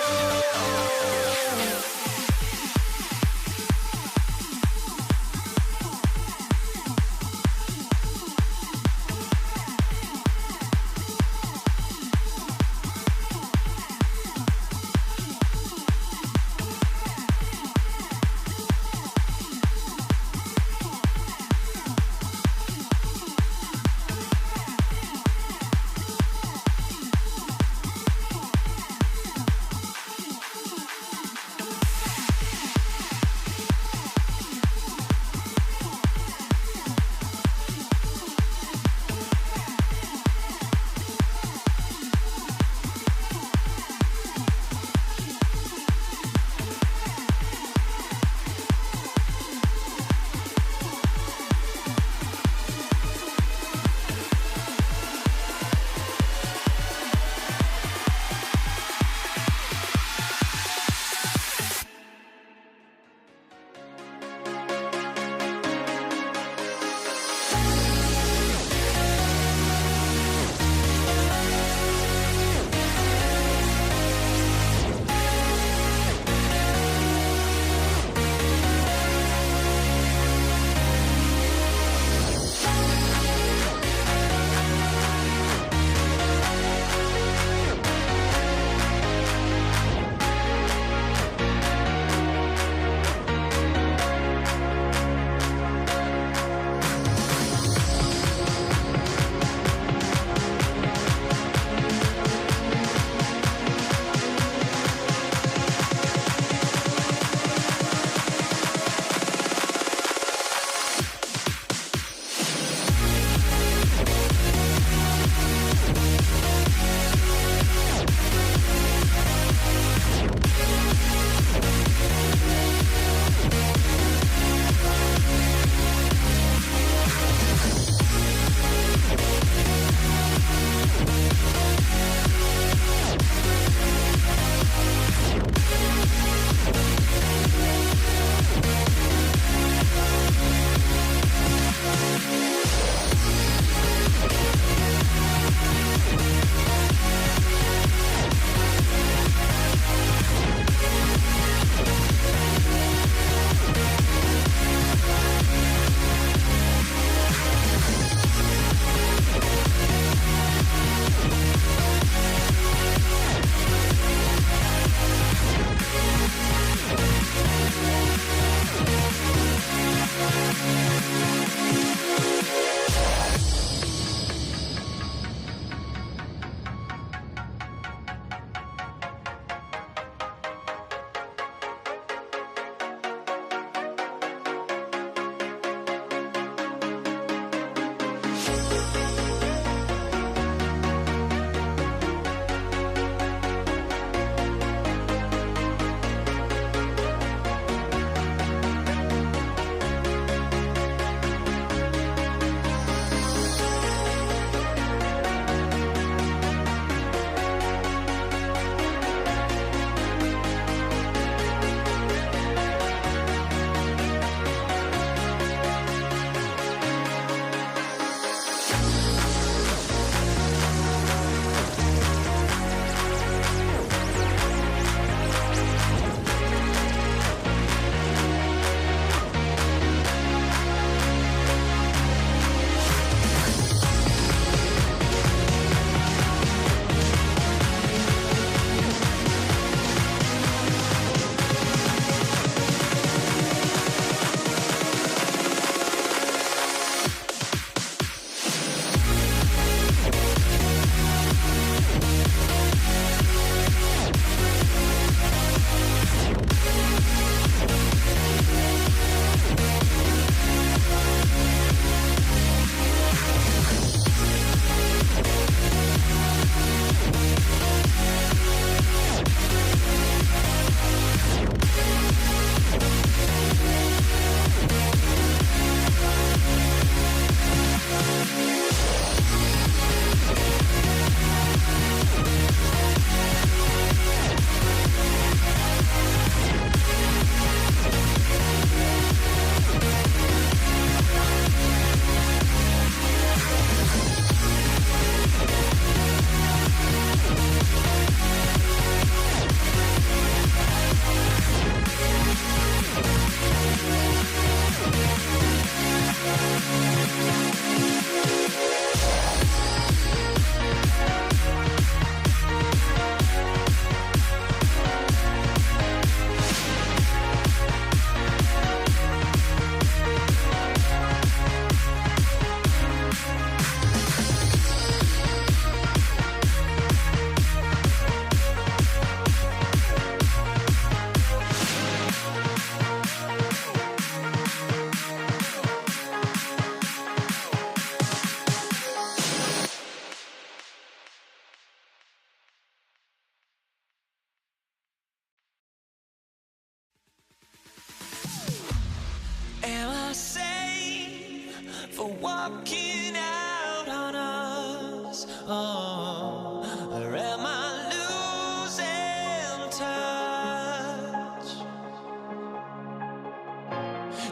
walking out on us. Oh, or am I losing touch?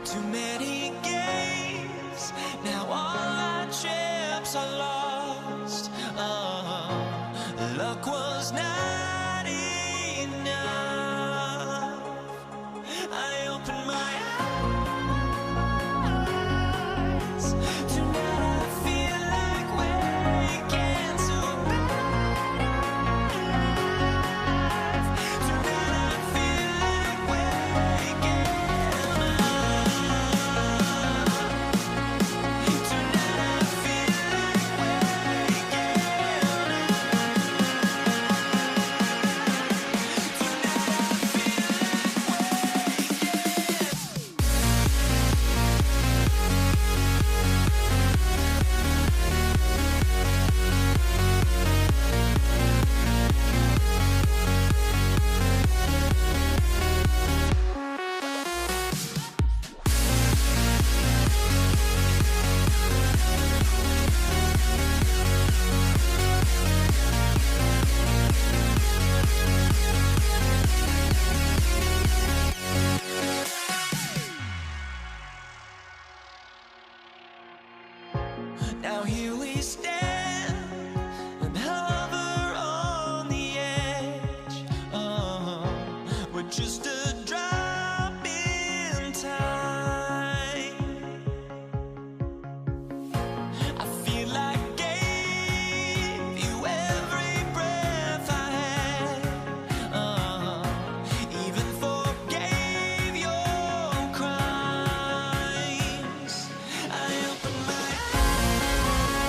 Too many games, now all our chips are lost. Oh, luck was not enough. I opened my eyes. Tonight I feel like waking to life. Tonight I feel like waking up. Tonight I feel like waking Now here we stand and hover on the edge. Oh, we're just a drop in time. I feel like I gave you every breath I had. Even forgave your crimes. I opened my eyes.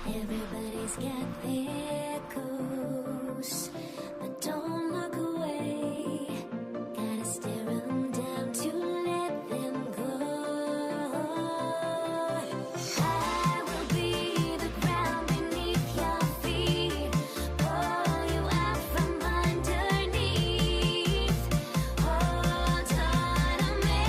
Everybody's got their goals, but don't look away. Gotta stare 'em down to let them go. I will be the ground beneath your feet, pull you out from underneath. Hold on to me.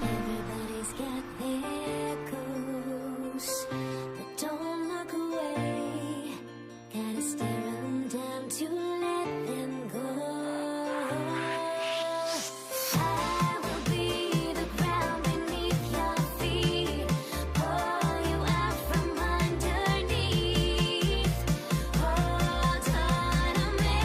Everybody's got their goals, but don't look away. Gotta stare 'em down to let them go. I will be the ground beneath your feet, pull you out from underneath. Hold on to me.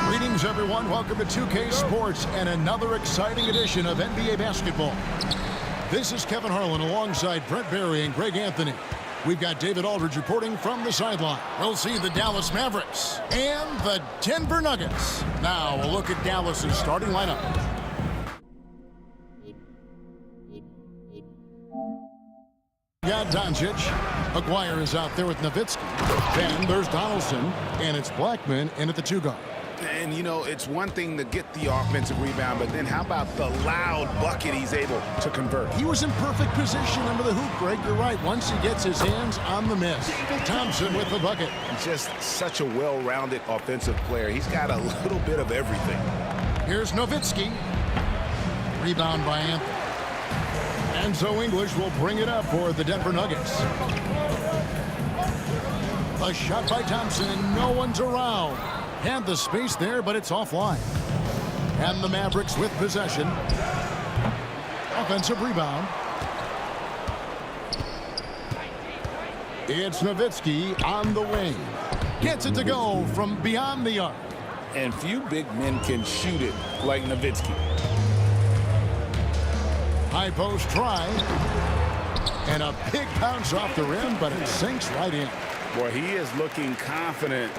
Greetings, everyone. Welcome to 2K Sports and another exciting edition of NBA basketball. This is Kevin Harlan alongside Brent Barry and Greg Anthony. We've got David Aldridge reporting from the sideline. We'll see the Dallas Mavericks and the Denver Nuggets. Now, a look at Dallas's starting lineup. Got Doncic. Aguirre is out there with Nowitzki. Then there's Donaldson, and it's Blackman in at the 2 guard. And, you know, it's one thing to get the offensive rebound, but then how about the loud bucket he's able to convert? He was in perfect position under the hoop, Greg. You're right. Once he gets his hands on the miss. Thompson with the bucket. Just such a well-rounded offensive player. He's got a little bit of everything. Here's Nowitzki. Rebound by Anthony. And so English will bring it up for the Denver Nuggets. A shot by Thompson, and no one's around. Had the space there, but it's offline. And the Mavericks with possession. Offensive rebound. It's Nowitzki on the wing. Gets it to go from beyond the arc. And few big men can shoot it like Nowitzki. High post try. And a big bounce off the rim, but it sinks right in. Boy, he is looking confident.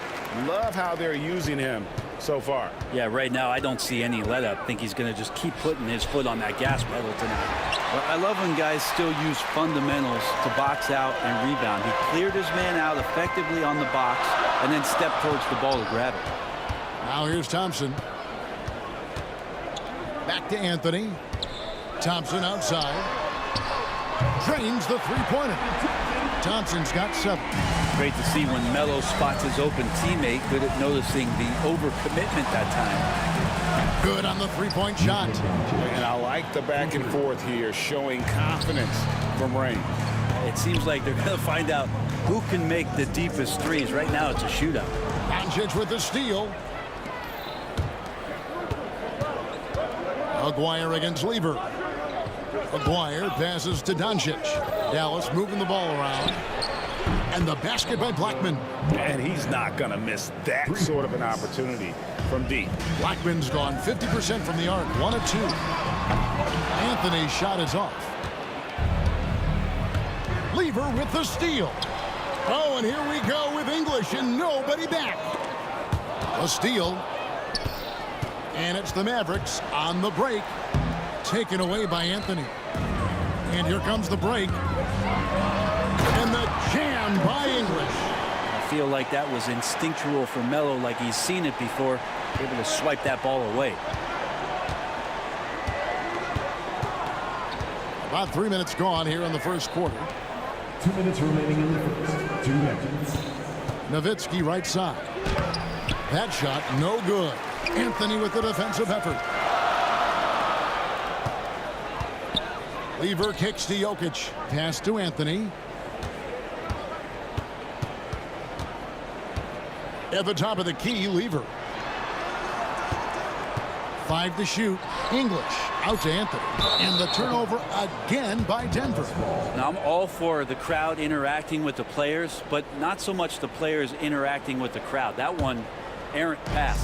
Love how they're using him so far. Yeah, right now I don't see any let up. I think he's going to just keep putting his foot on that gas pedal tonight. But I love when guys still use fundamentals to box out and rebound. He cleared his man out effectively on the box and then stepped towards the ball to grab it. Now here's Thompson. Back to Anthony. Thompson outside. Drains the three-pointer. Thompson's got 7. Great to see when Melo spots his open teammate, good at noticing the overcommitment that time. Good on the three-point shot. And I like the back and forth here, showing confidence from Rain. It seems like they're going to find out who can make the deepest threes. Right now it's a shootout. Doncic with the steal. Aguirre against Lever. Aguirre passes to Doncic. Dallas moving the ball around. And the basket by Blackman. And he's not going to miss that sort of an opportunity from deep. Blackman's gone 50% from the arc, 1 of 2. Anthony's shot is off. Lever with the steal. Oh, and here we go with English and nobody back. A steal. And it's the Mavericks on the break. Taken away by Anthony. And here comes the break. And the jam by English. I feel like that was instinctual for Melo, like he's seen it before, able to swipe that ball away. About 3 minutes gone here in the first quarter. 2 minutes remaining in the first. 2 minutes. Nowitzki right side. That shot no good. Anthony with the defensive effort. Lever kicks to Jokic. Pass to Anthony. At the top of the key, Lever. 5 to shoot. English out to Anthony. And the turnover again by Denver. Now, I'm all for the crowd interacting with the players, but not so much the players interacting with the crowd. That one, errant pass.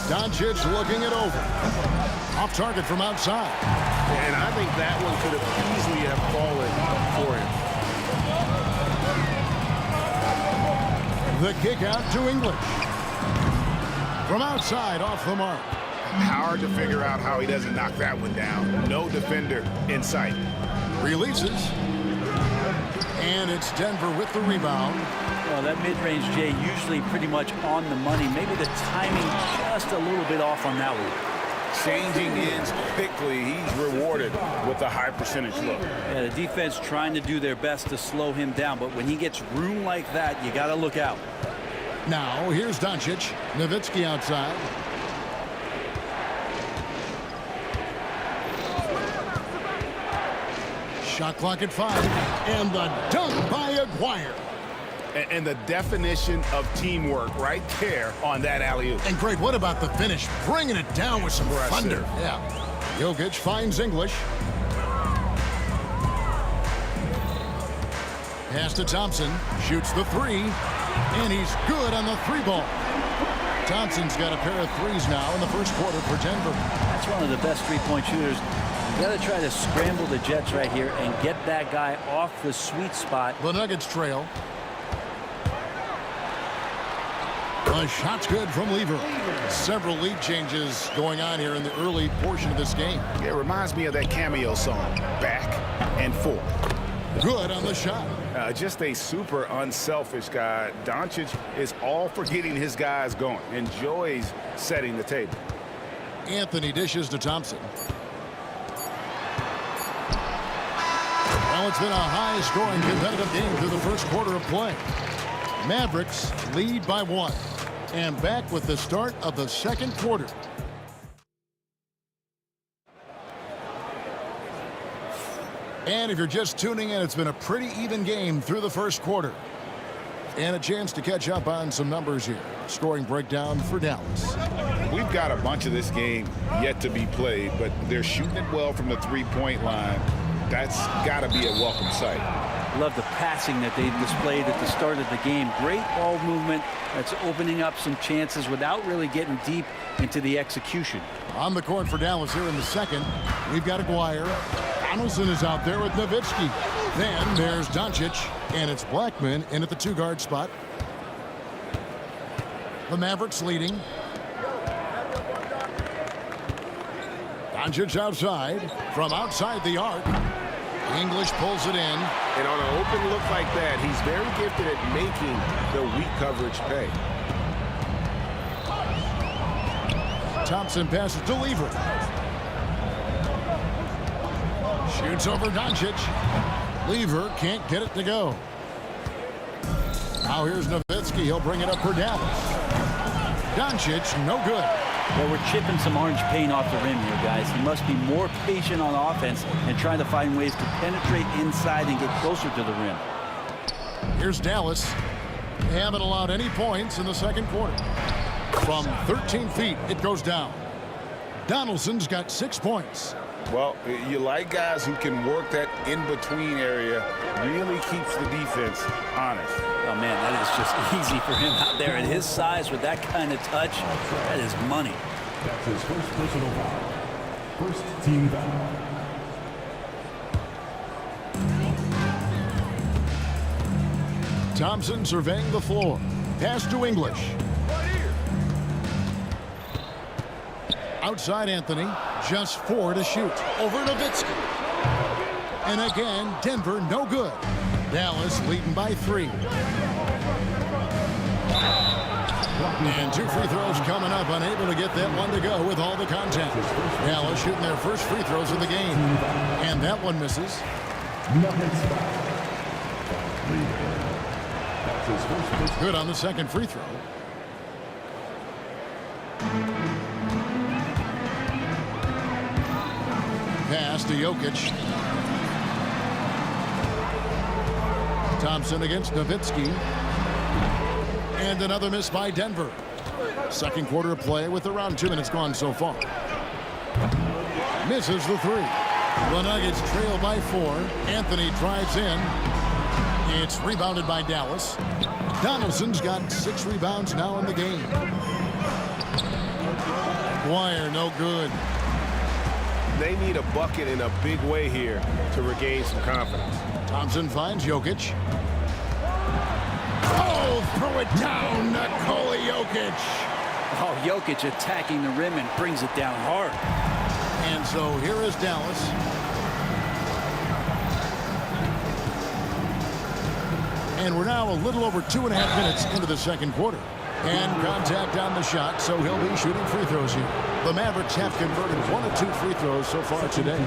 Doncic looking it over. Off target from outside. And I think that one could have easily have fallen for him. The kick out to English. From outside, off the mark. Hard to figure out how he doesn't knock that one down. No defender in sight. Releases. And it's Denver with the rebound. Well, that mid-range, Jay, usually pretty much on the money. Maybe the timing just a little bit off on that one. Changing ends quickly. He's rewarded with a high percentage look. Yeah, the defense trying to do their best to slow him down, but when he gets room like that, you got to look out. Now, here's Doncic. Nowitzki outside. Shot clock at 5. And the dunk by Aguirre. And the definition of teamwork right there on that alley-oop. And great, what about the finish? Bringing it down with some thunder. Yeah. Jokic finds English. Pass to Thompson. Shoots the 3. And he's good on the 3 ball. Thompson's got a pair of 3s now in the first quarter for Denver. That's one of the best three-point shooters. You got to try to scramble the Jets right here and get that guy off the sweet spot. The Nuggets trail. The shot's good from Lever. Several lead changes going on here in the early portion of this game. It reminds me of that cameo song, Back and Forth. Good on the shot. Just a super unselfish guy. Doncic is all for getting his guys going. Enjoys setting the table. Anthony dishes to Thompson. Well, it's been a high-scoring competitive game through the first quarter of play. Mavericks lead by 1. And back with the start of the second quarter. And if you're just tuning in, it's been a pretty even game through the first quarter. And a chance to catch up on some numbers here. Scoring breakdown for Dallas. We've got a bunch of this game yet to be played, but they're shooting it well from the three-point line. That's got to be a welcome sight. Love the passing that they displayed at the start of the game. Great ball movement that's opening up some chances without really getting deep into the execution. On the court for Dallas here in the second, we've got Aguirre. Donaldson is out there with Nowitzki. Then there's Doncic, and it's Blackman in at the 2-guard spot. The Mavericks leading. Doncic outside, from outside the arc. English pulls it in. And on an open look like that, he's very gifted at making the weak coverage pay. Thompson passes to Lever. Shoots over Doncic. Lever can't get it to go. Now here's Nowitzki. He'll bring it up for Dallas. Doncic, no good. Well, we're chipping some orange paint off the rim here, guys. He must be more patient on offense and trying to find ways to penetrate inside and get closer to the rim. Here's Dallas. They haven't allowed any points in the second quarter. From 13 feet, it goes down. Donaldson's got 6 points. Well, you like guys who can work that in-between area, really keeps the defense honest. Oh, man, that is just easy for him out there at his size with that kind of touch. That is money. That's his first personal foul. First team foul. Thompson surveying the floor. Pass to English. Outside Anthony. Just 4 to shoot. Over Nowitzki. And again, Denver no good. Dallas leading by 3. And 2 free throws coming up. Unable to get that one to go with all the contact. Dallas shooting their first free throws of the game. And that one misses. Good on the second free throw. Pass to Jokic. Thompson against Nowitzki. And another miss by Denver. Second quarter of play with around 2 minutes gone so far. Misses the 3. The Nuggets trail by 4. Anthony drives in. It's rebounded by Dallas. Donaldson's got 6 rebounds now in the game. Dwyer, no good. They need a bucket in a big way here to regain some confidence. Thompson finds Jokic. Oh, throw it down, Nikola Jokic. Oh, Jokic attacking the rim and brings it down hard. And so here is Dallas. And we're now a little over 2.5 minutes into the second quarter. And contact on the shot, so he'll be shooting free throws here. The Mavericks have converted 1 of 2 free throws so far today.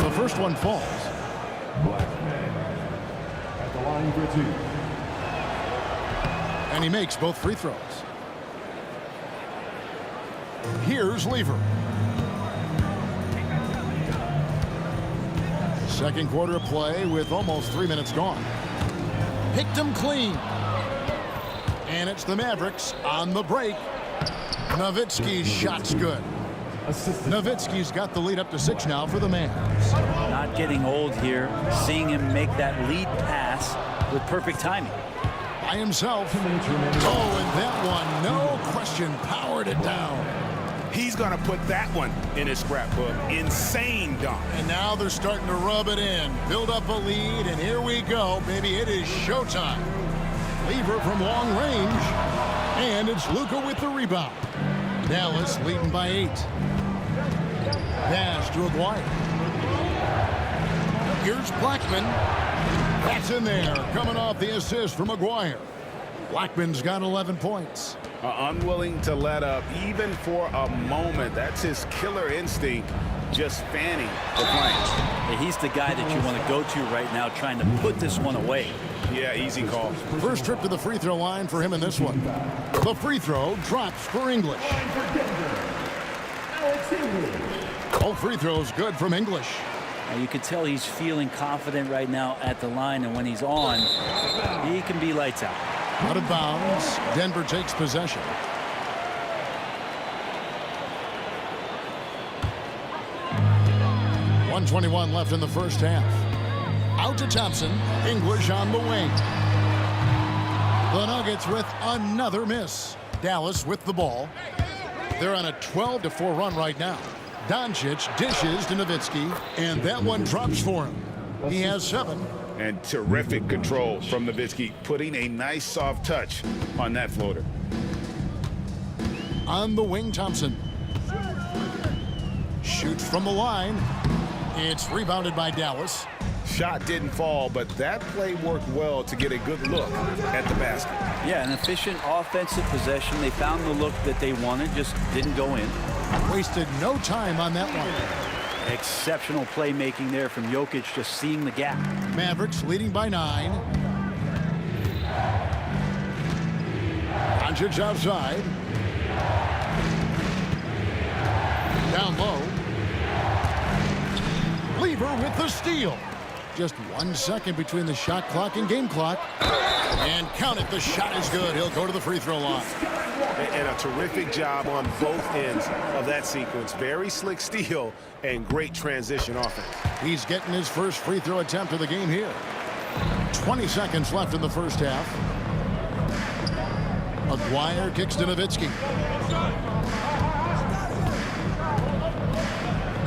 The first one falls. Blackman at the line for 2. And he makes both free throws. Here's Lever. Second quarter of play with almost 3 minutes gone. Picked him clean. And it's the Mavericks on the break. Nowitzki's shot's good. Nowitzki's got the lead up to 6 now for the Mavs. Not getting old here. Seeing him make that lead pass with perfect timing. By himself. Oh, and that one, no question, powered it down. He's going to put that one in his scrapbook. Insane dunk. And now they're starting to rub it in. Build up a lead, and here we go, baby. It is showtime. Lever from long range. And it's Luka with the rebound. Dallas leading by 8. Pass to Aguirre. Here's Blackman. That's in there. Coming off the assist from Aguirre. Blackman's got 11 points. Unwilling to let up even for a moment. That's his killer instinct, just fanning the flanks. Hey, he's the guy that you want to go to right now, trying to put this one away. Yeah, easy call. First trip to the free throw line for him in this one. The free throw drops for English. Both free throws good from English. Now you can tell he's feeling confident right now at the line, and when he's on, he can be lights out. Out of bounds. Denver takes possession. .121 left in the first half. Out to Thompson. English on the wing. The Nuggets with another miss. Dallas with the ball. They're on a 12-4 run right now. Doncic dishes to Nowitzki, and that one drops for him. He has 7. And terrific control from Nowitzki, putting a nice soft touch on that floater. On the wing, Thompson. Shoots from the line. It's rebounded by Dallas. Shot didn't fall, but that play worked well to get a good look at the basket. Yeah, an efficient offensive possession. They found the look that they wanted, just didn't go in. Wasted no time on that one. Exceptional playmaking there from Jokic, just seeing the gap. Mavericks leading by 9. Doncic outside. Down low. Lever with the steal. Just 1 second between the shot clock and game clock. And count it, the shot is good. He'll go to the free throw line. And a terrific job on both ends of that sequence. Very slick steal and great transition offense. He's getting his first free throw attempt of the game here. 20 seconds left in the first half. Aguirre kicks to Nowitzki.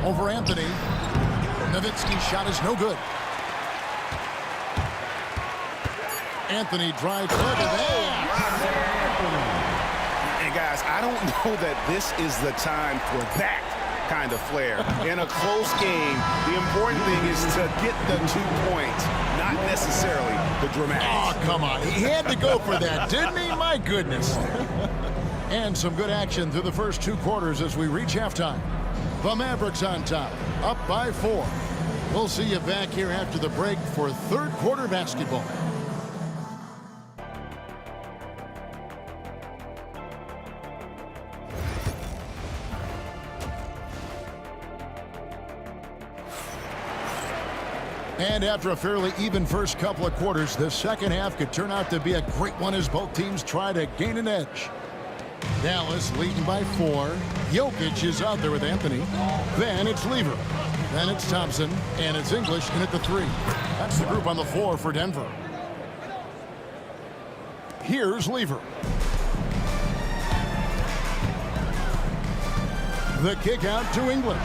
Over Anthony. Nowitzki's shot is no good. Anthony drives further there. And guys, I don't know that this is the time for that kind of flair. In a close game, the important thing is to get the 2 points, not necessarily the dramatics. Oh, come on. He had to go for that, didn't he? My goodness. And some good action through the first 2 quarters as we reach halftime. The Mavericks on top, up by 4. We'll see you back here after the break for third quarter basketball. And after a fairly even first couple of quarters, the second half could turn out to be a great one as both teams try to gain an edge. Dallas leading by 4. Jokic is out there with Anthony. Then it's Lever. Then it's Thompson. And it's English in at the 3. That's the group on the floor for Denver. Here's Lever. The kick out to English.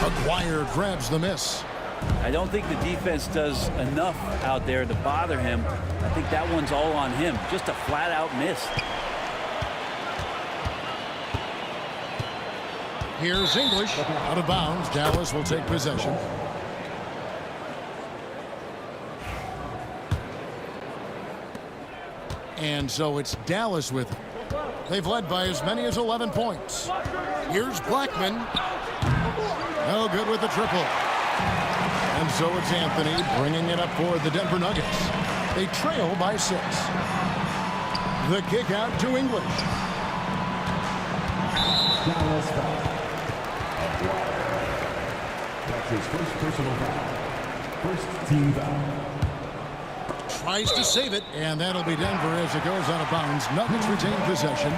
Aguirre grabs the miss. I don't think the defense does enough out there to bother him. I think that one's all on him. Just a flat-out miss. Here's English. Out of bounds. Dallas will take possession. And so it's Dallas with it. They've led by as many as 11 points. Here's Blackman. No good with the triple. And so it's Anthony bringing it up for the Denver Nuggets. They trail by 6. The kick out to English. Dallas foul. That's his first personal foul. First team foul. Tries to save it, and that'll be Denver as it goes out of bounds. Nuggets retain possession.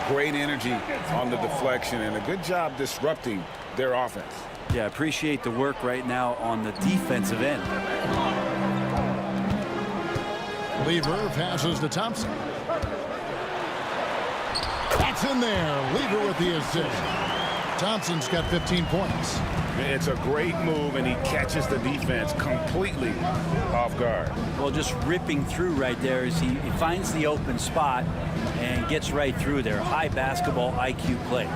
Great energy on the deflection and a good job disrupting their offense. Yeah, appreciate the work right now on the defensive end. Lever passes to Thompson. That's in there. Lever with the assist. Thompson's got 15 points. It's a great move, and he catches the defense completely off guard. Well, just ripping through right there as he finds the open spot and gets right through there. High basketball IQ play.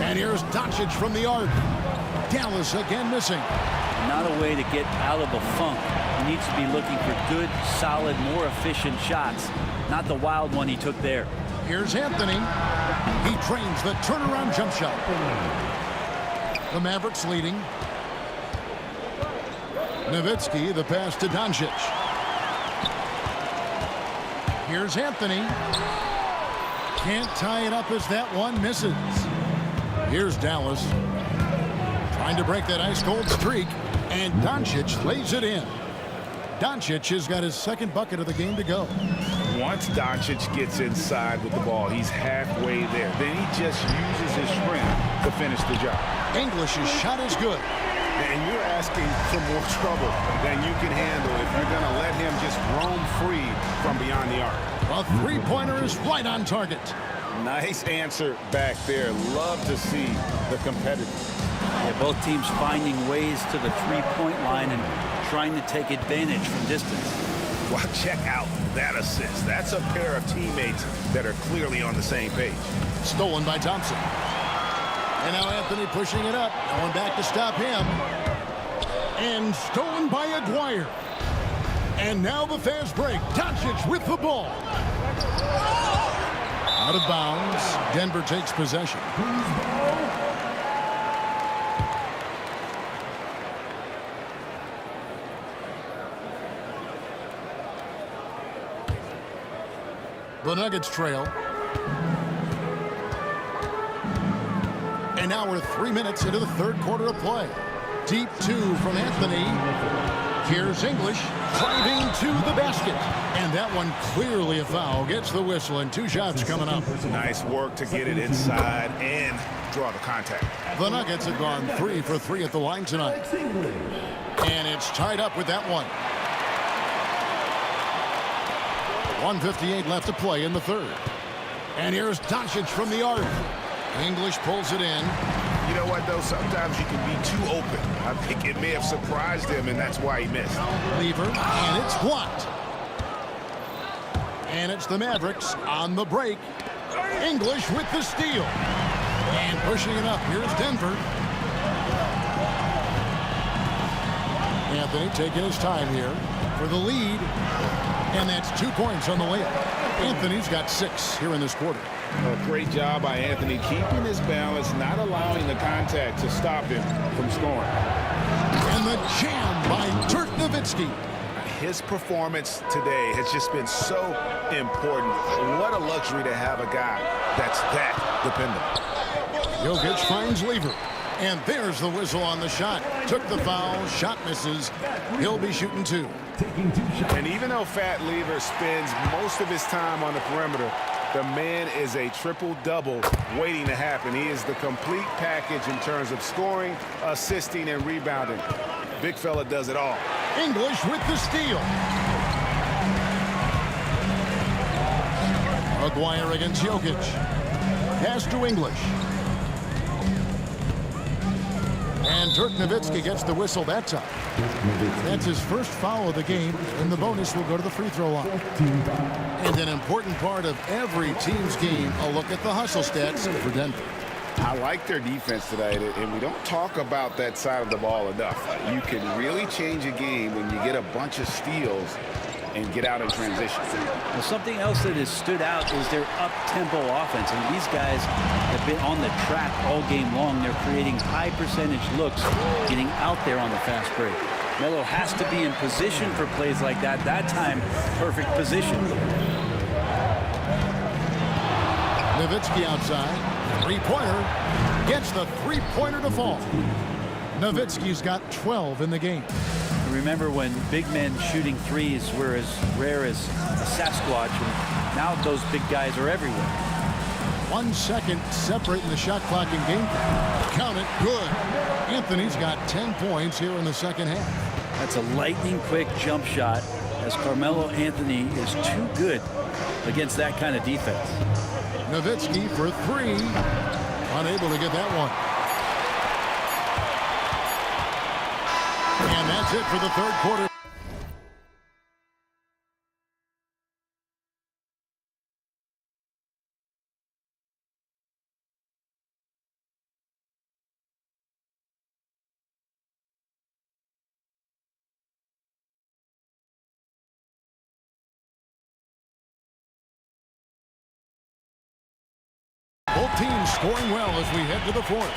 And here's Doncic from the arc. Dallas again missing. Not a way to get out of a funk. He needs to be looking for good, solid, more efficient shots. Not the wild one he took there. Here's Anthony. He trains the turnaround jump shot. The Mavericks leading. Nowitzki, the pass to Doncic. Here's Anthony. Can't tie it up as that one misses. Here's Dallas. Trying to break that ice-cold streak. And Doncic lays it in. Doncic has got his second bucket of the game to go. Once Doncic gets inside with the ball, he's halfway there. Then he just uses his strength to finish the job. English's shot is good. And you're asking for more trouble than you can handle if you're going to let him just roam free from beyond the arc. A three-pointer is right on target. Nice answer back there. Love to see the competitiveness. Yeah, both teams finding ways to the three-point line and trying to take advantage from distance. Well, check out that assist. That's a pair of teammates that are clearly on the same page. Stolen by Thompson. And now Anthony pushing it up. No one back to stop him. And stolen by Aguirre. And now the fast break. Doncic with the ball. Out of bounds. Denver takes possession. The Nuggets trail. And now we're 3 minutes into the third quarter of play. Deep two from Anthony. Here's English driving to the basket. And that one clearly a foul. Gets the whistle and 2 shots coming up. Nice work to get it inside and draw the contact. The Nuggets have gone 3 for 3 at the line tonight. And it's tied up with that one. 1:58 left to play in the third. And here's Doncic from the arc. English pulls it in. You know what, though? Sometimes you can be too open. I think it may have surprised him, and that's why he missed. Lever, and it's blocked. And it's the Mavericks on the break. English with the steal. And pushing it up. Here's Denver. Anthony taking his time here for the lead. And that's 2 points on the layup. Anthony's got 6 here in this quarter. A great job by Anthony keeping his balance, not allowing the contact to stop him from scoring. And the jam by Dirk Nowitzki. His performance today has just been so important. What a luxury to have a guy that's that dependable. Jokic finds Lever. And there's the whistle on the shot. Took the foul. Shot misses. He'll be shooting 2. And even though Fat Lever spends most of his time on the perimeter, the man is a triple-double waiting to happen. He is the complete package in terms of scoring, assisting, and rebounding. Big fella does it all. English with the steal. Aguirre against Jokic. Pass to English. And Dirk Nowitzki gets the whistle that time. That's his first foul of the game, and the bonus will go to the free throw line. And an important part of every team's game, a look at the hustle stats for Denver. I like their defense tonight, and we don't talk about that side of the ball enough. You can really change a game when you get a bunch of steals and get out in transition. Well, something else that has stood out is their up-tempo offense. And these guys have been on the track all game long. They're creating high-percentage looks, getting out there on the fast break. Melo has to be in position for plays like that. That time, perfect position. Nowitzki outside. Three-pointer. Gets the three-pointer to fall. Nowitzki's got 12 in the game. Remember when big men shooting threes were as rare as a Sasquatch, and now those big guys are everywhere. 1 second separating the shot clock and game clock. Count it, good. Anthony's got 10 points here in the second half. That's a lightning-quick jump shot, as Carmelo Anthony is too good against that kind of defense. Nowitzki for 3. Unable to get that one. And that's it for the third quarter. Both teams scoring well as we head to the fourth.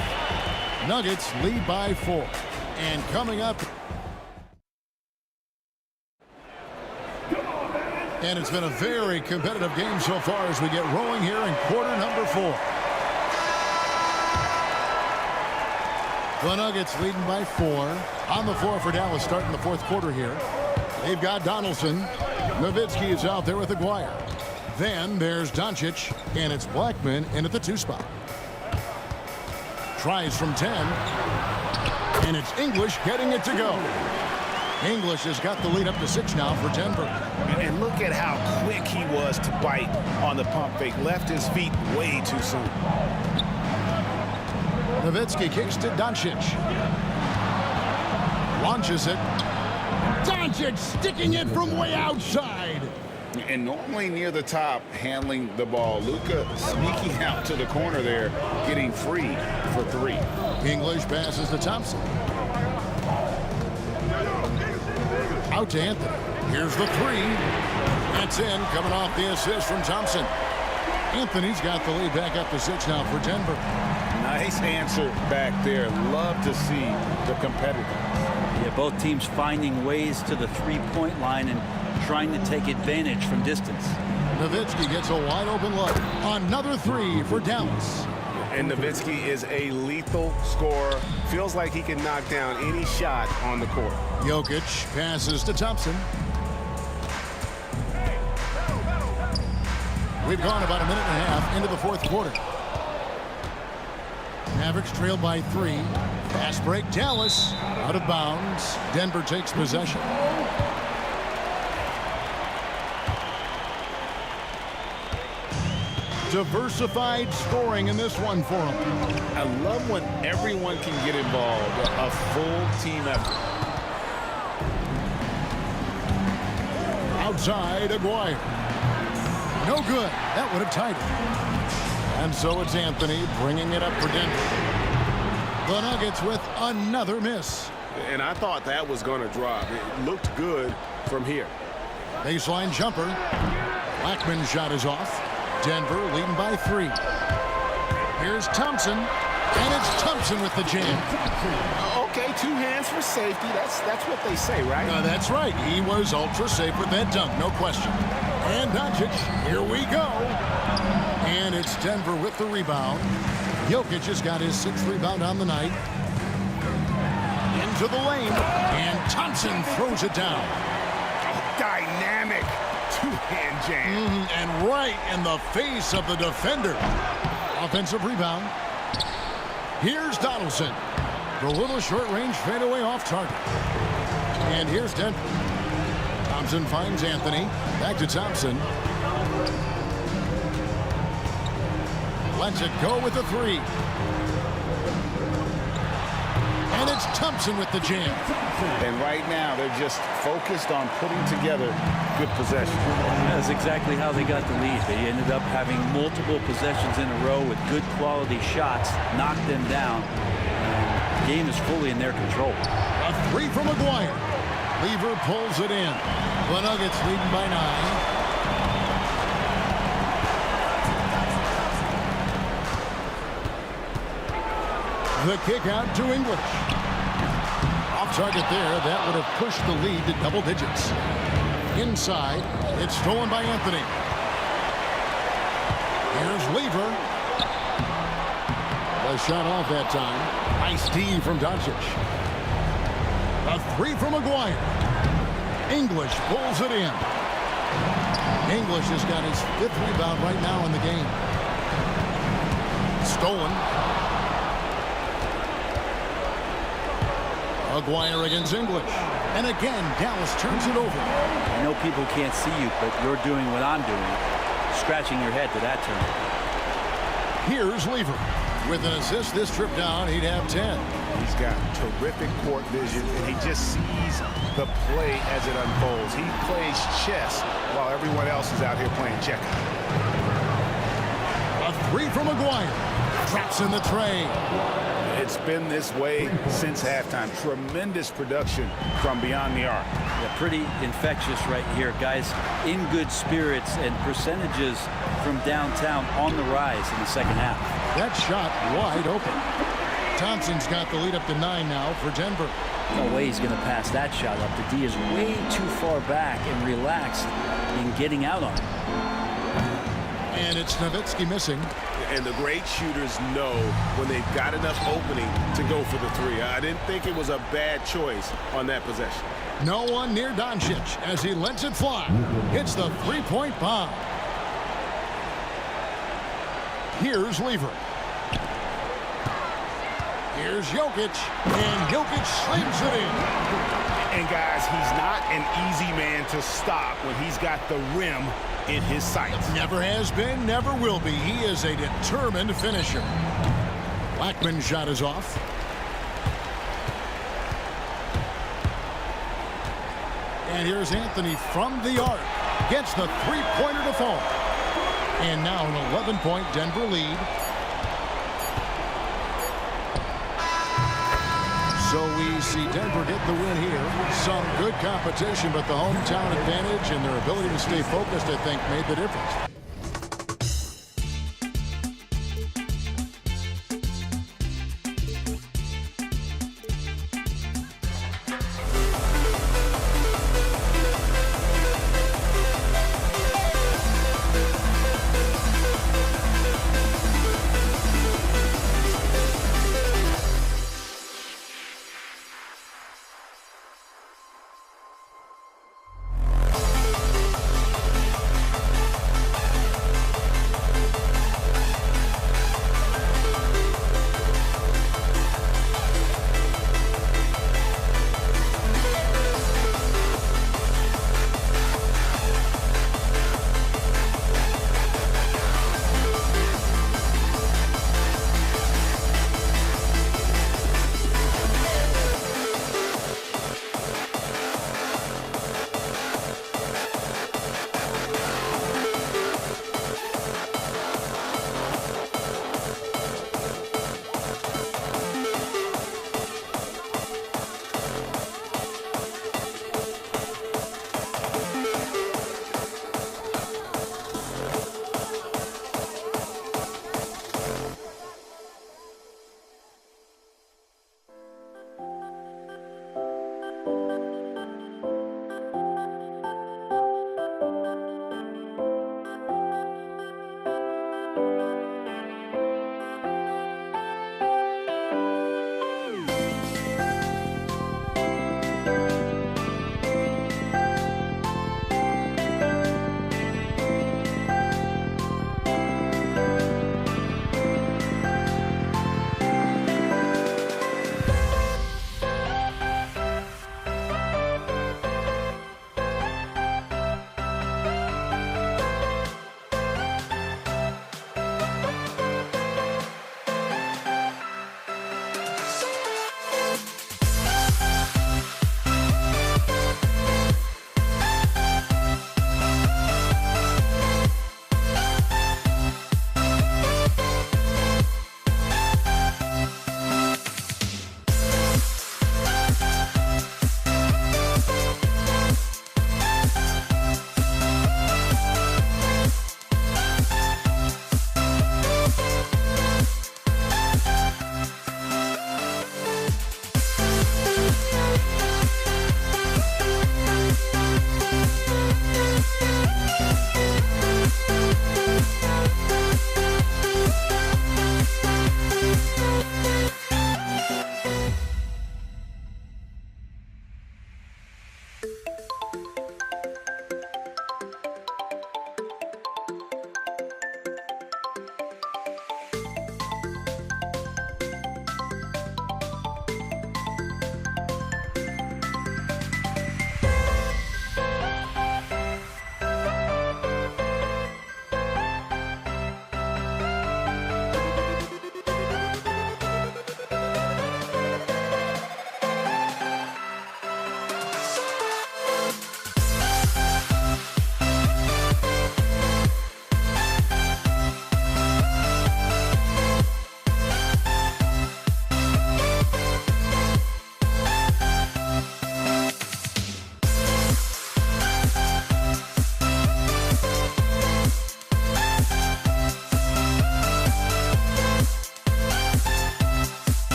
Nuggets lead by 4. And coming up, and it's been a very competitive game so far as we get rolling here in quarter number 4. The Nuggets leading by 4. On the floor for Dallas starting the fourth quarter here. They've got Donaldson. Nowitzki is out there with Aguirre. Then there's Doncic, and it's Blackman in at the 2 spot. Tries from 10, and it's English getting it to go. English has got the lead up to 6 now for Denver. And look at how quick he was to bite on the pump fake. Left his feet way too soon. Nowitzki kicks to Doncic. Launches it. Doncic sticking it from way outside. And normally near the top, handling the ball. Luka sneaking out to the corner there, getting free for 3. English passes to Thompson. Out to Anthony. Here's the 3. That's in, coming off the assist from Thompson. Anthony's got the lead back up to 6 now for Denver. Nice answer back there. Love to see the competitor. Yeah, both teams finding ways to the 3-point line and trying to take advantage from distance. Nowitzki gets a wide open look. Another 3 for Dallas. And Nowitzki is a lethal scorer. Feels like he can knock down any shot on the court. Jokic passes to Thompson. We've gone about a minute and a half into the 4th quarter. Mavericks trail by 3. Fast break, Dallas out of bounds. Denver takes possession. Diversified scoring in this one for them. I love when everyone can get involved. A full team effort. Outside, Aguirre. No good. That would have tied it. And so it's Anthony bringing it up for Denver. The Nuggets with another miss. And I thought that was going to drop. It looked good from here. Baseline jumper. Blackman's shot is off. Denver leading by 3. Here's Thompson. And it's Thompson with the jam. Okay, 2 hands for safety. That's what they say, right? That's right. He was ultra safe with that dunk, no question. And Doncic, here we go. And it's Denver with the rebound. Jokic has got his 6th rebound on the night. Into the lane. And Thompson throws it down. Dynamic 2-hand jam. And right in the face of the defender. Offensive rebound. Here's Donaldson. The little short-range fadeaway off target. And here's Denver. Thompson finds Anthony. Back to Thompson. Lets it go with the 3. And it's Thompson with the jam. And right now, they're just focused on putting together good possession. That's exactly how they got the lead. They ended up having multiple possessions in a row with good quality shots, knocked them down. The game is fully in their control. A 3 from Aguirre. Lever pulls it in. The Nuggets leading by 9. The kick out to English. Off target there. That would have pushed the lead to double digits. Inside. It's stolen by Anthony. Here's Lever. A shot off that time. Nice D from Doncic. A 3 from Aguirre. English pulls it in. English has got his 5th rebound right now in the game. Stolen. Aguirre against English. And again, Dallas turns it over. I know people can't see you, but you're doing what I'm doing. Scratching your head to that turn. Here's Lever. With an assist this trip down, he'd have 10. He's got terrific court vision, and he just sees the play as it unfolds. He plays chess while everyone else is out here playing checkers. A 3 from Aguirre. Traps in the tray. It's been this way since halftime. Tremendous production from beyond the arc. Yeah, pretty infectious right here. Guys in good spirits and percentages from downtown on the rise in the second half. That shot wide open. Thompson's got the lead up to 9 now for Denver. No way he's going to pass that shot up. The D is way too far back and relaxed in getting out on it. And it's Nowitzki missing. And the great shooters know when they've got enough opening to go for the three. I didn't think it was a bad choice on that possession. No one near Doncic as he lets it fly. Hits the three-point bomb. Here's Lever. Here's Jokic. And Jokic slings it in. And guys, he's not an easy man to stop when he's got the rim in his sights. Never has been, never will be. He is a determined finisher. Blackman's shot is off. And here's Anthony from the arc. Gets the three-pointer to fall. And now an 11-point Denver lead. So we see Denver get the win here. Some good competition, but the hometown advantage and their ability to stay focused, I think, made the difference.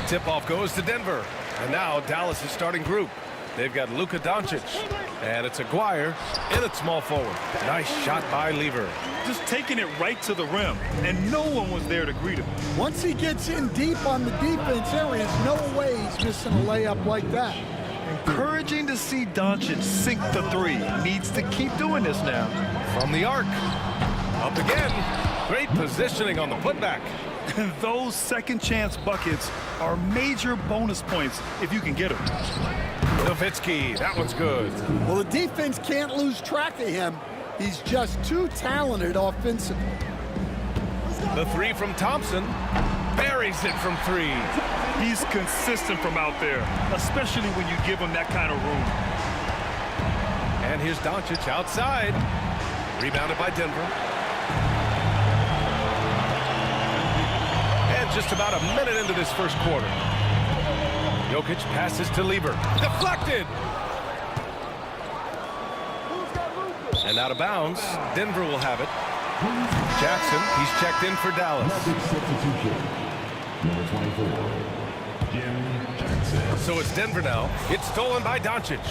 tip-off goes to Denver. And now Dallas' starting group. They've got Luka Doncic. And it's Aguirre in at small forward. Nice shot by Lever. Just taking it right to the rim, and no one was there to greet him. Once he gets in deep on the defense, there is no way he's missing a layup like that. Encouraging to see Doncic sink the three. Needs to keep doing this now. From the arc. Up again. Great positioning on the putback. And those second chance buckets are major bonus points if you can get them. Nowitzki, that one's good. Well, the defense can't lose track of him. He's just too talented offensively. The three from Thompson. Buries it from three. He's consistent from out there, especially when you give him that kind of room. And here's Doncic outside. Rebounded by Denver. And just about a minute into this first quarter. Jokic passes to Lever. Deflected! And out of bounds. Denver will have it. Jackson, he's checked in for Dallas. Number 24, Jim Jackson. So it's Denver now. It's stolen by Doncic.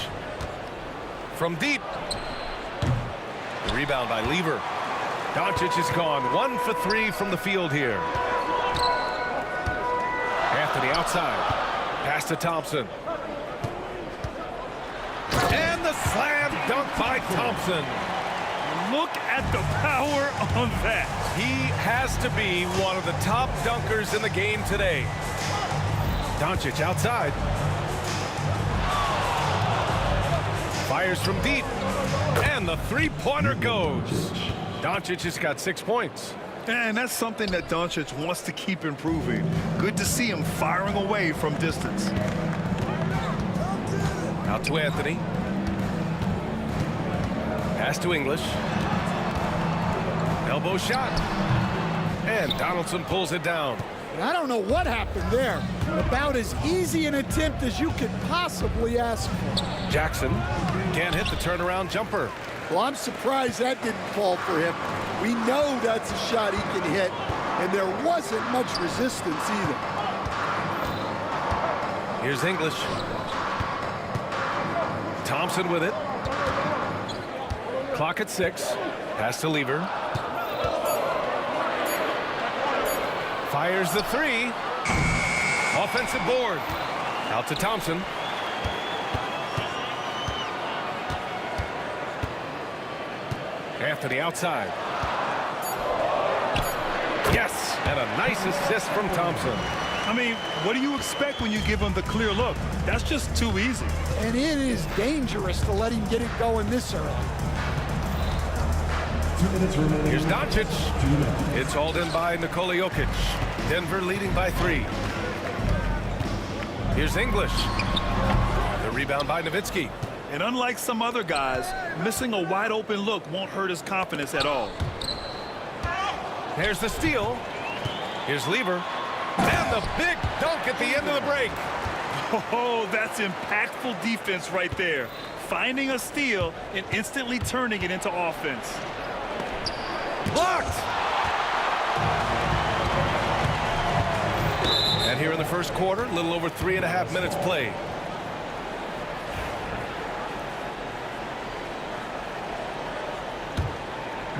From deep. The rebound by Lever. Doncic is gone 1 for 3 from the field here. Anthony outside. Pass to Thompson. And the slam dunk by Thompson. Look at the power on that. He has to be one of the top dunkers in the game today. Doncic outside. Fires from deep. And the three-pointer goes. Doncic has got 6 points. And that's something that Doncic wants to keep improving. Good to see him firing away from distance. Out to Anthony. Pass to English. Elbow shot. And Donaldson pulls it down. I don't know what happened there. About as easy an attempt as you could possibly ask for. Jackson can't hit the turnaround jumper. Well, I'm surprised that didn't fall for him. We know that's a shot he can hit, and there wasn't much resistance either. Here's English. Thompson with it. Clock at 6. Pass to Lever. Fires the three. Offensive board. Out to Thompson. Anthony outside. Yes, and a nice assist from Thompson. I mean, what do you expect when you give him the clear look? That's just too easy. And it is dangerous to let him get it going this early. 2 minutes remaining. Here's Doncic. It's hauled in by Nikola Jokic. Denver leading by 3. Here's English. The rebound by Nowitzki. And unlike some other guys, missing a wide open look won't hurt his confidence at all. There's the steal. Here's Lever. And the big dunk at the end of the break. Oh, that's impactful defense right there. Finding a steal and instantly turning it into offense. Blocked. And here in the first quarter, a little over 3.5 minutes played.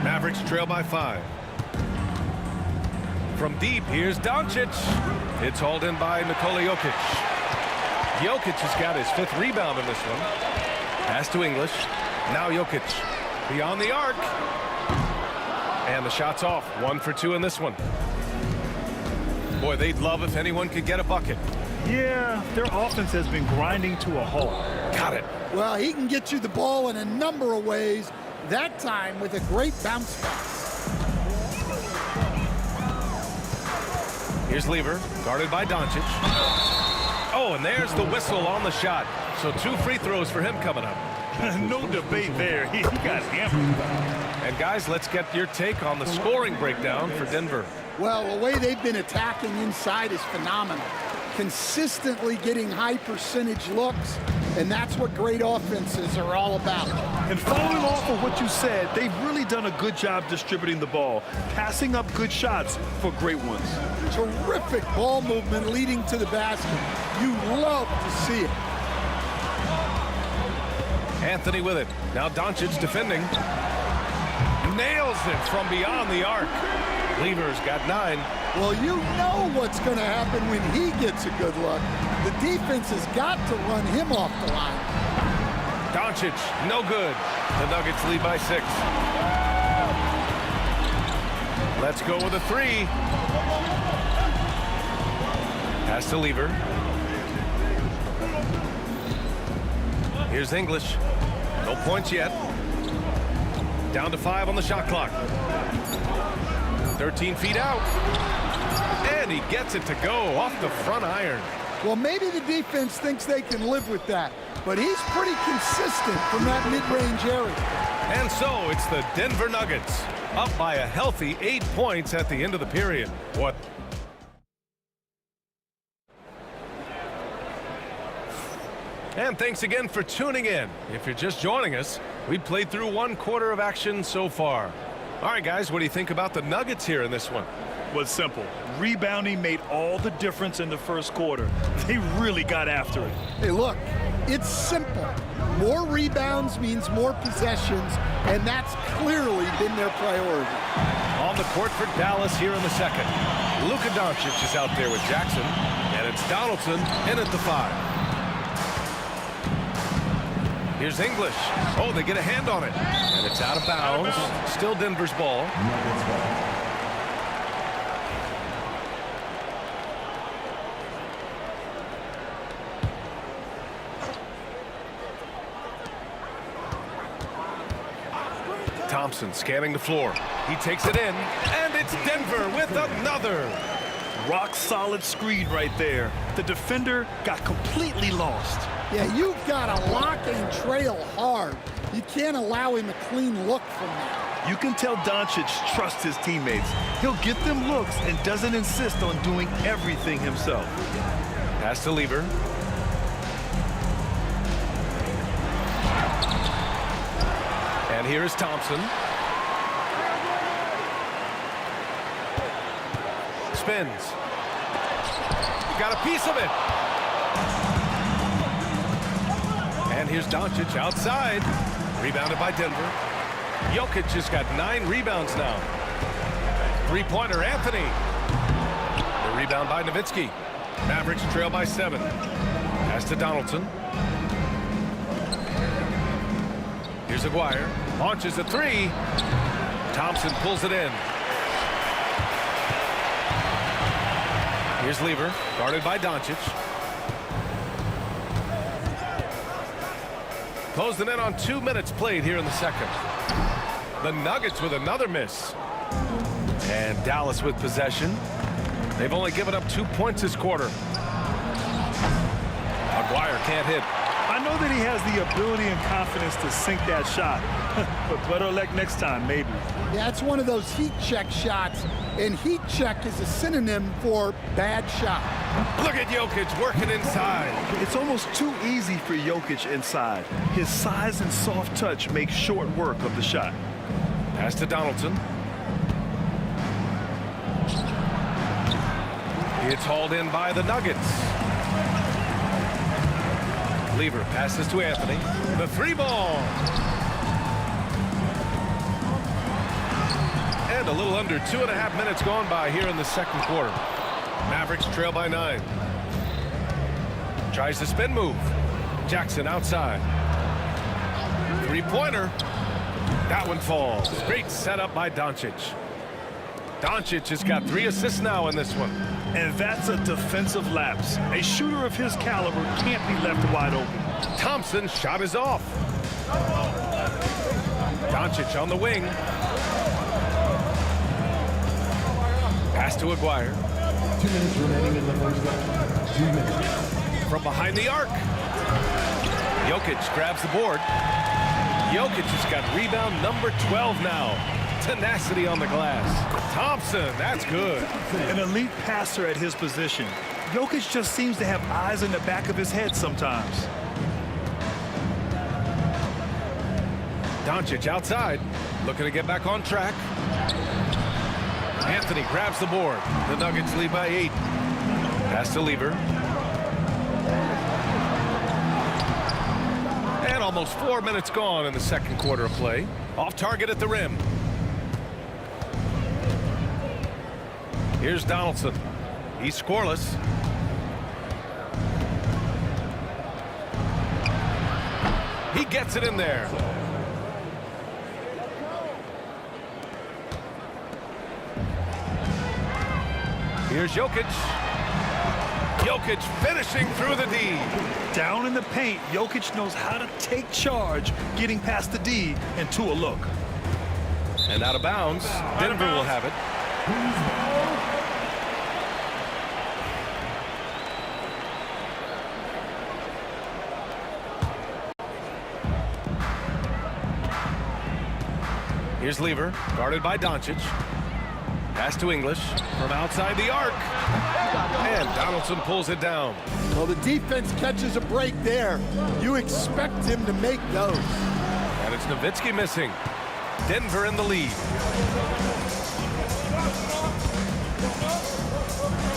Mavericks trail by 5. From deep, here's Doncic. It's hauled in by Nikola Jokic. Jokic has got his 5th rebound in this one. Pass to English. Now Jokic. Beyond the arc. And the shot's off. 1 for 2 in this one. Boy, they'd love if anyone could get a bucket. Yeah, their offense has been grinding to a halt. Got it. Well, he can get you the ball in a number of ways. That time with a great bounce back. Here's Lever, guarded by Doncic. Oh, and there's the whistle on the shot. So 2 free throws for him coming up. No debate there. He got hammered. And guys, let's get your take on the scoring breakdown for Denver. Well, the way they've been attacking inside is phenomenal. Consistently getting high percentage looks, and that's what great offenses are all about. And following off of what you said, they've really done a good job distributing the ball, passing up good shots for great ones. Terrific ball movement leading to the basket. You love to see it. Anthony with it. Now Doncic defending. Nails it from beyond the arc. Lever's got 9. Well, you know what's going to happen when he gets a good look. The defense has got to run him off the line. Doncic, no good. The Nuggets lead by 6. Let's go with a 3. Pass to Lever. Here's English. No points yet. Down to 5 on the shot clock. 13 feet out. And he gets it to go off the front iron. Well, maybe the defense thinks they can live with that, but he's pretty consistent from that mid-range area. And so it's the Denver Nuggets up by a healthy 8 points at the end of the period. What? And thanks again for tuning in. If you're just joining us, we played through 1 quarter of action so far. All right, guys, what do you think about the Nuggets here in this one? Was simple. Rebounding made all the difference in the first quarter. They really got after it. Hey, look, it's simple. More rebounds means more possessions, and that's clearly been their priority. On the court for Dallas here in the second. Luka Doncic is out there with Jackson, and it's Donaldson in at the 5. Here's English. Oh, they get a hand on it. And it's out of bounds. Still Denver's ball. Thompson scanning the floor. He takes it in, and it's Denver with another. Rock solid screen right there. The defender got completely lost. Yeah, you've got to lock and trail hard. You can't allow him a clean look from that. You can tell Doncic trusts his teammates. He'll get them looks and doesn't insist on doing everything himself. Pass to Lever. And here is Thompson. Spins. Got a piece of it. And here's Doncic outside. Rebounded by Denver. Jokic has got 9 rebounds now. 3-pointer, Anthony. The rebound by Nowitzki. Mavericks trail by 7. Pass to Donaldson. Here's Aguirre. Launches a 3. Thompson pulls it in. Here's Lever, guarded by Doncic. Closing in on 2 minutes played here in the second. The Nuggets with another miss. And Dallas with possession. They've only given up 2 points this quarter. Aguirre can't hit. I know that he has the ability and confidence to sink that shot, but better luck next time, maybe. Yeah, it's one of those heat check shots, and heat check is a synonym for bad shot. Look at Jokic working inside. It's almost too easy for Jokic inside. His size and soft touch make short work of the shot. Pass to Donaldson. It's hauled in by the Nuggets. Lever passes to Anthony. The 3-ball. And a little under 2.5 minutes gone by here in the second quarter. Mavericks trail by 9. Tries the spin move. Jackson outside. 3-pointer. That one falls. Great setup by Doncic. Doncic has got 3 assists now in this one. And that's a defensive lapse. A shooter of his caliber can't be left wide open. Thompson's shot is off. Doncic on the wing. Pass to Aguirre. 2 minutes remaining in the first half. 2 minutes. From behind the arc. Jokic grabs the board. Jokic has got rebound number 12 now. Tenacity on the glass. Thompson, that's good. An elite passer at his position. Jokic just seems to have eyes in the back of his head sometimes. Doncic outside, looking to get back on track. Anthony grabs the board. The Nuggets lead by 8. Pass to Lever. And almost 4 minutes gone in the second quarter of play. Off target at the rim. Here's Donaldson. He's scoreless. He gets it in there. Here's Jokic. Jokic finishing through the D. Down in the paint, Jokic knows how to take charge, getting past the D and to a look. And out of bounds. Denver will have it. Here's Lever, guarded by Doncic. Pass to English from outside the arc. And Donaldson pulls it down. Well, the defense catches a break there. You expect him to make those. And it's Nowitzki missing. Denver in the lead.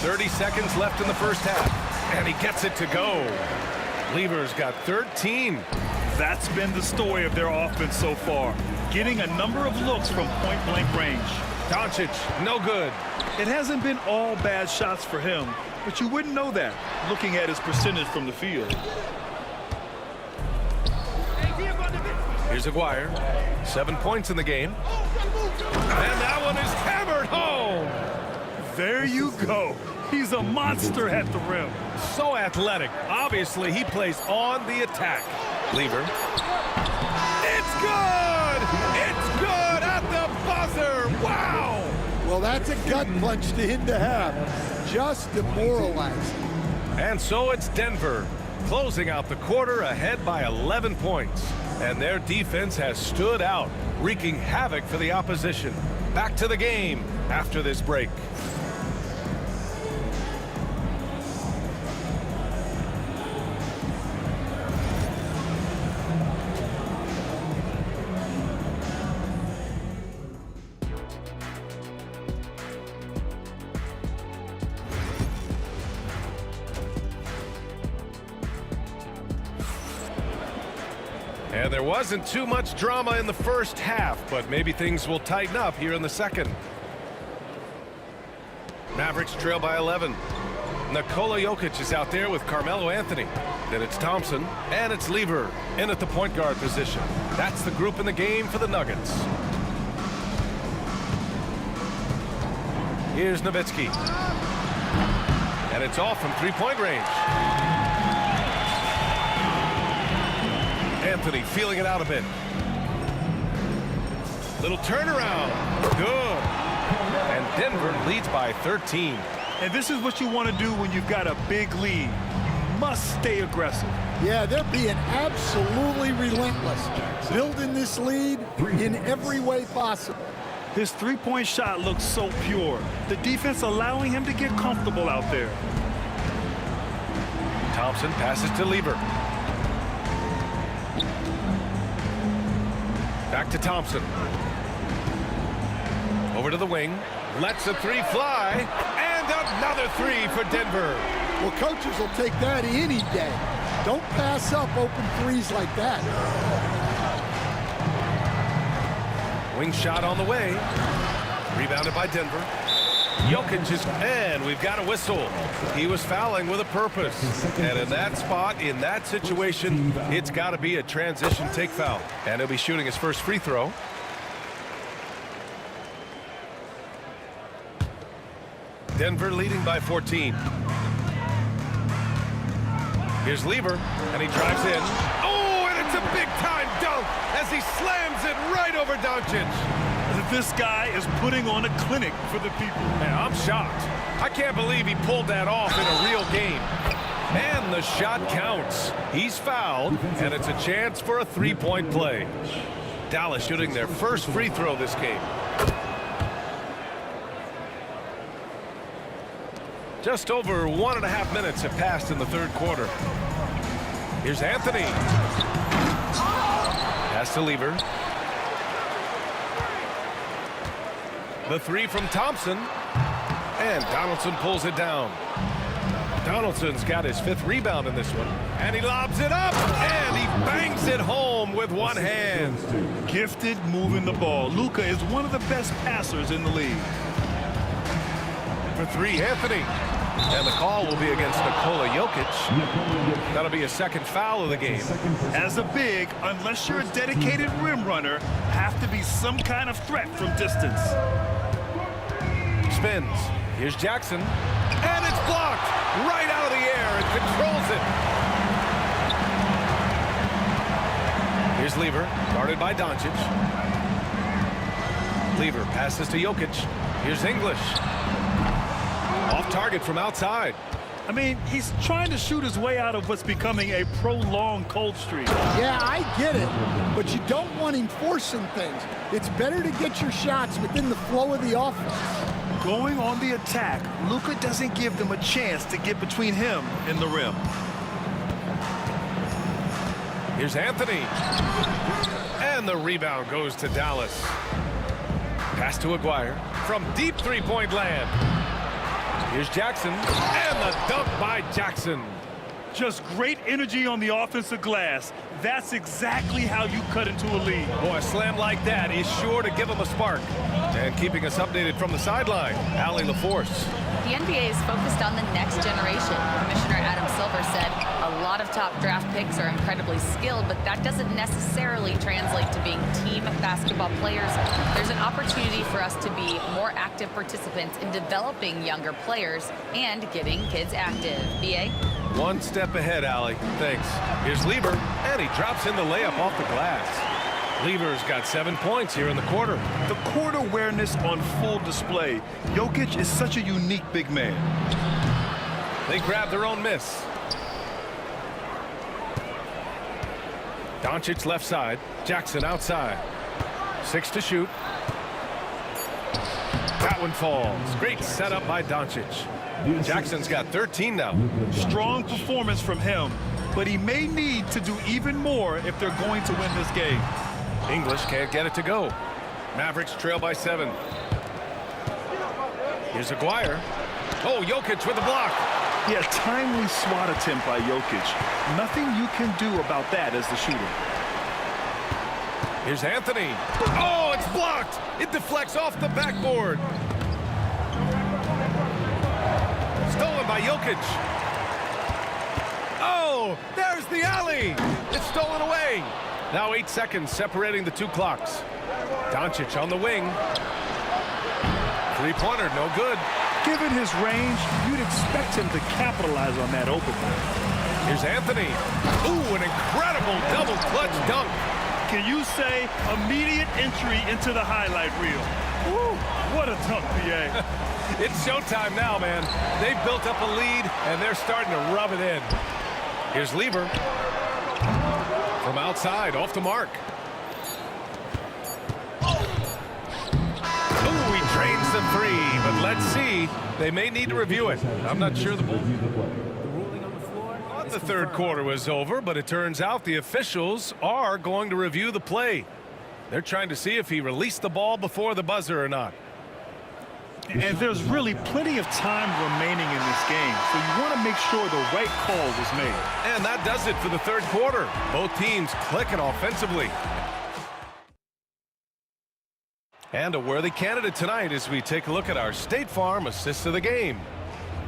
30 seconds left in the first half. And he gets it to go. Lever's got 13. That's been the story of their offense so far. Getting a number of looks from point-blank range. Doncic, no good. It hasn't been all bad shots for him, but you wouldn't know that looking at his percentage from the field. Here's Aguirre. 7 points in the game. And that one is hammered home. There you go. He's a monster at the rim. So athletic. Obviously, he plays on the attack. Lever. It's good! It's good at the buzzer! Wow! Well, that's a gut punch to hit the half. Just demoralizing. And so it's Denver, closing out the quarter ahead by 11 points. And their defense has stood out, wreaking havoc for the opposition. Back to the game after this break. And there wasn't too much drama in the first half, but maybe things will tighten up here in the second. Mavericks trail by 11. Nikola Jokic is out there with Carmelo Anthony. Then it's Thompson, and it's Lever in at the point guard position. That's the group in the game for the Nuggets. Here's Nowitzki. And it's off from three-point range. Anthony feeling it out a bit. Little turnaround. Good. And Denver leads by 13. And this is what you want to do when you've got a big lead. You must stay aggressive. Yeah, they're being absolutely relentless. Building this lead in every way possible. His three-point shot looks so pure. The defense allowing him to get comfortable out there. Thompson passes to Lever. Back to Thompson. Over to the wing. Lets a three fly. And another three for Denver. Well, coaches will take that any day. Don't pass up open threes like that. Wing shot on the way. Rebounded by Denver. Jokic is, and we've got a whistle. He was fouling with a purpose. And in that spot, in that situation, it's got to be a transition take foul. And he'll be shooting his first free throw. Denver leading by 14. Here's Lever, and he drives in. Oh, and it's a big-time dunk as he slams it right over Doncic. This guy is putting on a clinic for the people. Man, I'm shocked. I can't believe he pulled that off in a real game. And the shot counts. He's fouled, and it's a chance for a three-point play. Dallas shooting their first free throw this game. Just over 1.5 minutes have passed in the third quarter. Here's Anthony. Pass to Lever. The three from Thompson. And Donaldson pulls it down. Donaldson's got his 5th rebound in this one. And he lobs it up. And he bangs it home with one hand. Gifted moving the ball. Luka is one of the best passers in the league. For 3, Anthony. And the call will be against Nikola Jokic. That'll be a 2nd foul of the game. As a big, unless you're a dedicated rim runner, have to be some kind of threat from distance. Spins. Here's Jackson. And it's blocked right out of the air. It controls it. Here's Lever, guarded by Doncic. Lever passes to Jokic. Here's English. Off target from outside. I mean, he's trying to shoot his way out of what's becoming a prolonged cold streak. Yeah, I get it, but you don't want him forcing things. It's better to get your shots within the flow of the offense. Going on the attack, Luka doesn't give them a chance to get between him and the rim. Here's Anthony. And the rebound goes to Dallas. Pass to Aguirre from deep 3-point land. Here's Jackson. And the dunk by Jackson. Just great energy on the offensive glass. That's exactly how you cut into a lead. Boy, a slam like that is sure to give him a spark. And keeping us updated from the sideline, Allie LaForce. The NBA is focused on the next generation. Commissioner Adam Silver said a lot of top draft picks are incredibly skilled, but that doesn't necessarily translate to being team basketball players. There's an opportunity for us to be more active participants in developing younger players and getting kids active. BA? One step ahead, Allie. Thanks. Here's Lever, and he drops in the layup off the glass. Lever's got 7 points here in the quarter. The court awareness on full display. Jokic is such a unique big man. They grab their own miss. Doncic left side. Jackson outside. 6 to shoot. That one falls. Great setup by Doncic. Jackson's got 13 now. Strong performance from him, but he may need to do even more if they're going to win this game. English can't get it to go. Mavericks trail by 7. Here's Aguirre. Oh, Jokic with the block. Yeah, timely swat attempt by Jokic. Nothing you can do about that as the shooter. Here's Anthony. Oh, it's blocked. It deflects off the backboard. Stolen by Jokic. Oh, there's the alley. It's stolen away. Now 8 seconds separating the 2 clocks. Doncic on the wing. 3-pointer, no good. Given his range, you'd expect him to capitalize on that open one. Here's Anthony. Ooh, an incredible double clutch dunk. Can you say immediate entry into the highlight reel? Woo, what a dunk, BA. It's showtime now, man. They've built up a lead, and they're starting to rub it in. Here's Lever. From outside, off the mark. Ooh, he drains the 3, but let's see. They may need to review it. I'm not sure the Bulls. The third quarter was over, but it turns out the officials are going to review the play. They're trying to see if he released the ball before the buzzer or not. And there's really plenty of time remaining in this game, so you want to make sure the right call was made. And that does it for the third quarter. Both teams clicking offensively. And a worthy candidate tonight as we take a look at our State Farm assist of the game.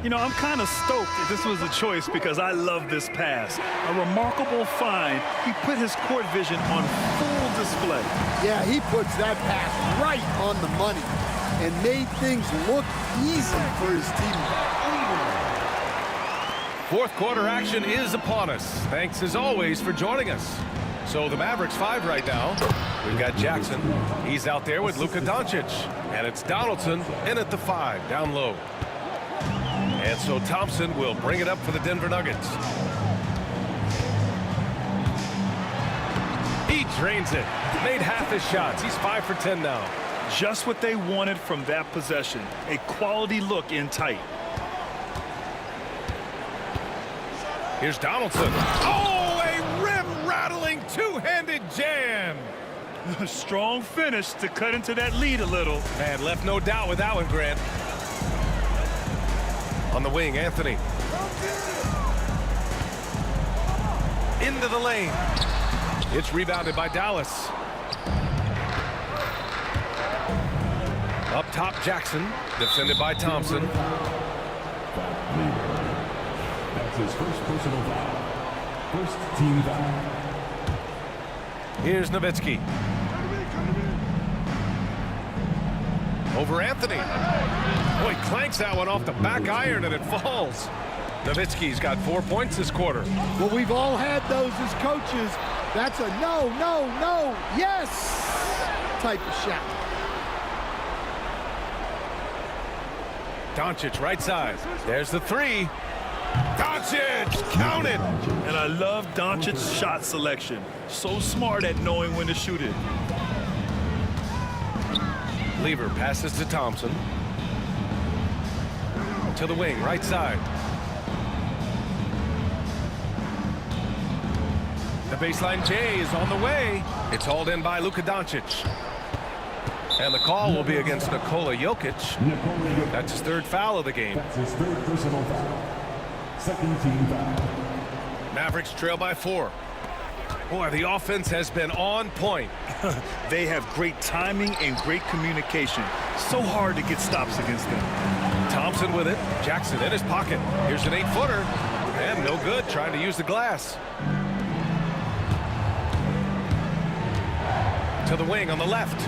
You know, I'm kind of stoked that this was a choice because I love this pass. A remarkable find. He put his court vision on full display. Yeah, he puts that pass right on the money and made things look easy for his teammates. Fourth quarter action is upon us. Thanks as always for joining us. So the Mavericks 5 right now. We've got Jackson. He's out there with Luka Doncic. And it's Donaldson in at the 5, down low. And so Thompson will bring it up for the Denver Nuggets. He drains it. Made half his shots. He's 5 for 10 now. Just what they wanted from that possession. A quality look in tight. Here's Donaldson. Oh, a rim-rattling two-handed jam. Strong finish to cut into that lead a little. Man, left no doubt with that one, Grant. On the wing, Anthony. Into the lane. It's rebounded by Dallas. Up top, Jackson. Defended by Thompson. That's his first personal foul. First team foul. Here's Nowitzki. Over Anthony. Boy, clanks that one off the back iron and it falls. Nowitzki's got 4 points this quarter. Well, we've all had those as coaches. That's a no, no, no, yes type of shot. Doncic, right side. There's the three. Doncic, count it. And I love Doncic's shot selection. So smart at knowing when to shoot it. Lever passes to Thompson. To the wing, right side. The baseline J is on the way. It's hauled in by Luka Doncic. And the call will be against Nikola Jokic. That's his third foul of the game. That's his third personal foul. Second team foul. Mavericks trail by 4. Boy, the offense has been on point. They have great timing and great communication. So hard to get stops against them. Thompson with it. Jackson in his pocket. Here's an 8-footer. And no good, trying to use the glass. To the wing on the left.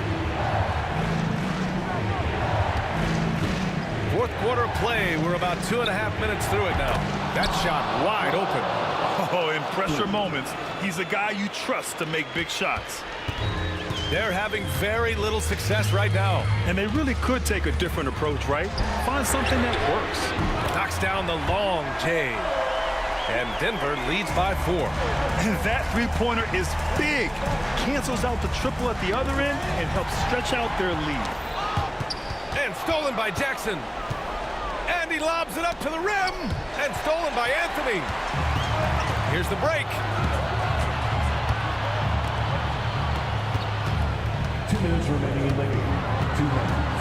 Fourth quarter play. We're about 2.5 minutes through it now. That shot wide open. Oh, in pressure moments, he's a guy you trust to make big shots. They're having very little success right now. And they really could take a different approach, right? Find something that works. Knocks down the long J. And Denver leads by 4. And that three-pointer is big. Cancels out the triple at the other end and helps stretch out their lead. And stolen by Jackson. And he lobs it up to the rim. And stolen by Anthony. Here's the break. 2 minutes remaining in the game. 2 minutes.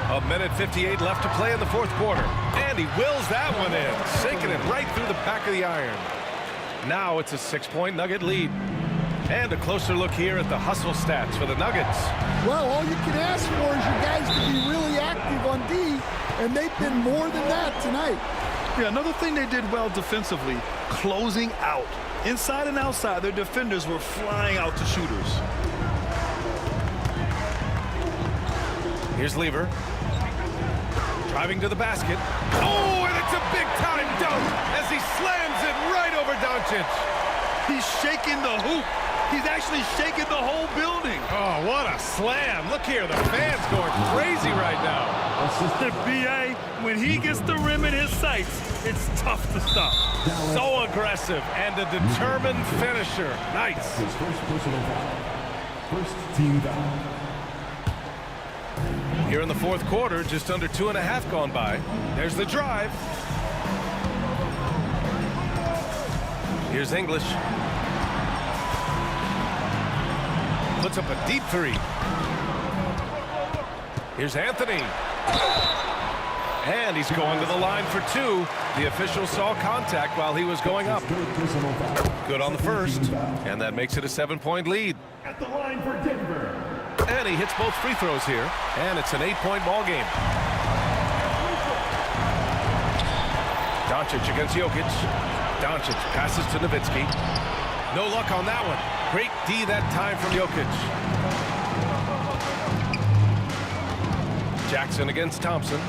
1:58 left to play in the fourth quarter. And he wills that one in, sinking it right through the back of the iron. Now it's a 6-point Nugget lead. And a closer look here at the hustle stats for the Nuggets. Well, all you can ask for is you guys to be really active on D, and they've been more than that tonight. Yeah, another thing they did well defensively, closing out. Inside and outside, their defenders were flying out to shooters. Here's Lever. Driving to the basket. Oh, and it's a big-time dunk as he slams it right over Doncic. He's shaking the hoop. He's actually shaking the whole building. Oh, what a slam. Look here, the fans going crazy right now. The BA, when he gets the rim in his sights, it's tough to stop. So aggressive and a determined finisher. Nice. His first personal foul. First team foul. Here in the fourth quarter, just under 2.5 gone by. There's the drive. Here's English. Puts up a deep three. Here's Anthony. And he's going to the line for 2. The official saw contact while he was going up. Good on the first. And that makes it a 7-point lead. At the line for Denver. And he hits both free throws here. And it's an 8-point ball game. Doncic against Jokic. Doncic passes to Nowitzki. No luck on that one. Great D that time from Jokic. Jackson against Thompson.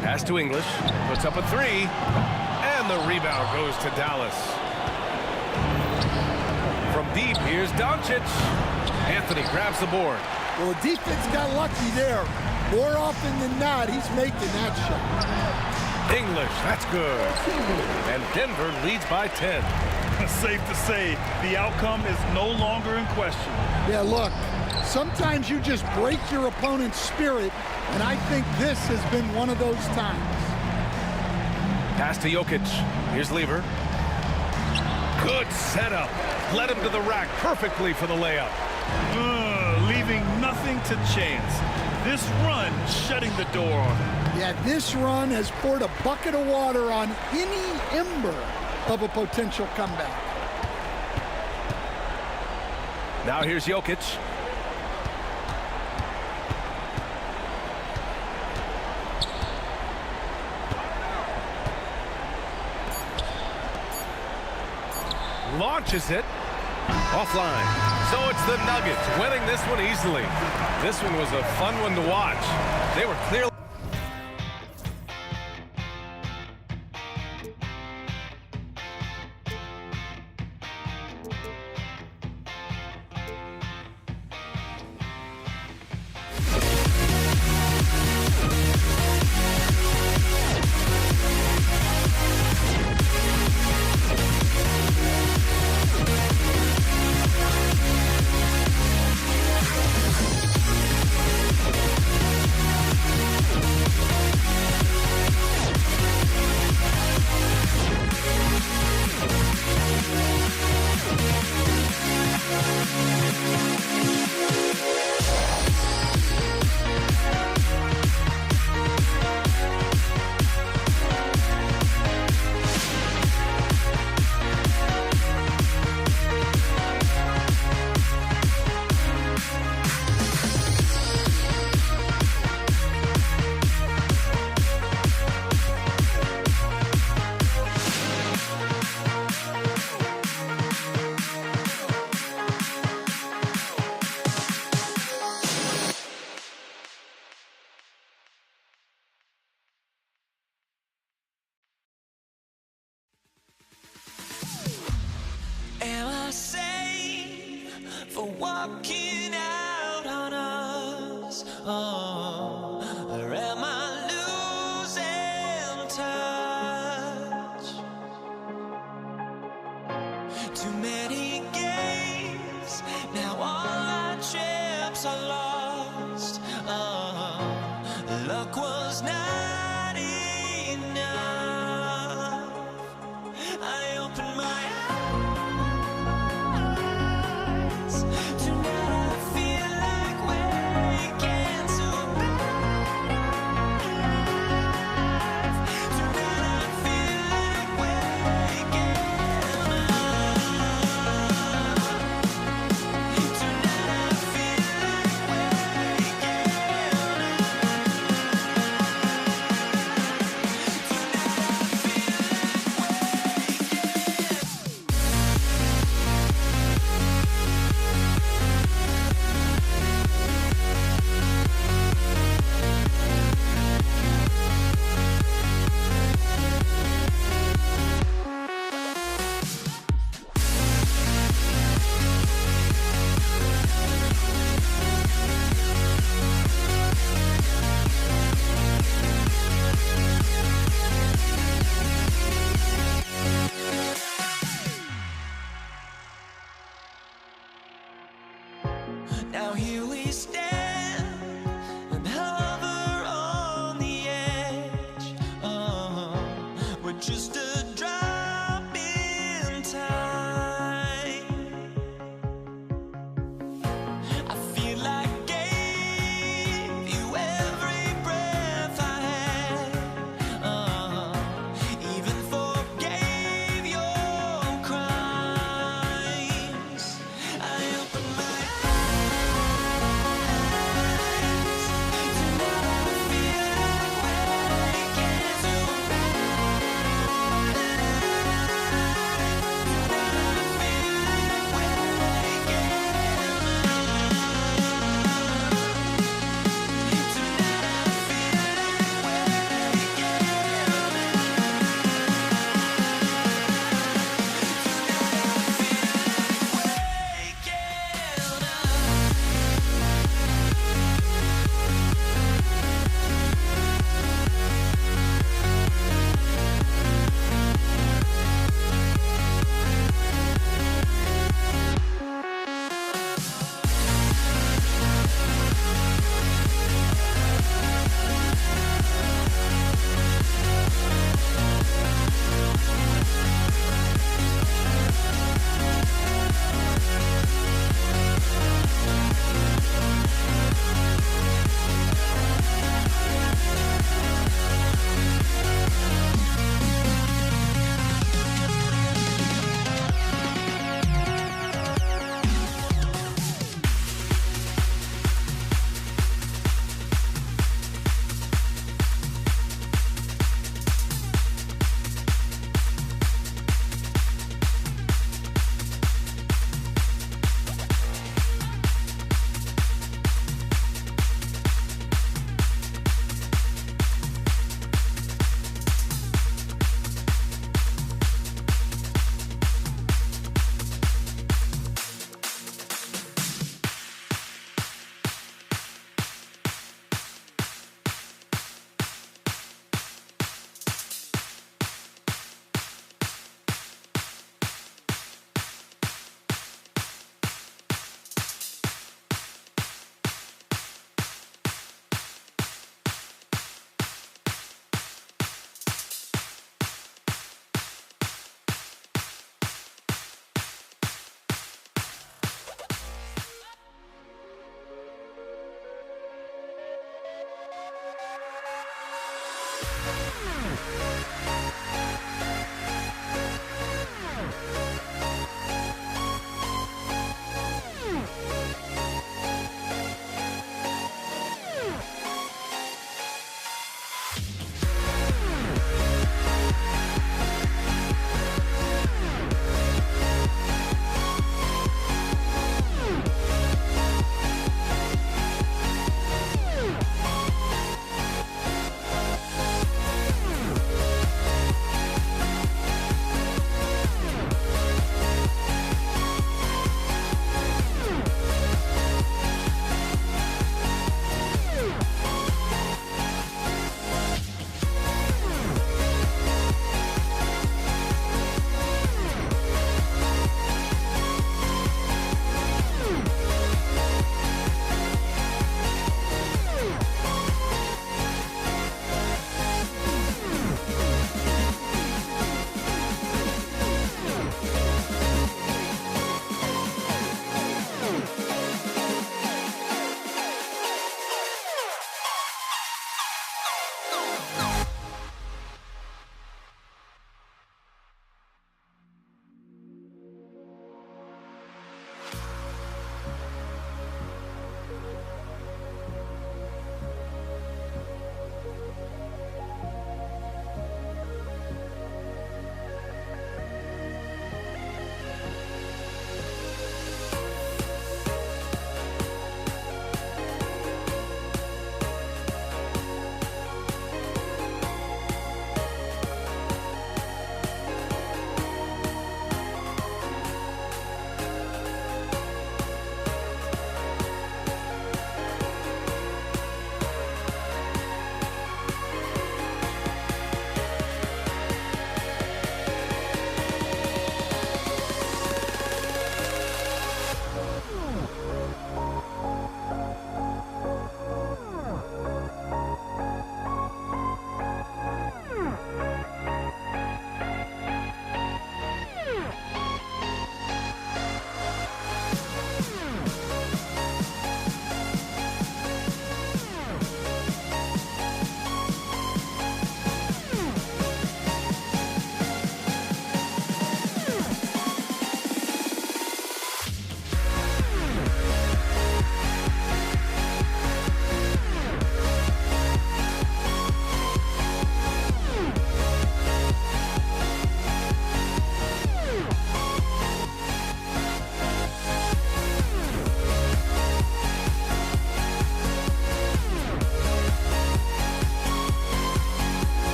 Pass to English. Puts up a 3. And the rebound goes to Dallas. From deep, here's Doncic. Anthony grabs the board. Well, the defense got lucky there. More often than not, he's making that shot. English, that's good. And Denver leads by 10. Safe to say, the outcome is no longer in question. Yeah, look, sometimes you just break your opponent's spirit, and I think this has been one of those times. Pass to Jokic. Here's Lever. Good setup. Led him to the rack perfectly for the layup. Leaving nothing to chance. This run shutting the door on him. Yeah, this run has poured a bucket of water on any ember of a potential comeback. Now here's Jokic. Launches it. Offline. So it's the Nuggets winning this one easily. This one was a fun one to watch. They were clearly... Am I sane for walking out on us? Oh, or am I losing touch? Too many games, now all our chips are lost. Oh, luck was not enough. I opened my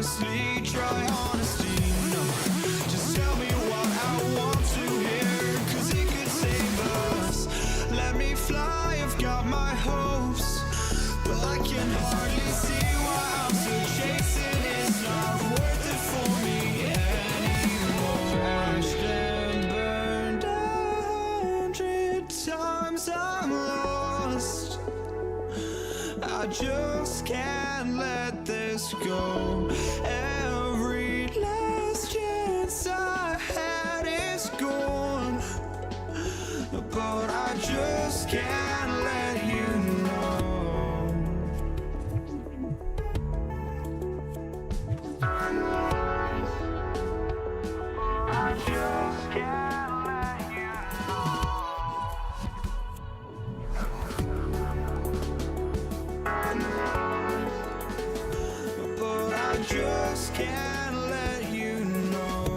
honestly, try honesty. No, just tell me what I want to hear, 'cause it could save us. Let me fly, I've got my hopes, but I can hardly see why I'm still chasing. It's not worth it for me anymore. Crashed and burned 100 times, I'm lost. I just can't let this go. Every last chance I had is gone, but I just can't let you know. I just can't let you know. But I just can't let you know.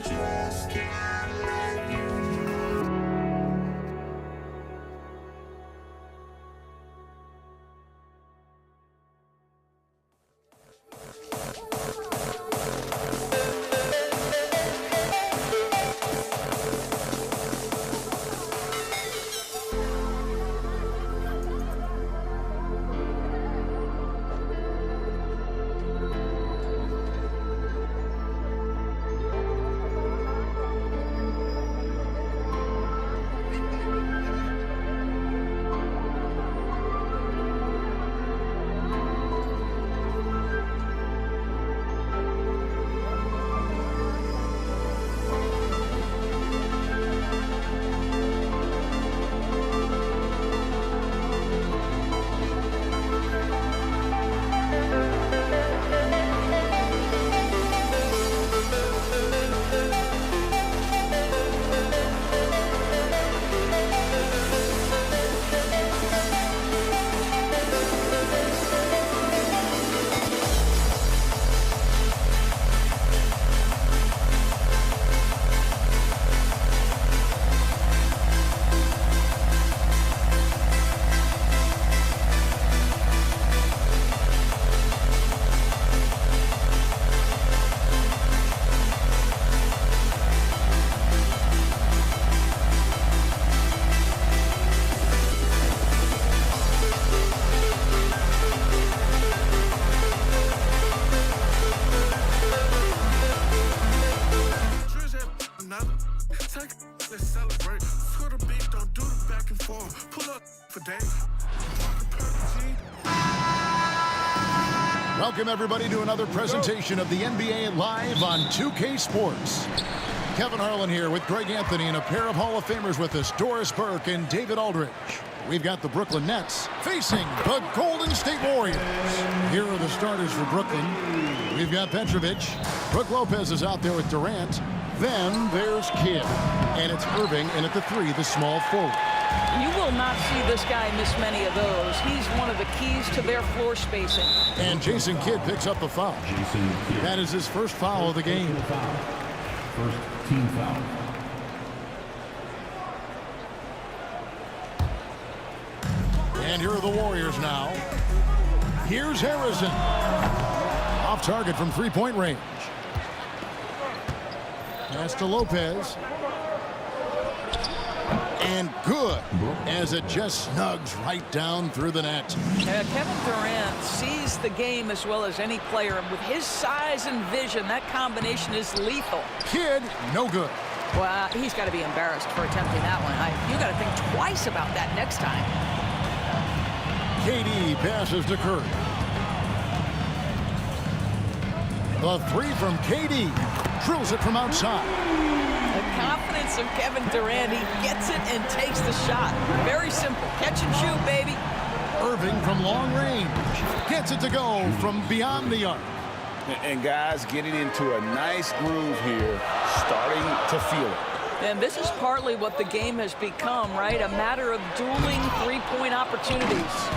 just can't let you know. Let's celebrate. For the beat, don't do the back and forth. Pull up for days. Welcome, everybody, to another presentation of the NBA Live on 2K Sports. Kevin Harlan here with Greg Anthony and a pair of Hall of Famers with us, Doris Burke and David Aldridge. We've got the Brooklyn Nets facing the Golden State Warriors. Here are the starters for Brooklyn. We've got Petrovic. Brook Lopez is out there with Durant. Then there's Kidd. And it's Irving in at the 3, the small forward. You will not see this guy miss many of those. He's one of the keys to their floor spacing. And Jason Kidd picks up the foul. That is his first foul of the game. First team foul. And here are the Warriors now. Here's Harrison. Off target from three-point range. Pass to Lopez. And good, as it just snugs right down through the net. Kevin Durant sees the game as well as any player, and with his size and vision, that combination is lethal. Kidd, no good. Well, he's got to be embarrassed for attempting that one. You got to think twice about that next time. KD passes to Curry. The 3 from KD. Drills it from outside. The confidence of Kevin Durant. He gets it and takes the shot. Very simple. Catch and shoot, baby. Irving from long range. Gets it to go from beyond the arc. And guys getting into a nice groove here, starting to feel it. And this is partly what the game has become, right? A matter of dueling three-point opportunities.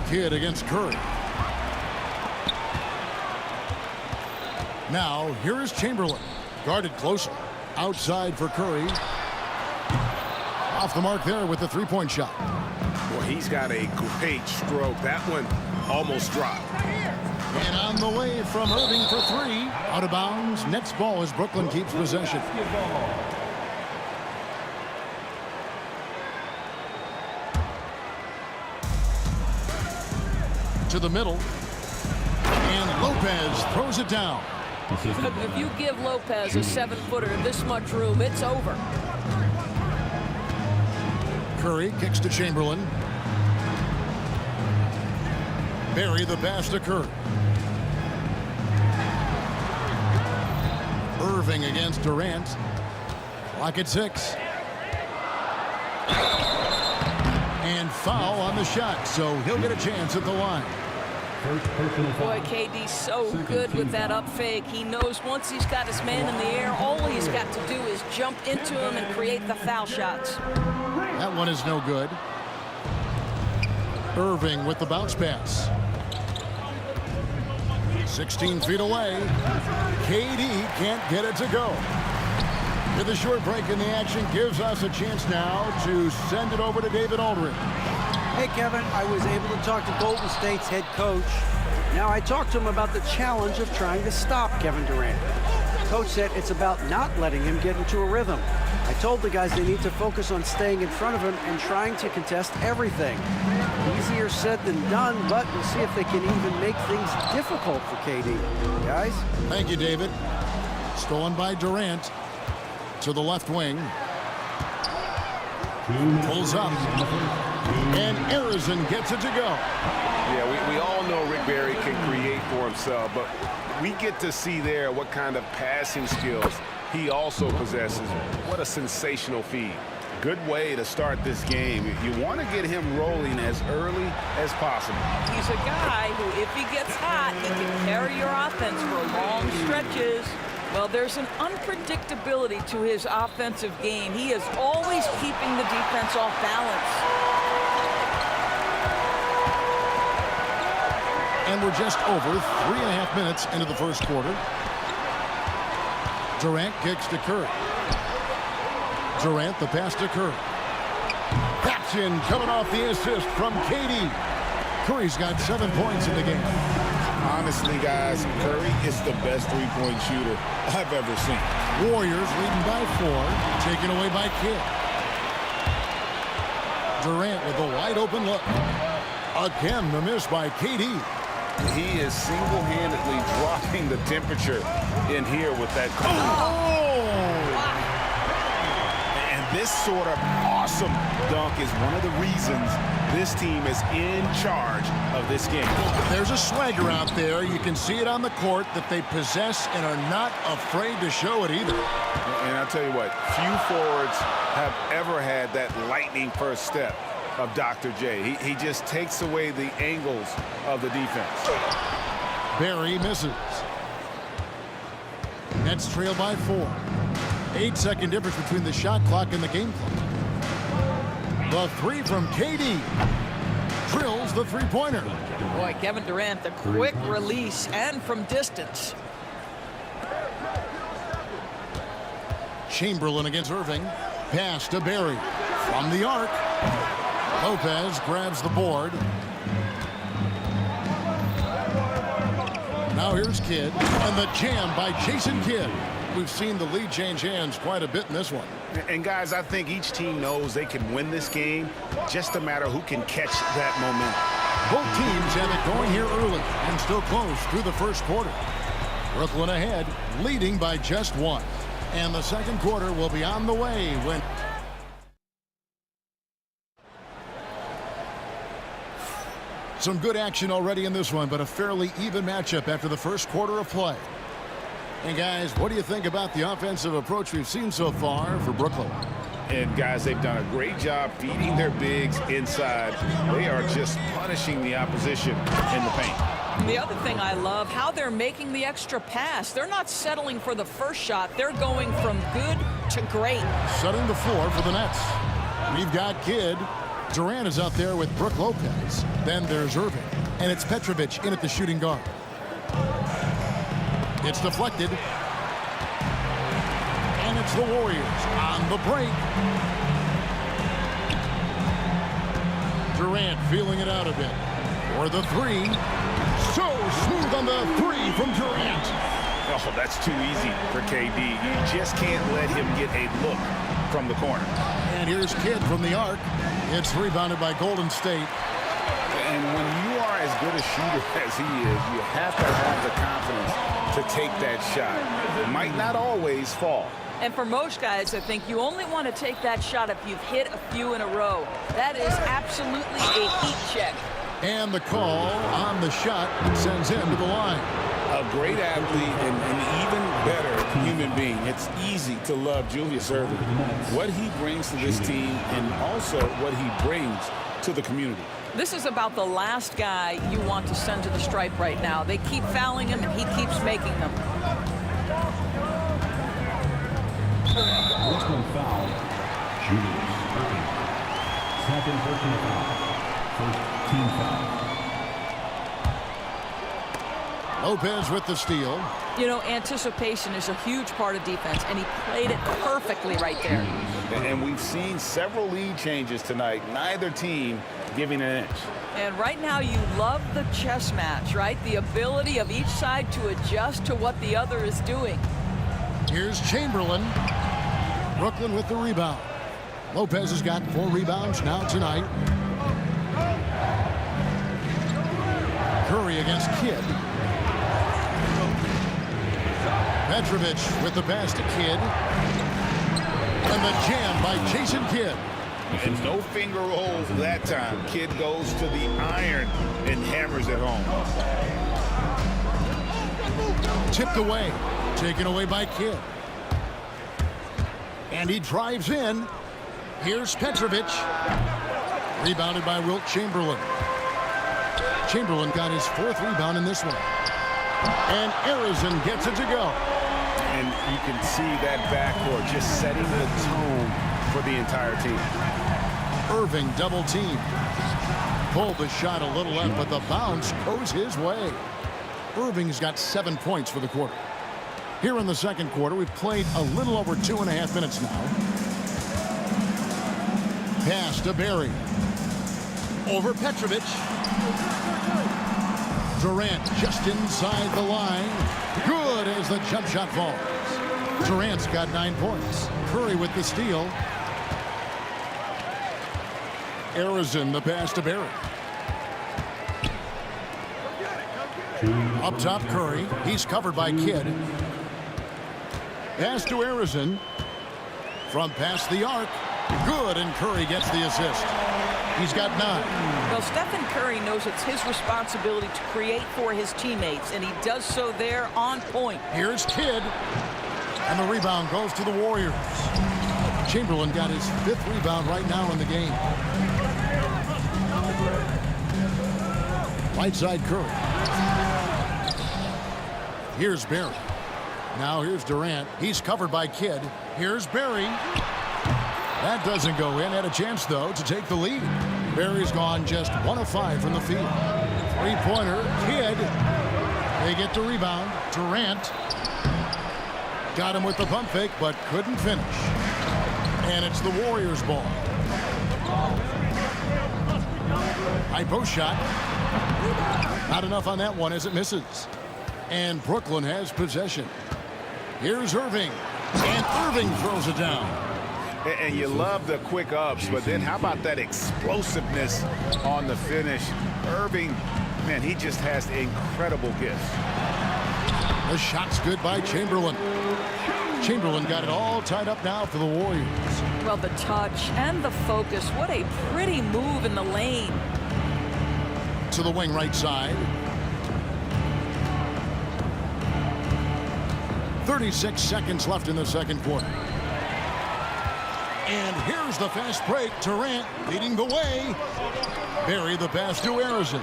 Kidd against Curry. Now, here is Chamberlain. Guarded closely. Outside for Curry. Off the mark there with the three-point shot. Well, he's got a great stroke. That one almost dropped. And on the way from Irving for 3. Out of bounds. Next ball as Brooklyn keeps possession. To the middle. And Lopez throws it down. If you give Lopez a 7-footer this much room, it's over. Curry kicks to Chamberlain. Barry the pass to Curry. Irving against Durant. Clock at 6. And foul on the shot, so he'll get a chance at the line. Boy, KD's so good with that up fake. He knows once he's got his man in the air, all he's got to do is jump into him and create the foul shots. That one is no good. Irving with the bounce pass. 16 feet away. KD can't get it to go. With a short break in the action, gives us a chance now to send it over to David Aldridge. Hey, Kevin, I was able to talk to Golden State's head coach. Now, I talked to him about the challenge of trying to stop Kevin Durant. Coach said it's about not letting him get into a rhythm. I told the guys they need to focus on staying in front of him and trying to contest everything. Easier said than done, but we'll see if they can even make things difficult for KD. Guys? Thank you, David. Stolen by Durant to the left wing. Pulls up. And Harrison gets it to go. Yeah, we all know Rick Barry can create for himself, but we get to see there what kind of passing skills he also possesses. What a sensational feed. Good way to start this game. You want to get him rolling as early as possible. He's a guy who, if he gets hot, he can carry your offense for long stretches. Well, there's an unpredictability to his offensive game. He is always keeping the defense off balance. And we're just over 3.5 minutes into the first quarter. Durant kicks to Curry. Durant the pass to Curry. That's in, coming off the assist from KD. Curry's got 7 points in the game. Honestly, guys, Curry is the best three-point shooter I've ever seen. Warriors leading by 4, taken away by Kidd. Durant with a wide open look. Again, the miss by KD. He is single-handedly dropping the temperature in here with that. And this sort of awesome dunk is one of the reasons this team is in charge of this game. There's a swagger out there. You can see it on the court that they possess and are not afraid to show it either. And I'll tell you what, few forwards have ever had that lightning first step of Dr. J. He just takes away the angles of the defense. Barry misses. Nets trail by 4. 8-second difference between the shot clock and the game clock. The three from KD. Drills the three-pointer. Boy, Kevin Durant, the quick release and from distance. Chamberlain against Irving. Pass to Barry. From the arc. Lopez grabs the board. Now here's Kidd. And the jam by Jason Kidd. We've seen the lead change hands quite a bit in this one. And guys, I think each team knows they can win this game. Just a matter who can catch that momentum. Both teams have it going here early and still close through the first quarter. Brooklyn ahead, leading by just 1. And the second quarter will be on the way when... Some good action already in this one, but a fairly even matchup after the first quarter of play. And guys, what do you think about the offensive approach we've seen so far for Brooklyn? And guys, they've done a great job feeding their bigs inside. They are just punishing the opposition in the paint. The other thing I love, how they're making the extra pass. They're not settling for the first shot. They're going from good to great. Setting the floor for the Nets. We've got Kidd. Durant is out there with Brook Lopez. Then there's Irving. And it's Petrovic in at the shooting guard. It's deflected. And it's the Warriors on the break. Durant feeling it out a bit. For the three. So smooth on the three from Durant. Oh, that's too easy for KD. You just can't let him get a look from the corner. And here's Kidd from the arc. It's rebounded by Golden State. And when you are as good a shooter as he is, you have to have the confidence to take that shot. It might not always fall. And for most guys, I think you only want to take that shot if you've hit a few in a row. That is absolutely a heat check. And the call on the shot sends him to the line. A great athlete and an even better human being. It's easy to love Julius Irving. What he brings to this team and also what he brings to the community. This is about the last guy you want to send to the stripe right now. They keep fouling him, and he keeps making them. First one foul, Julius Irving. Second personal foul. First team foul. Lopez with the steal. You know, anticipation is a huge part of defense, and he played it perfectly right there. And we've seen several lead changes tonight. Neither team giving an inch. And right now you love the chess match, right? The ability of each side to adjust to what the other is doing. Here's Chamberlain. Brooklyn with the rebound. Lopez has got 4 rebounds now tonight. Curry against Kidd. Petrovic with the pass to Kidd. And the jam by Jason Kidd. And no finger rolls that time. Kidd goes to the iron and hammers it home. Tipped away. Taken away by Kidd. And he drives in. Here's Petrovic. Rebounded by Wilt Chamberlain. Chamberlain got his 4th rebound in this one. And Arizon gets it to go. And you can see that backcourt just setting the tone for the entire team. Irving double team. Pulled the shot a little left, but the bounce goes his way. Irving's got 7 points for the quarter. Here in the second quarter, we've played a little over 2.5 minutes now. Pass to Barry. Over Petrovic. Durant just inside the line. Good as the jump shot falls. Durant's got 9 points. Curry with the steal. Arizon the pass to Barry. Up top, Curry. He's covered by Kidd. Pass to Arizin. From past the arc. Good, and Curry gets the assist. He's got 9. Well, Stephen Curry knows it's his responsibility to create for his teammates, and he does so there on point. Here's Kidd. And the rebound goes to the Warriors. Chamberlain got his 5th rebound right now in the game. Right side, Curry. Here's Barry. Now here's Durant. He's covered by Kidd. Here's Barry. That doesn't go in. Had a chance, though, to take the lead. Barry's gone just 1 of 5 from the field. Three-pointer, Kidd. They get the rebound. Durant got him with the pump fake, but couldn't finish. And it's the Warriors' ball. High post shot. Not enough on that one as it misses. And Brooklyn has possession. Here's Irving. And Irving throws it down. And you love the quick ups, but then how about that explosiveness on the finish? Irving, man, he just has incredible gifts. The shot's good by Chamberlain. Chamberlain got it all tied up now for the Warriors. Well, the touch and the focus. What a pretty move in the lane. To the wing right side. 36 seconds left in the second quarter. And here's the fast break. Durant leading the way. Barry the pass to Arizin.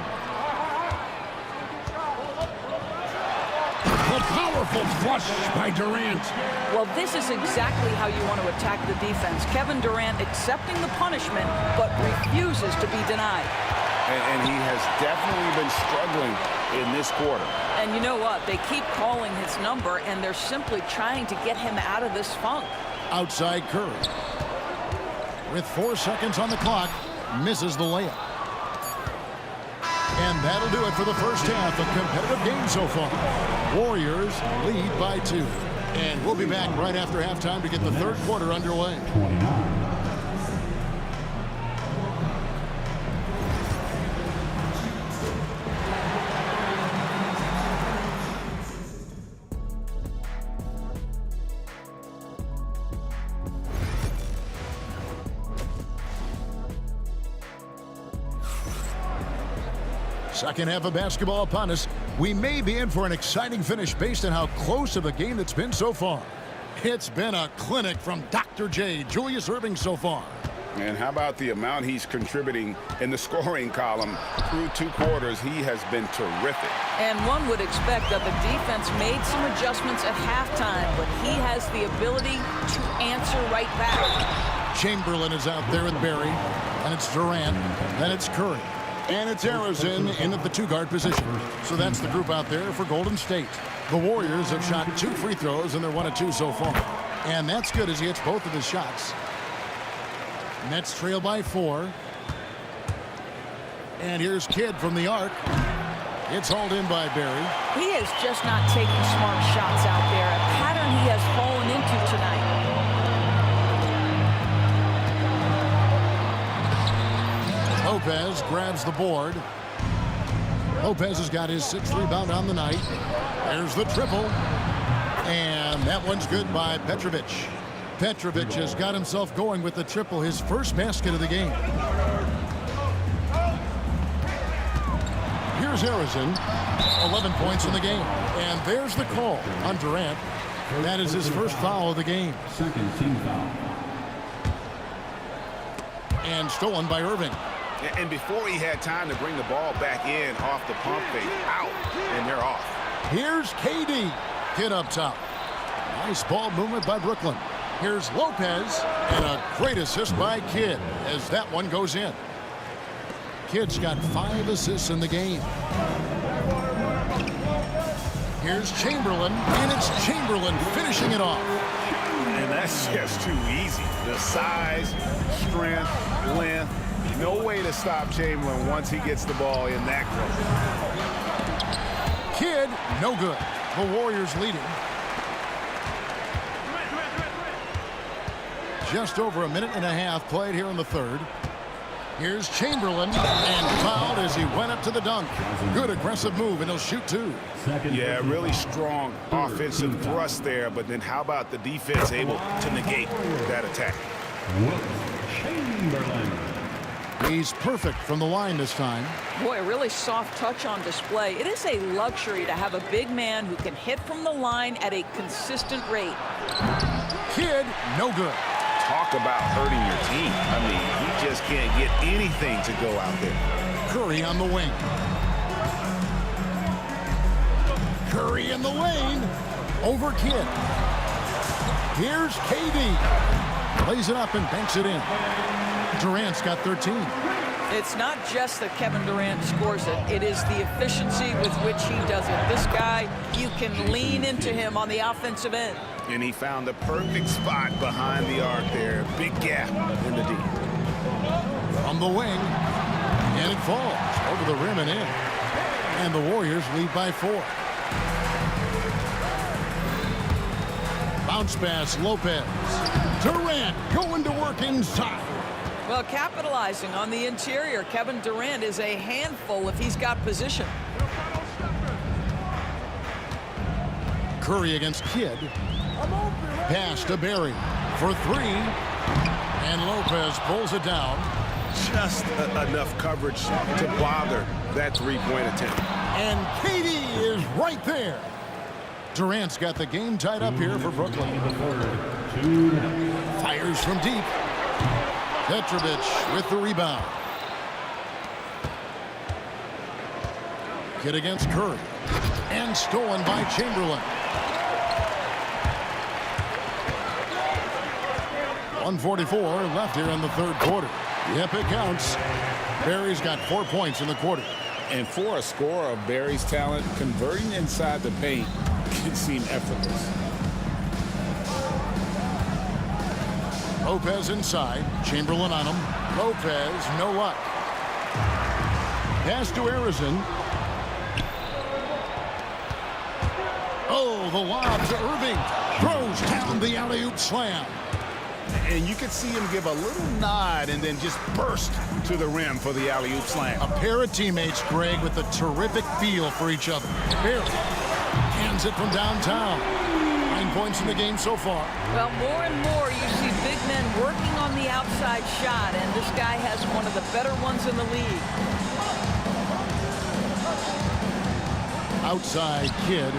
The powerful flush by Durant. Well, this is exactly how you want to attack the defense. Kevin Durant accepting the punishment, but refuses to be denied. And he has definitely been struggling in this quarter. And you know what? They keep calling his number, and they're simply trying to get him out of this funk. Outside Curry. With 4 seconds on the clock, misses the layup. And that'll do it for the first half. A competitive game so far. Warriors lead by 2. And we'll be back right after halftime to get the third quarter underway. 29. Second half of basketball upon us. We may be in for an exciting finish based on how close of a game it's been so far. It's been a clinic from Dr. J, Julius Irving so far. And how about the amount he's contributing in the scoring column through 2 quarters? He has been terrific. And one would expect that the defense made some adjustments at halftime, but he has the ability to answer right back. Chamberlain is out there with Barry, and it's Durant, then it's Curry. And it's Arizin in at the 2-guard position. So that's the group out there for Golden State. The Warriors have shot 2 free throws, and they're 1 of 2 so far. And that's good as he hits both of his shots. Nets trail by 4. And here's Kidd from the arc. It's hauled in by Barry. He is just not taking smart shots out there, a pattern he has fallen into tonight. Lopez grabs the board. Lopez has got his 6th rebound on the night. There's the triple. And that one's good by Petrovic. Petrovic has got himself going with the triple, his first basket of the game. Here's Arizin, 11 points in the game. And there's the call on Durant. That is his first foul of the game. Second team foul. And stolen by Irving. And before he had time to bring the ball back in off the pump fake, out, and they're off. Here's KD. Kidd up top. Nice ball movement by Brooklyn. Here's Lopez, and a great assist by Kidd as that one goes in. Kidd's got 5 assists in the game. Here's Chamberlain, and it's Chamberlain finishing it off. And that's just too easy. The size, strength, length. No way to stop Chamberlain once he gets the ball in that close. Kidd, no good. The Warriors leading. Just over a minute and a half played here in the third. Here's Chamberlain, and fouled as he went up to the dunk. Good aggressive move, and he'll shoot 2. Yeah, really strong offensive thrust there, but then how about the defense able to negate that attack? Chamberlain. He's perfect from the line this time. Boy, a really soft touch on display. It is a luxury to have a big man who can hit from the line at a consistent rate. Kidd, no good. Talk about hurting your team. I mean, he just can't get anything to go out there. Curry on the wing. Curry in the lane. Over Kidd. Here's KD. Plays it up and banks it in. Durant's got 13. It's not just that Kevin Durant scores it. It is the efficiency with which he does it. This guy, you can lean into him on the offensive end. And he found the perfect spot behind the arc there. Big gap in the D. From the wing. And it falls over the rim and in. And the Warriors lead by 4. Bounce pass, Lopez. Durant going to work inside. Well, capitalizing on the interior, Kevin Durant is a handful if he's got position. Curry against Kidd. Pass to Barry for 3. And Lopez pulls it down. Just enough coverage to bother that three-point attempt. And KD is right there. Durant's got the game tied up here for Brooklyn. Fires from deep. Petrovic with the rebound. Kidd against Curry. And stolen by Chamberlain. 1:44 left here in the third quarter. Yep, it counts. Barry's got 4 points in the quarter. And for a scorer of Barry's talent, converting inside the paint can seem effortless. Lopez inside. Chamberlain on him. Lopez, no luck. Pass to Arizon. Oh, the lob to Irving. Throws down the alley-oop slam. And you can see him give a little nod and then just burst to the rim for the alley-oop slam. A pair of teammates, Greg, with a terrific feel for each other. Barry hands it from downtown. 9 points in the game so far. Well, more and more you see big men working on the outside shot, and this guy has one of the better ones in the league. Outside Kidd.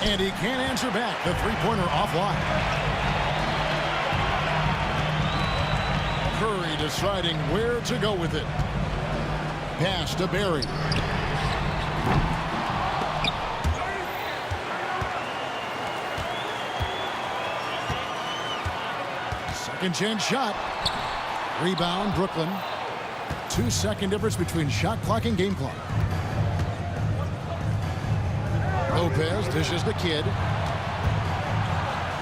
And he can't answer back. The three-pointer offline. Curry deciding where to go with it. Pass to Barry. Second chance shot. Rebound, Brooklyn. 2-second difference between shot clock and game clock. Lopez dishes the Kidd.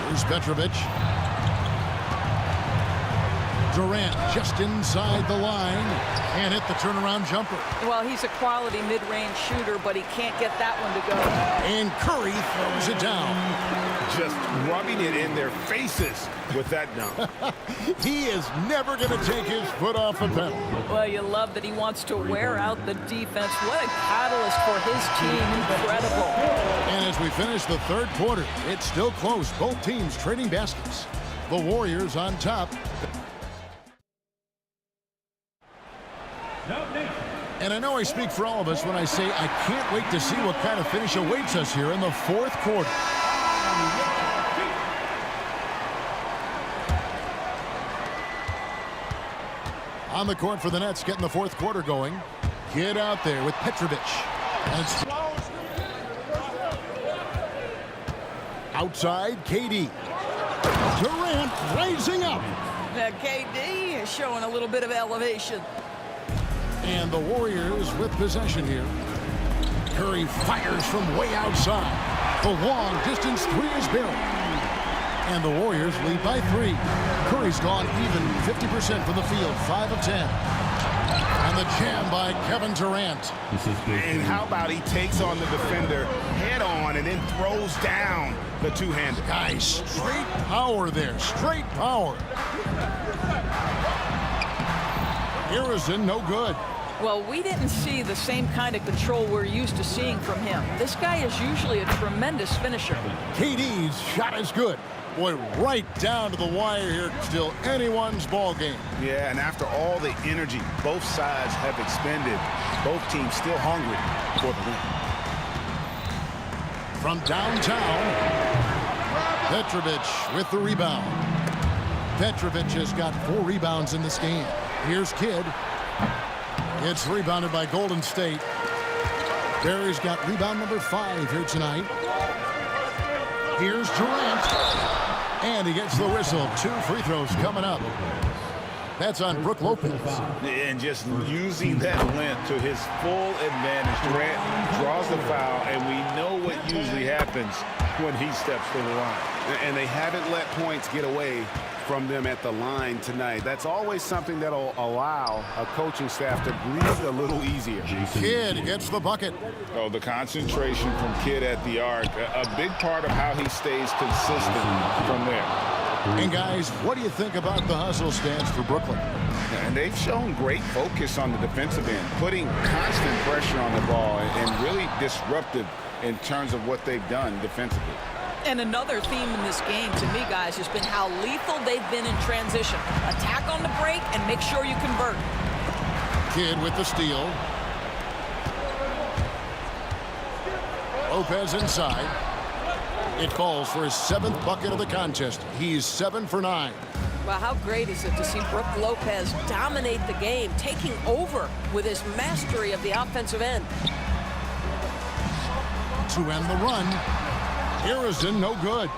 Here's Petrovic. Durant just inside the line and hit the turnaround jumper. Well, he's a quality mid-range shooter, but he can't get that one to go. And Curry throws it down. Just rubbing it in their faces with that dunk. He is never going to take his foot off the pedal. Well, you love that he wants to wear out the defense. What a catalyst for his team. Incredible. And as we finish the third quarter, it's still close. Both teams trading baskets. The Warriors on top. And I know I speak for all of us when I say I can't wait to see what kind of finish awaits us here in the fourth quarter. On the court for the Nets, getting the fourth quarter going. Kidd out there with Petrovic. And it's outside, KD. Durant rising up. Now, KD is showing a little bit of elevation. And the Warriors with possession here. Curry fires from way outside. The long distance three is Barry. And the Warriors lead by 3. Curry's gone even 50% from the field, 5 of 10. And the jam by Kevin Durant. And how about he takes on the defender head on and then throws down the two-hander. Guys, straight power there, straight power. Harrison, no good. Well, we didn't see the same kind of control we're used to seeing from him. This guy is usually a tremendous finisher. KD's shot is good. Boy, right down to the wire here. Still anyone's ball game. Yeah, and after all the energy both sides have expended, both teams still hungry for the win. From downtown, Petrovic with the rebound. Petrovic has got 4 rebounds in this game. Here's Kidd. It's rebounded by Golden State. Barry's got rebound number 5 here tonight. Here's Durant. And he gets the whistle. 2 free throws coming up. That's on Brook Lopez. And just using that length to his full advantage. Durant draws the foul, and we know what usually happens when he steps to the line. And they haven't let points get away from them at the line tonight. That's always something that'll allow a coaching staff to breathe a little easier. Kidd gets the bucket. Oh, the concentration from Kidd at the arc, a big part of how he stays consistent from there. And guys, what do you think about the hustle stance for Brooklyn? And they've shown great focus on the defensive end, putting constant pressure on the ball and really disruptive in terms of what they've done defensively. And another theme in this game, to me, guys, has been how lethal they've been in transition. Attack on the break and make sure you convert. Kidd with the steal. Lopez inside. It falls for his 7th bucket of the contest. He's 7 for 9. Well, how great is it to see Brook Lopez dominate the game, taking over with his mastery of the offensive end. To end the run. Harrison, no good.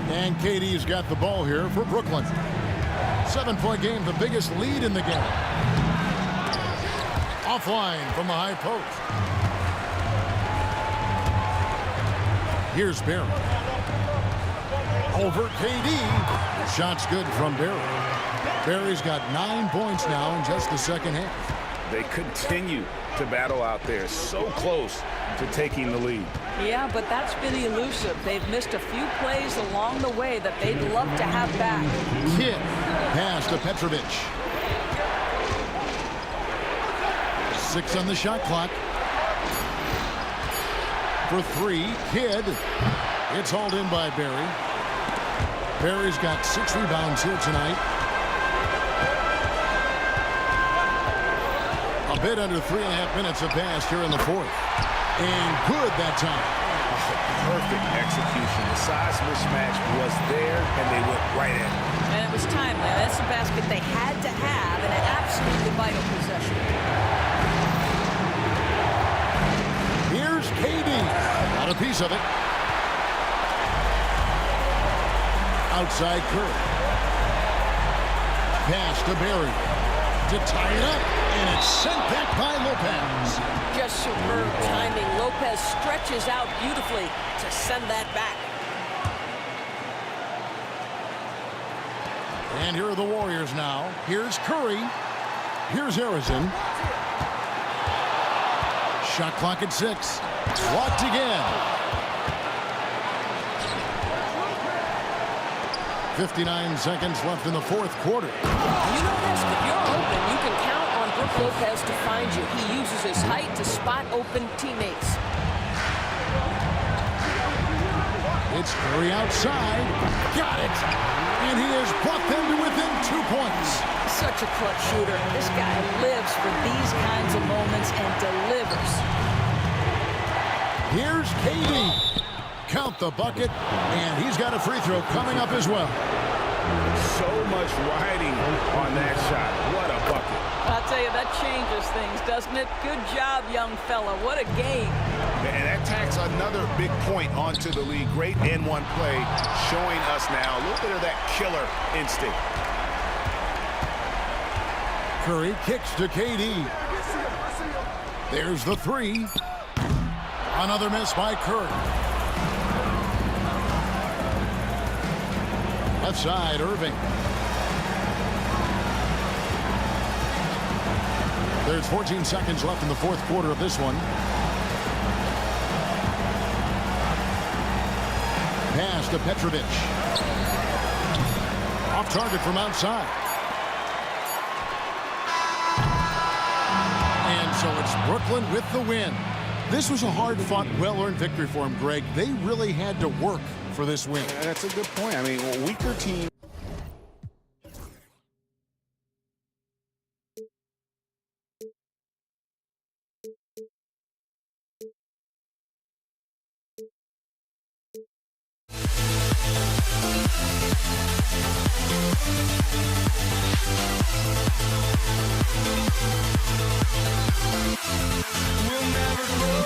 And KD's got the ball here for Brooklyn. 7-point game, the biggest lead in the game. Offline from the high post. Here's Barry. Over KD. The shot's good from Barry. Barry's got 9 points now in just the second half. They continue to battle out there, so close to taking the lead. Yeah, but that's been elusive. They've missed a few plays along the way that they'd love to have back. Kidd pass to Petrovic. 6 on the shot clock. For 3, Kidd. It's hauled in by Barry. Barry's got 6 rebounds here tonight. A bit under 3.5 minutes have passed here in the 4th. And good that time. Perfect execution. The size mismatch was there, and they went right at it. And it was timely. That's the basket they had to have, and an absolutely vital possession. Here's KD. Got a piece of it. Outside Curry. Pass to Barry. To tie it up. And it's sent back by Lopez. Just superb timing. Lopez stretches out beautifully to send that back. And here are the Warriors now. Here's Curry. Here's Harrison. Shot clock at 6. Walked again. 59 seconds left in the 4th quarter. You know this, if you're open, you can count on Brook Lopez to find you. He uses his height to spot open teammates. It's Curry outside. Got it. And he has brought them to within 2 points. Such a clutch shooter. This guy lives for these kinds of moments and delivers. Here's KD. Count the bucket, and he's got a free throw coming up as well. So much riding on that shot. What a bucket. I'll tell you, that changes things, doesn't it? Good job, young fella. What a game. And that tacks another big point onto the league. Great N1 play, showing us now a little bit of that killer instinct. Curry kicks to KD. There's the 3. Another miss by Curry. Left side, Irving. There's 14 seconds left in the 4th quarter of this one. Pass to Petrovic. Off target from outside. it's Brooklyn with the win. This was a hard-fought, well-earned victory for them, Greg. They really had to work for this win. That's a good point. I mean, a weaker team. We'll never grow.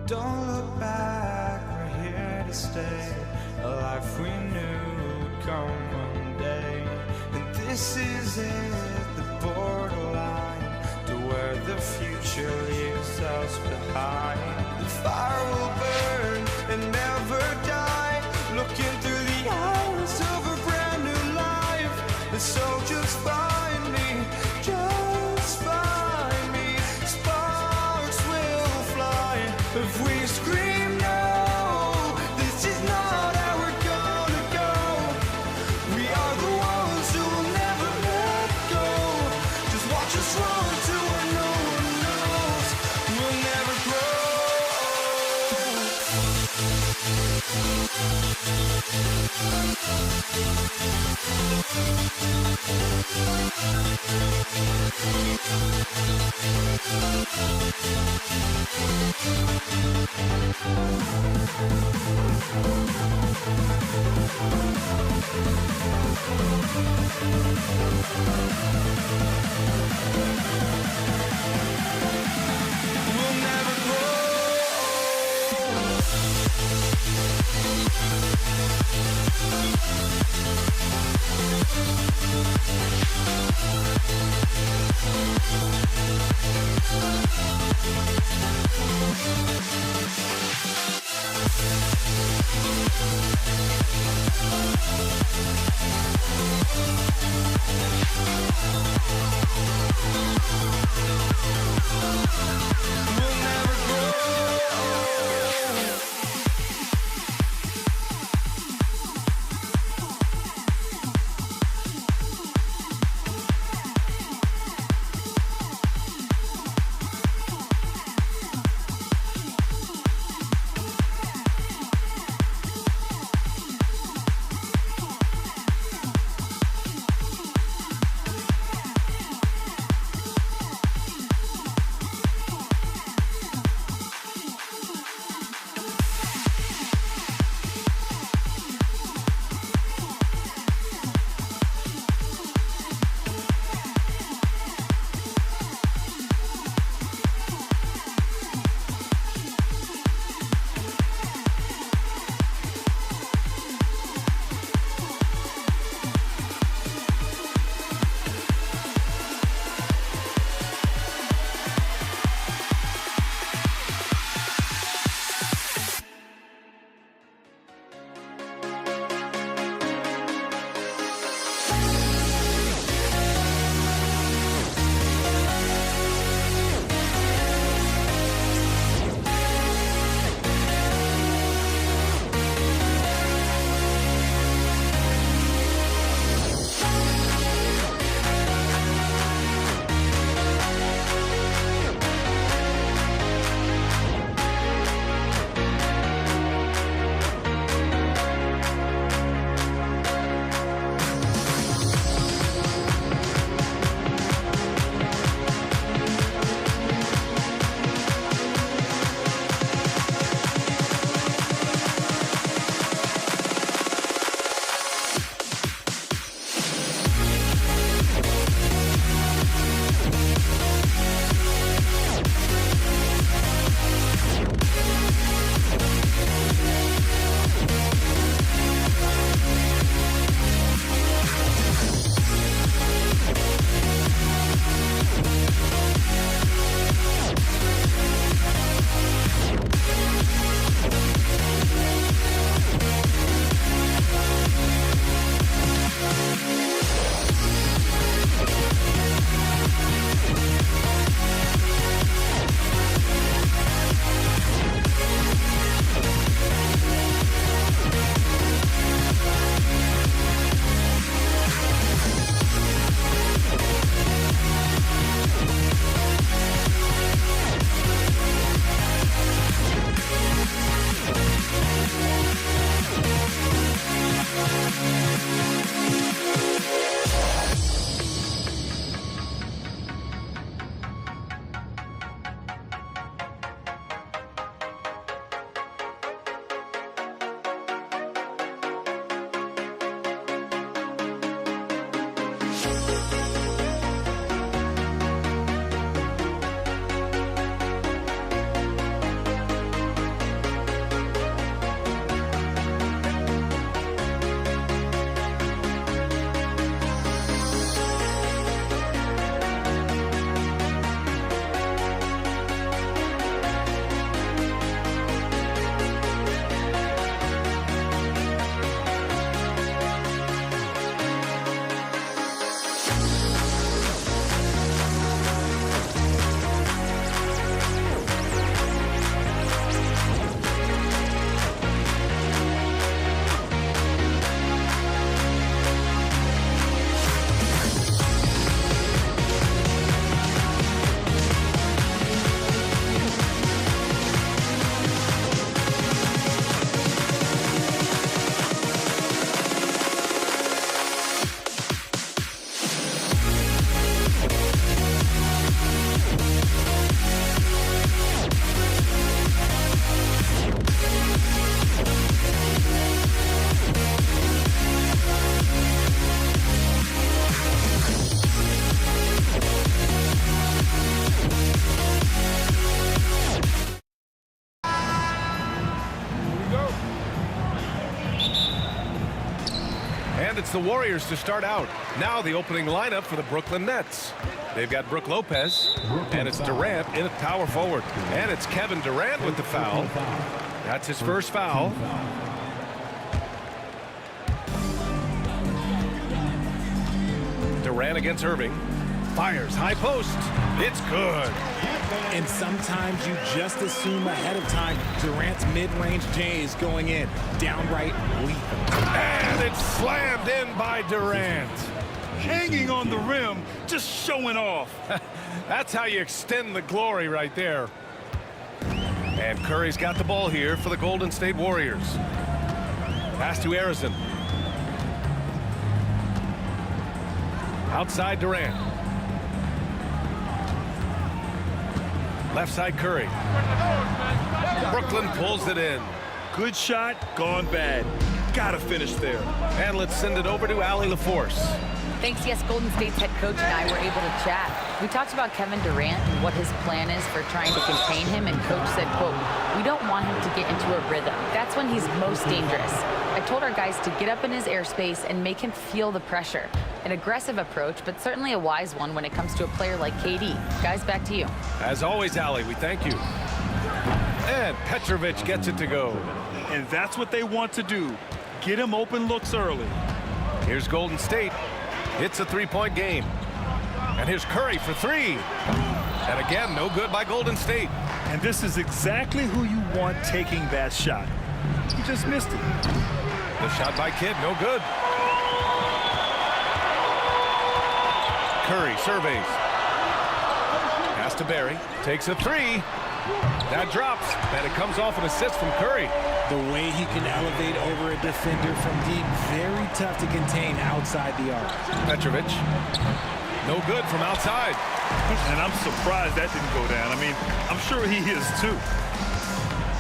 Don't look back, we're here to stay. A life we knew would come one day. And this is it, the borderline to where the future leaves us behind. The fire will burn and never die. Looking through the eyes of a brand new life. And so just find me, just find me. Sparks will fly if we scream no. This is not how we're gonna go. We are the ones who will never let go. Just watch us run to where no one knows. We'll never We'll never grow. We'll never grow. And it's the Warriors to start out. Now the opening lineup for the Brooklyn Nets. They've got Brook Lopez, and it's Durant in at power forward. And it's Kevin Durant with the foul. That's his first foul. Durant against Irving. Fires, high post. It's good. And sometimes you just assume ahead of time Durant's mid-range J is going in. Downright lethal. And it's slammed in by Durant. Hanging on the rim, just showing off. That's how you extend the glory right there. And Curry's got the ball here for the Golden State Warriors. Pass to Arizon. Outside Durant. Left side Curry. Brooklyn pulls it in. Good shot, gone bad. Gotta finish there. And let's send it over to Allie LaForce. Thanks, yes, Golden State's head coach and I were able to chat. We talked about Kevin Durant and what his plan is for trying to contain him, and coach said, quote, "We don't want him to get into a rhythm. That's when he's most dangerous." I told our guys to get up in his airspace and make him feel the pressure. An aggressive approach, but certainly a wise one when it comes to a player like KD. Guys, back to you. As always, Allie, we thank you. And Petrovic gets it to go. And that's what they want to do. Get him open looks early. Here's Golden State. It's a three-point game. And here's Curry for three. And again, no good by Golden State. And this is exactly who you want taking that shot. He just missed it. The shot by Kidd, no good. Curry surveys. Pass to Barry. Takes a three. That drops. And it comes off an assist from Curry. The way he can elevate over a defender from deep, very tough to contain outside the arc. Petrovic. No good from outside. And I'm surprised that didn't go down. I mean, I'm sure he is too.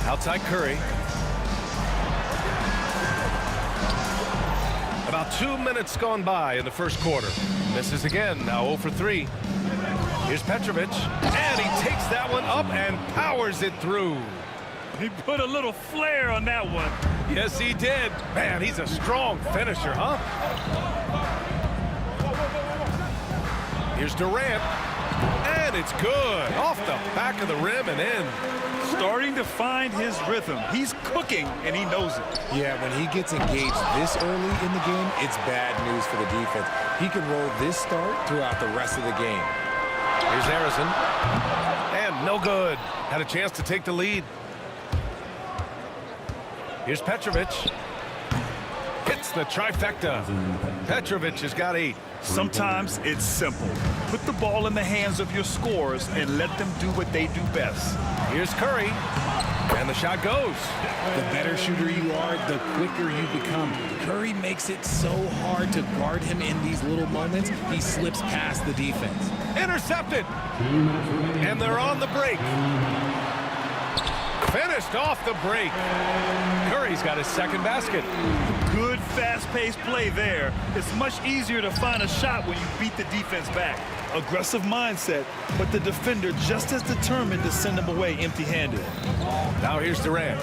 Outside Curry. About 2 minutes gone by in the first quarter. Misses again, now 0 for 3. Here's Petrovic, and he takes that one up and powers it through. He put a little flair on that one. Yes, he did. Man, he's a strong finisher, huh? Here's Durant, and it's good. Off the back of the rim and in. Starting to find his rhythm. He's cooking, and he knows it. Yeah, when he gets engaged this early in the game, it's bad news for the defense. He can roll this start throughout the rest of the game. Here's Arizon, and no good. Had a chance to take the lead. Here's Petrovic. Hits the trifecta. Petrovic has got 8. Sometimes it's simple. Put the ball in the hands of your scorers and let them do what they do best. Here's Curry, and the shot goes. The better shooter you are, the quicker you become. Curry makes it so hard to guard him in these little moments. He slips past the defense. Intercepted, and they're on the break. Finished off the break. Curry's got his second basket. Good fast-paced play there. It's much easier to find a shot when you beat the defense back. Aggressive mindset, but the defender just as determined to send him away empty-handed. Now here's Durant.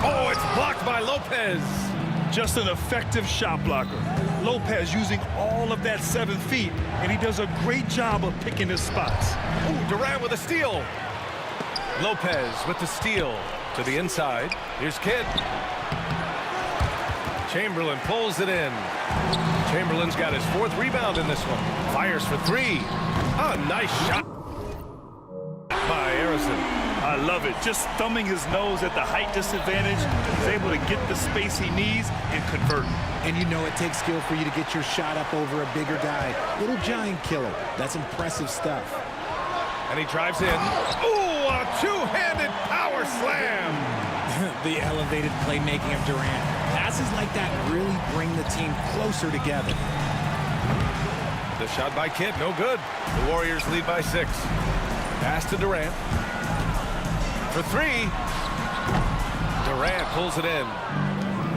Oh, it's blocked by Lopez. Just an effective shot blocker. Lopez using all of that 7 feet, and he does a great job of picking his spots. Ooh, Durant with a steal. Lopez with the steal to the inside. Here's Kidd. Chamberlain pulls it in. Chamberlain's got his 4th rebound in this one. Fires for 3. A nice shot by Arizon. I love it. Just thumbing his nose at the height disadvantage. He's able to get the space he needs and convert. And you know it takes skill for you to get your shot up over a bigger guy. Little giant killer. That's impressive stuff. And he drives in. Ooh, a two-handed power slam. The elevated playmaking of Durant. Passes like that really bring the team closer together. The shot by Kidd, no good. The Warriors lead by 6. Pass to Durant. For 3. Durant pulls it in.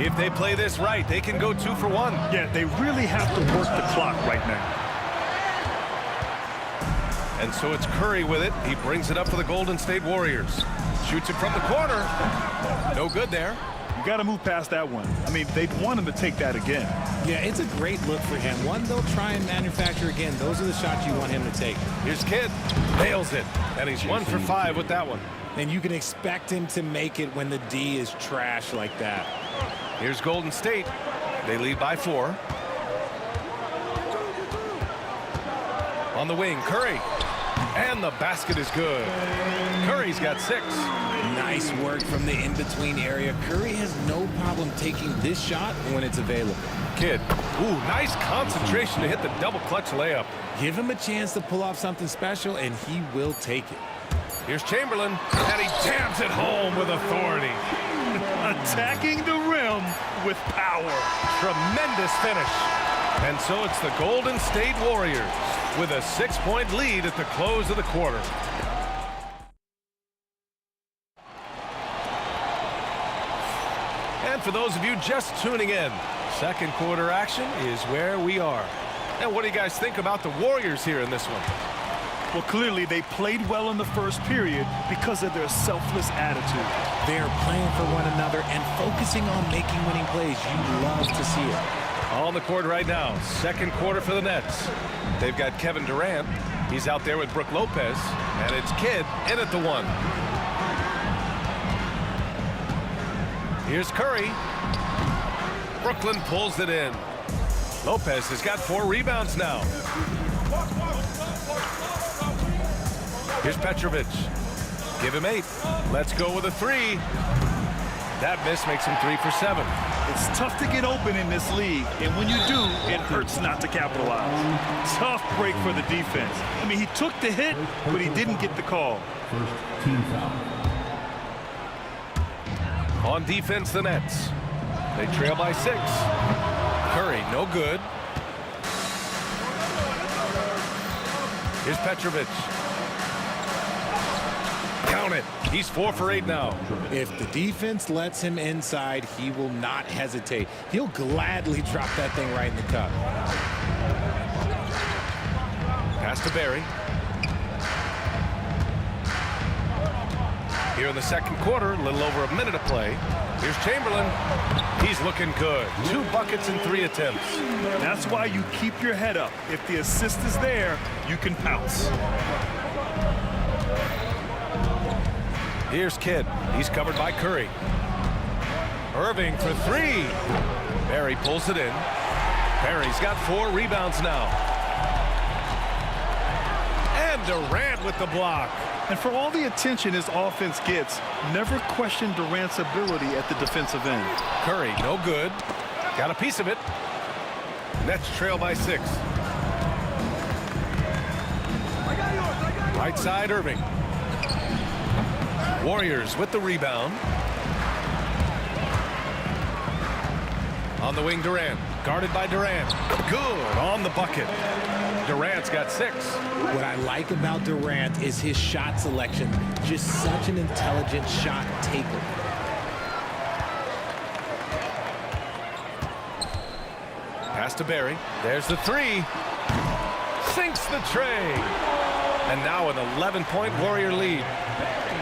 If they play this right, they can go 2 for 1. Yeah, they really have to work the clock right now. And so it's Curry with it. He brings it up for the Golden State Warriors. Shoots it from the corner. No good there. You got to move past that one. I mean, they'd want him to take that again. Yeah, it's a great look for him. One they'll try and manufacture again. Those are the shots you want him to take. Here's Kidd. Nails it. And he's 1 for 5 with that one. And you can expect him to make it when the D is trash like that. Here's Golden State. They lead by 4. On the wing, Curry. And the basket is good. Curry's got 6. Nice work from the in-between area. Curry has no problem taking this shot when it's available. Kidd. Ooh, nice concentration to hit the double clutch layup. Give him a chance to pull off something special, and he will take it. Here's Chamberlain, and he jams it home with authority. Attacking the rim with power. Tremendous finish. And so it's the Golden State Warriors with a 6-point lead at the close of the quarter. And for those of you just tuning in, second quarter action is where we are. And what do you guys think about the Warriors here in this one? Well, clearly they played well in the first period because of their selfless attitude. They're playing for one another and focusing on making winning plays. You love to see it. On the court right now, second quarter for the Nets. They've got Kevin Durant. He's out there with Brook Lopez. And it's Kidd in at the 1. Here's Curry. Brooklyn pulls it in. Lopez has got 4 rebounds now. Here's Petrovic. Give him 8. Let's go with a 3. That miss makes him 3 for 7. It's tough to get open in this league, and when you do, it hurts not to capitalize. Tough break for the defense. I mean, he took the hit, but he didn't get the call. First team foul. On defense, the Nets. They trail by 6. Curry, no good. Here's Petrovic. Count it. He's 4 for 8 now. If the defense lets him inside, he will not hesitate. He'll gladly drop that thing right in the cup. Pass to Barry. Here in the second quarter, a little over a minute to play. Here's Chamberlain. He's looking good. 2 buckets in 3 attempts. That's why you keep your head up. If the assist is there, you can pounce. Here's Kidd. He's covered by Curry. Irving for 3. Barry pulls it in. Barry's got 4 rebounds now. And Durant with the block. And for all the attention his offense gets, never question Durant's ability at the defensive end. Curry, no good. Got a piece of it. Nets trail by 6. Right side, Irving. Warriors with the rebound. On the wing, Durant. Guarded by Durant. Good on the bucket. Durant's got 6. What I like about Durant is his shot selection. Just such an intelligent shot taker. Pass to Barry. There's the 3. Sinks the tray. And now an 11-point Warrior lead.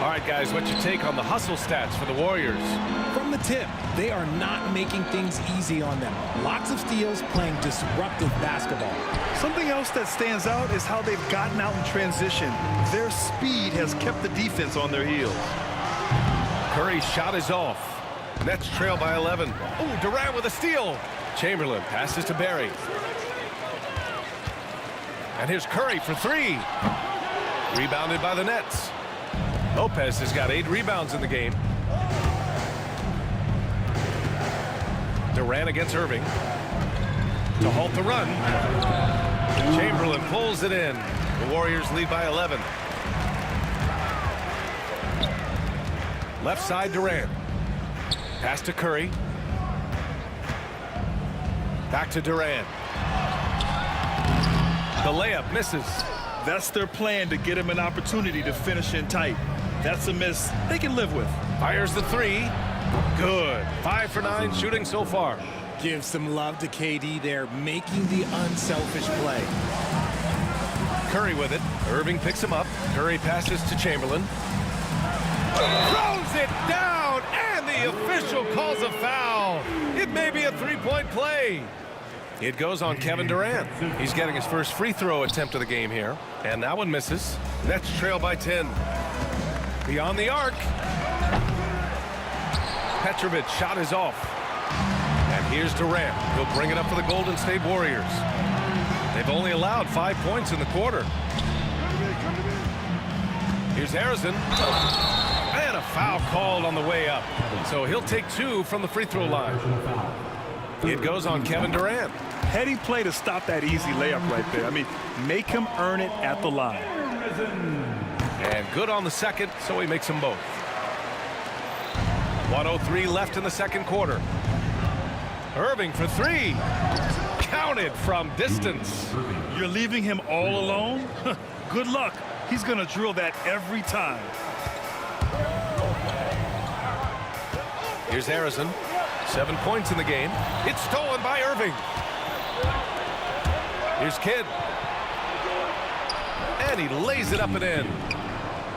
All right, guys, what's your take on the hustle stats for the Warriors? From the tip, they are not making things easy on them. Lots of steals, playing disruptive basketball. Something else that stands out is how they've gotten out in transition. Their speed has kept the defense on their heels. Curry's shot is off. Nets trail by 11. Oh, Durant with a steal. Chamberlain passes to Barry. And here's Curry for 3. Rebounded by the Nets. Lopez has got 8 rebounds in the game. Durant against Irving. To halt the run. Chamberlain pulls it in. The Warriors lead by 11. Left side, Durant. Pass to Curry. Back to Durant. The layup misses. That's their plan, to get him an opportunity to finish in tight. That's a miss they can live with. Fires the 3. Good. 5 for 9 shooting so far. Give some love to KD there, making the unselfish play. Curry with it. Irving picks him up. Curry passes to Chamberlain. Throws it down, and the the official calls a foul. It may be a three-point play. It goes on Kevin Durant. He's getting his first free throw attempt of the game here. And that one misses. Nets trail by 10. Beyond the arc. Petrovic shot is off. And here's Durant. He'll bring it up for the Golden State Warriors. They've only allowed 5 points in the quarter. Here's Harrison. And a foul called on the way up. So he'll take 2 from the free throw line. It goes on Kevin Durant. Heading play to stop that easy layup right there. I mean, make him earn it at the line. And good on the second, so he makes them both. 1:03 left in the second quarter. Irving for 3. Counted from distance. You're leaving him all alone? Good luck. He's going to drill that every time. Here's Harrison. 7 points in the game. It's stolen by Irving. Here's Kidd. And he lays it up and in.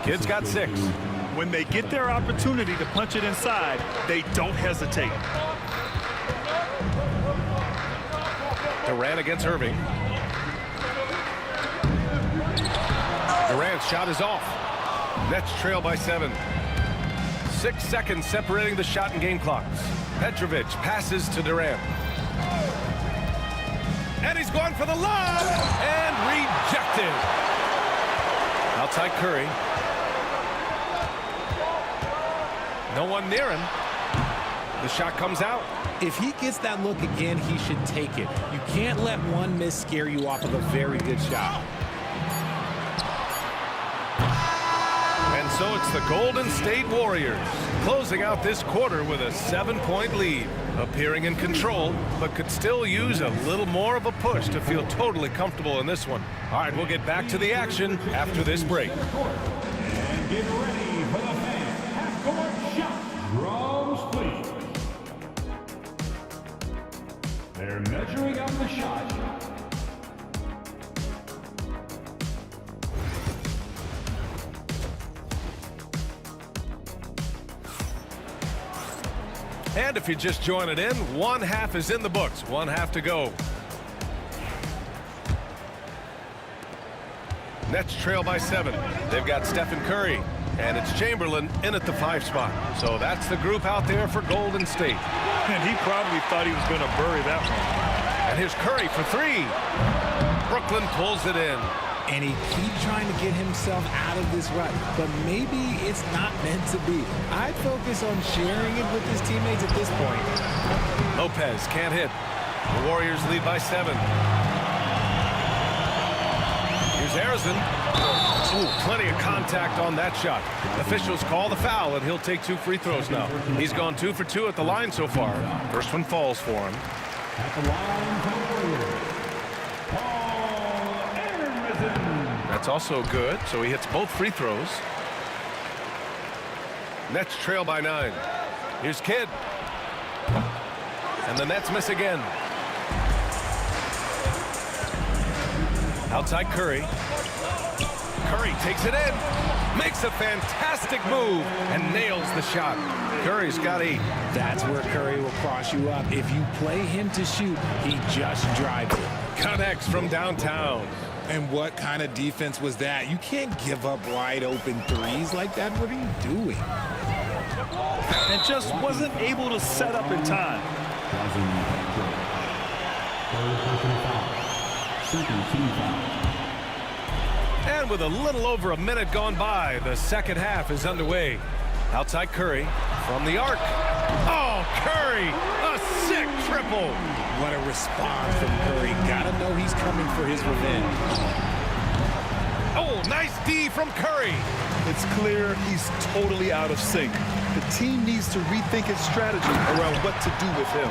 Kidd's got 6. When they get their opportunity to punch it inside, they don't hesitate. Durant against Irving. Durant's shot is off. Nets trail by 7. 6 seconds separating the shot and game clocks. Petrovic passes to Durant. And he's going for the lob and rejected. Outside Curry. No one near him. The shot comes out. If he gets that look again, he should take it. You can't let one miss scare you off of a very good shot. And so it's the Golden State Warriors closing out this quarter with a 7-point lead. Appearing in control, but could still use a little more of a push to feel totally comfortable in this one. All right, we'll get back to the action after this break. And get ready for the fans. Half-court shot. Drums, please. They're measuring up the shot. And if you're just joining in, 1 half is in the books. 1 half to go. Nets trail by 7. They've got Stephen Curry, and it's Chamberlain in at the 5 spot. So that's the group out there for Golden State. And he probably thought he was going to bury that one. And here's Curry for 3. Brooklyn pulls it in. And he keeps trying to get himself out of this rut, but maybe it's not meant to be. I'd focus on sharing it with his teammates at this point. Lopez can't hit. The Warriors lead by 7. Here's Harrison. Ooh, plenty of contact on that shot. Officials call the foul, and he'll take 2 free throws now. He's gone 2 for 2 at the line so far. First one falls for him. At the line for the Warriors. That's also good, so he hits both free throws. Nets trail by 9. Here's Kidd. And the Nets miss again. Outside Curry. Curry takes it in. Makes a fantastic move and nails the shot. Curry's got 8. That's where Curry will cross you up. If you play him to shoot, he just drives it. Connects from downtown. And what kind of defense was that? You can't give up wide open threes like that. What are you doing? And just wasn't able to set up in time. And with a little over a minute gone by, the second half is underway. Outside Curry from the arc. Oh, Curry, a sick triple. What a response from Curry. Gotta know he's coming for his revenge. Oh, nice D from Curry. It's clear he's totally out of sync. The team needs to rethink its strategy around what to do with him.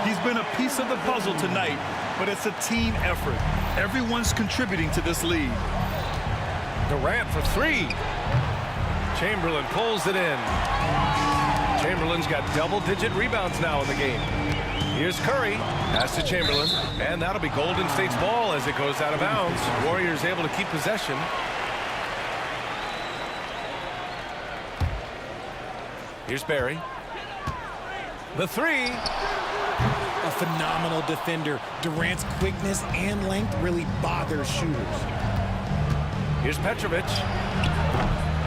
He's been a piece of the puzzle tonight, but it's a team effort. Everyone's contributing to this lead. Durant for 3. Chamberlain pulls it in. Chamberlain's got double-digit rebounds now in the game. Here's Curry. Pass to Chamberlain. And that'll be Golden State's ball as it goes out of bounds. Warriors able to keep possession. Here's Barry. The three. A phenomenal defender. Durant's quickness and length really bothers shooters. Here's Petrovic.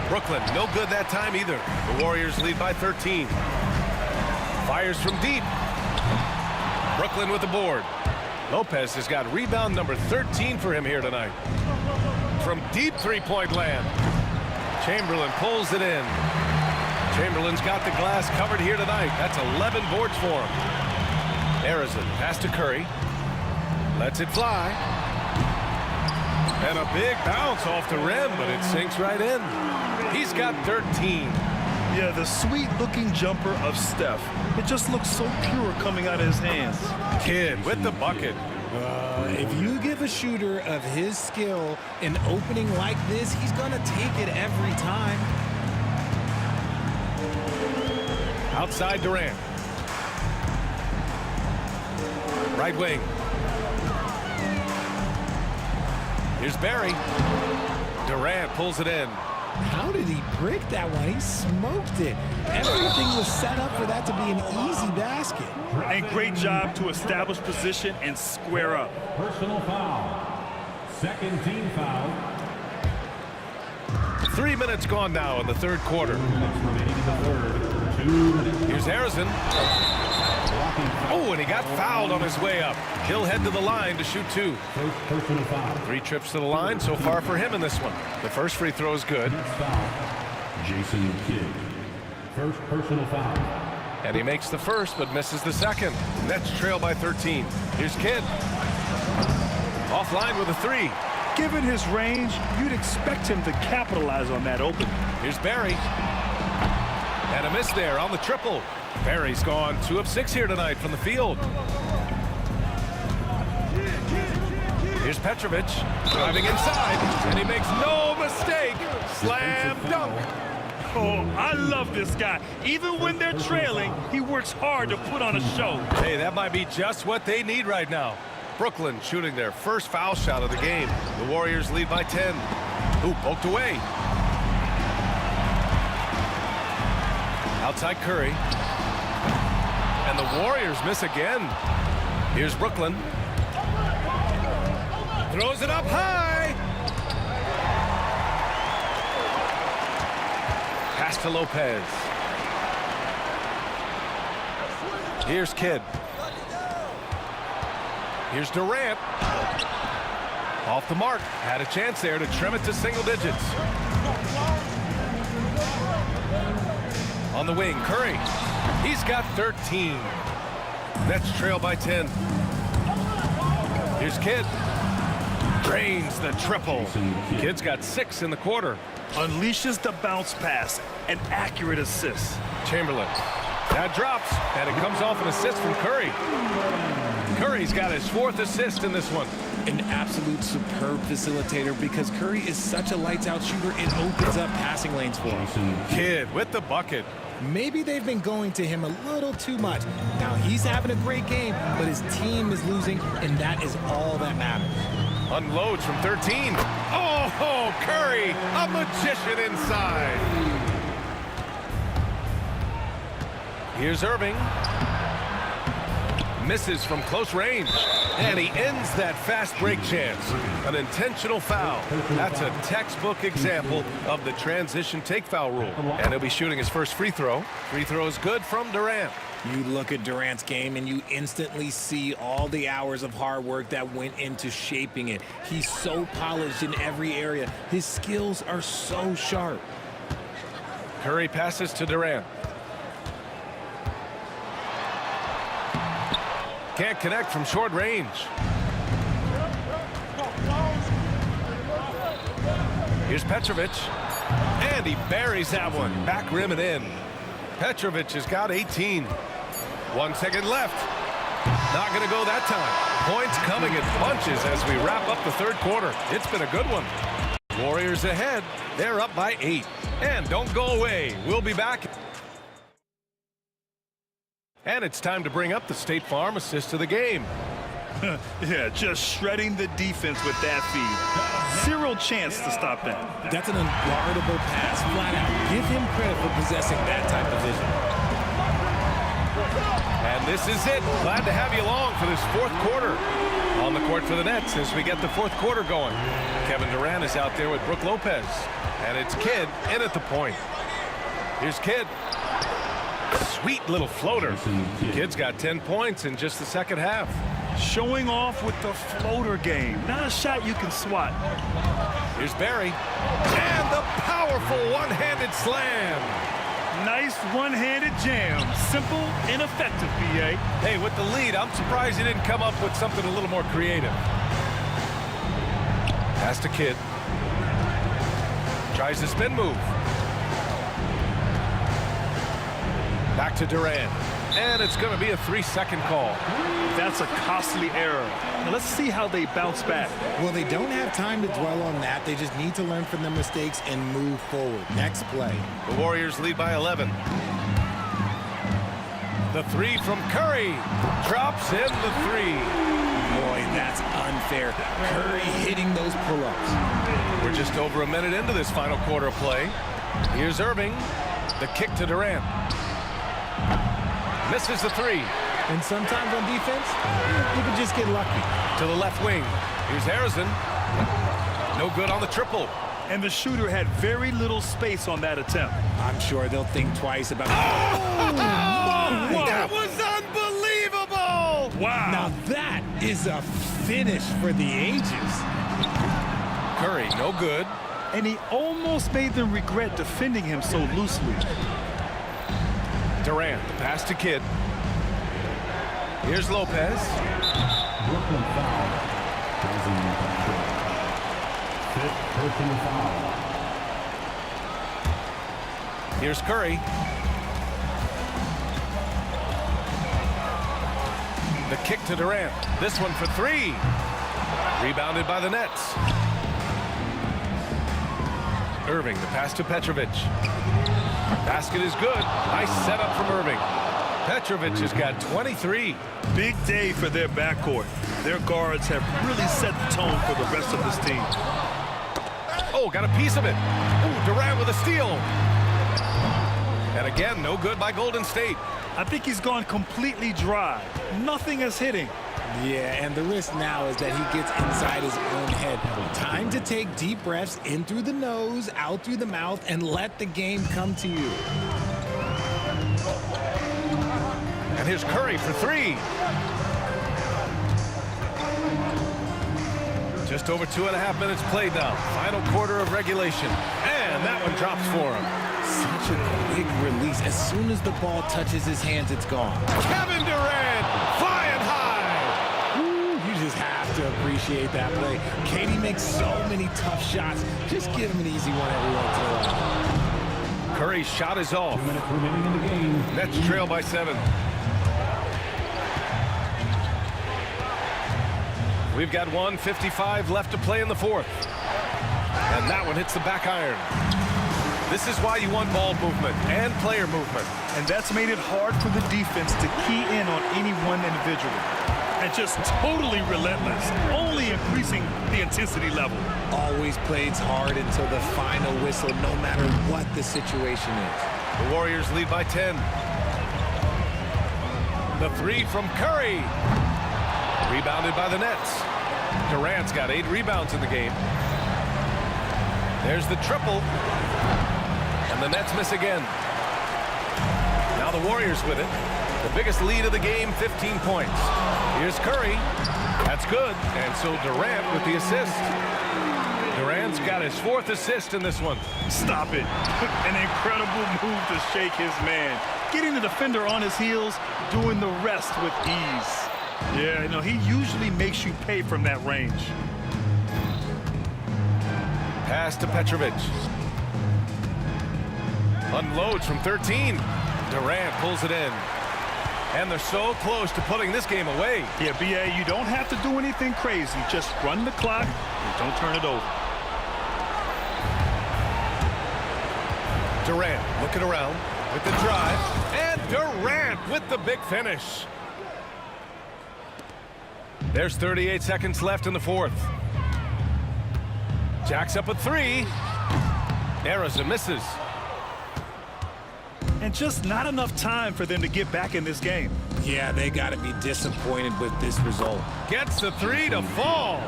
Brooklyn, no good that time either. The Warriors lead by 13. Fires from deep. Brooklyn with the board. Lopez has got rebound number 13 for him here tonight. From deep three-point land. Chamberlain pulls it in. Chamberlain's got the glass covered here tonight. That's 11 boards for him. Harrison pass to Curry. Lets it fly. And a big bounce off the rim, but it sinks right in. He's got 13. Yeah, the sweet-looking jumper of Steph. It just looks so pure coming out of his hands. Kidd with the bucket. If you give a shooter of his skill an opening like this, he's going to take it every time. Outside Durant. Right wing. Here's Barry. Durant pulls it in. How did he break that one? He smoked it. Everything was set up for that to be an easy basket. And great job to establish position and square up. Personal foul. Second team foul. 3 minutes gone now in the third quarter. 2 minutes remaining in the third. 2 minutes. Here's Harrison. Oh, and he got fouled on his way up. He'll head to the line to shoot two. First personal foul. 3 trips to the line so far for him in this one. The first free throw is good. Next foul. Jason Kidd. First personal foul. And he makes the first but misses the second. Nets trail by 13. Here's Kidd. Offline with a 3. Given his range, you'd expect him to capitalize on that opening. Here's Barry. And a miss there on the triple. Barry's gone 2 of 6 here tonight from the field. Here's Petrovic driving inside, and he makes no mistake. Slam dunk. Oh, I love this guy. Even when they're trailing, he works hard to put on a show. Hey, that might be just what they need right now. Brooklyn shooting their first foul shot of the game. The Warriors lead by 10. Ooh, poked away. Outside Curry. And the Warriors miss again. Here's Brooklyn. Throws it up high. Pass to Lopez. Here's Kidd. Here's Durant. Off the mark. Had a chance there to trim it to single digits. On the wing, Curry. He's got 13. Nets trail by 10. Here's Kidd. Drains the triple. Kidd's got 6 in the quarter. Unleashes the bounce pass. An accurate assist. Chamberlain. That drops, and it comes off an assist from Curry. Curry's got his 4th assist in this one. An absolute superb facilitator because Curry is such a lights-out shooter. It opens up passing lanes for him. Kidd with the bucket. Maybe they've been going to him a little too much. Now, he's having a great game, but his team is losing, and that is all that matters. Unloads from 13. Oh, Curry, a magician inside. Here's Irving. Misses from close range. And he ends that fast break chance. An intentional foul. That's a textbook example of the transition take foul rule. And he'll be shooting his first free throw. Free throw is good from Durant. You look at Durant's game and you instantly see all the hours of hard work that went into shaping it. He's so polished in every area. His skills are so sharp. Curry passes to Durant. Can't connect from short range. Here's Petrovic. And he buries that one. Back rim and in. Petrovic has got 18. 1 second left. Not going to go that time. Points coming in bunches as we wrap up the third quarter. It's been a good one. Warriors ahead. They're up by 8. And don't go away. We'll be back. And it's time to bring up the State Farm assist of the game. Yeah, just shredding the defense with that feed. Zero chance to stop that. That's an unguardable pass, flat out. Give him credit for possessing that type of vision. And this is it. Glad to have you along for this fourth quarter. On the court for the Nets as we get the fourth quarter going. Kevin Durant is out there with Brook Lopez. And it's Kidd in at the point. Here's Kidd. Sweet little floater. Kidd's got 10 points in just the second half. Showing off with the floater game. Not a shot you can swat. Here's Barry. And the powerful one-handed slam. Nice one-handed jam. Simple and effective, B.A. Hey, with the lead, I'm surprised he didn't come up with something a little more creative. Pass to Kidd. Tries the spin move. Back to Durant. And it's going to be a 3-second call. That's a costly error. Now let's see how they bounce back. Well, they don't have time to dwell on that. They just need to learn from their mistakes and move forward. Next play. The Warriors lead by 11. The three from Curry. Drops in the three. Boy, that's unfair. Curry hitting those pull-ups. We're just over a minute into this final quarter of play. Here's Irving. The kick to Durant. Misses the three. And sometimes on defense, you can just get lucky. To the left wing. Here's Harrison. No good on the triple. And the shooter had very little space on that attempt. I'm sure they'll think twice about it. Oh, that was unbelievable! Wow. Now that is a finish for the ages. Curry, no good. And he almost made them regret defending him so loosely. Durant, the pass to Kidd. Here's Lopez. Brooklyn foul. Fifth personal foul. Here's Curry. The kick to Durant. This one for three. Rebounded by the Nets. Irving, the pass to Petrovic. Basket is good. Nice setup from Irving. Petrovic has got 23. Big day for their backcourt. Their guards have really set the tone for the rest of this team. Oh, got a piece of it. Ooh, Durant with a steal. And again, no good by Golden State. I think he's gone completely dry. Nothing is hitting. Yeah, and the risk now is that he gets inside his own head. Time to take deep breaths in through the nose, out through the mouth, and let the game come to you. And here's Curry for three. Just over 2.5 minutes played now. Final quarter of regulation. And that one drops for him. Such a quick release. As soon as the ball touches his hands, it's gone. Kevin Durant flying high. Ooh, you just have to appreciate that play. Katie makes so many tough shots. Just give him an easy one every once in a while. Curry's shot is off. 2 minutes remaining in the game. Nets trail by 7. We've got 1:55 left to play in the fourth. And that one hits the back iron. This is why you want ball movement and player movement. And that's made it hard for the defense to key in on any one individual. And just totally relentless, only increasing the intensity level. Always plays hard until the final whistle, no matter what the situation is. The Warriors lead by 10. The three from Curry. Rebounded by the Nets. Durant's got 8 rebounds in the game. There's the triple. And the Nets miss again. Now the Warriors with it. The biggest lead of the game, 15 points. Here's Curry. That's good. And so Durant with the assist. Durant's got his 4th assist in this one. Stop it. An incredible move to shake his man. Getting the defender on his heels, doing the rest with ease. Yeah, he usually makes you pay from that range. Pass to Petrovic. Unloads from 13. Durant pulls it in. And they're so close to putting this game away. Yeah, B.A., you don't have to do anything crazy. Just run the clock and don't turn it over. Durant looking around with the drive. And Durant with the big finish. There's 38 seconds left in the fourth. Jacks up a 3. Arrows and misses. And just not enough time for them to get back in this game. Yeah, they got to be disappointed with this result. Gets the three to fall.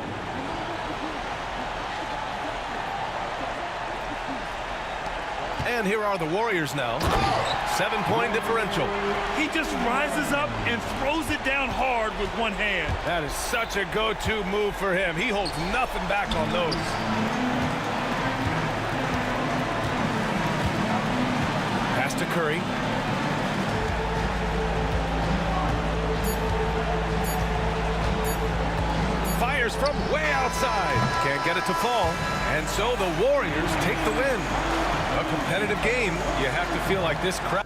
And here are the Warriors now. 7-point differential. He just rises up and throws it down hard with one hand. That is such a go-to move for him. He holds nothing back on those. Pass to Curry. Fires from way outside. Can't get it to fall. And so the Warriors take the win. A competitive game. You have to feel like this crowd.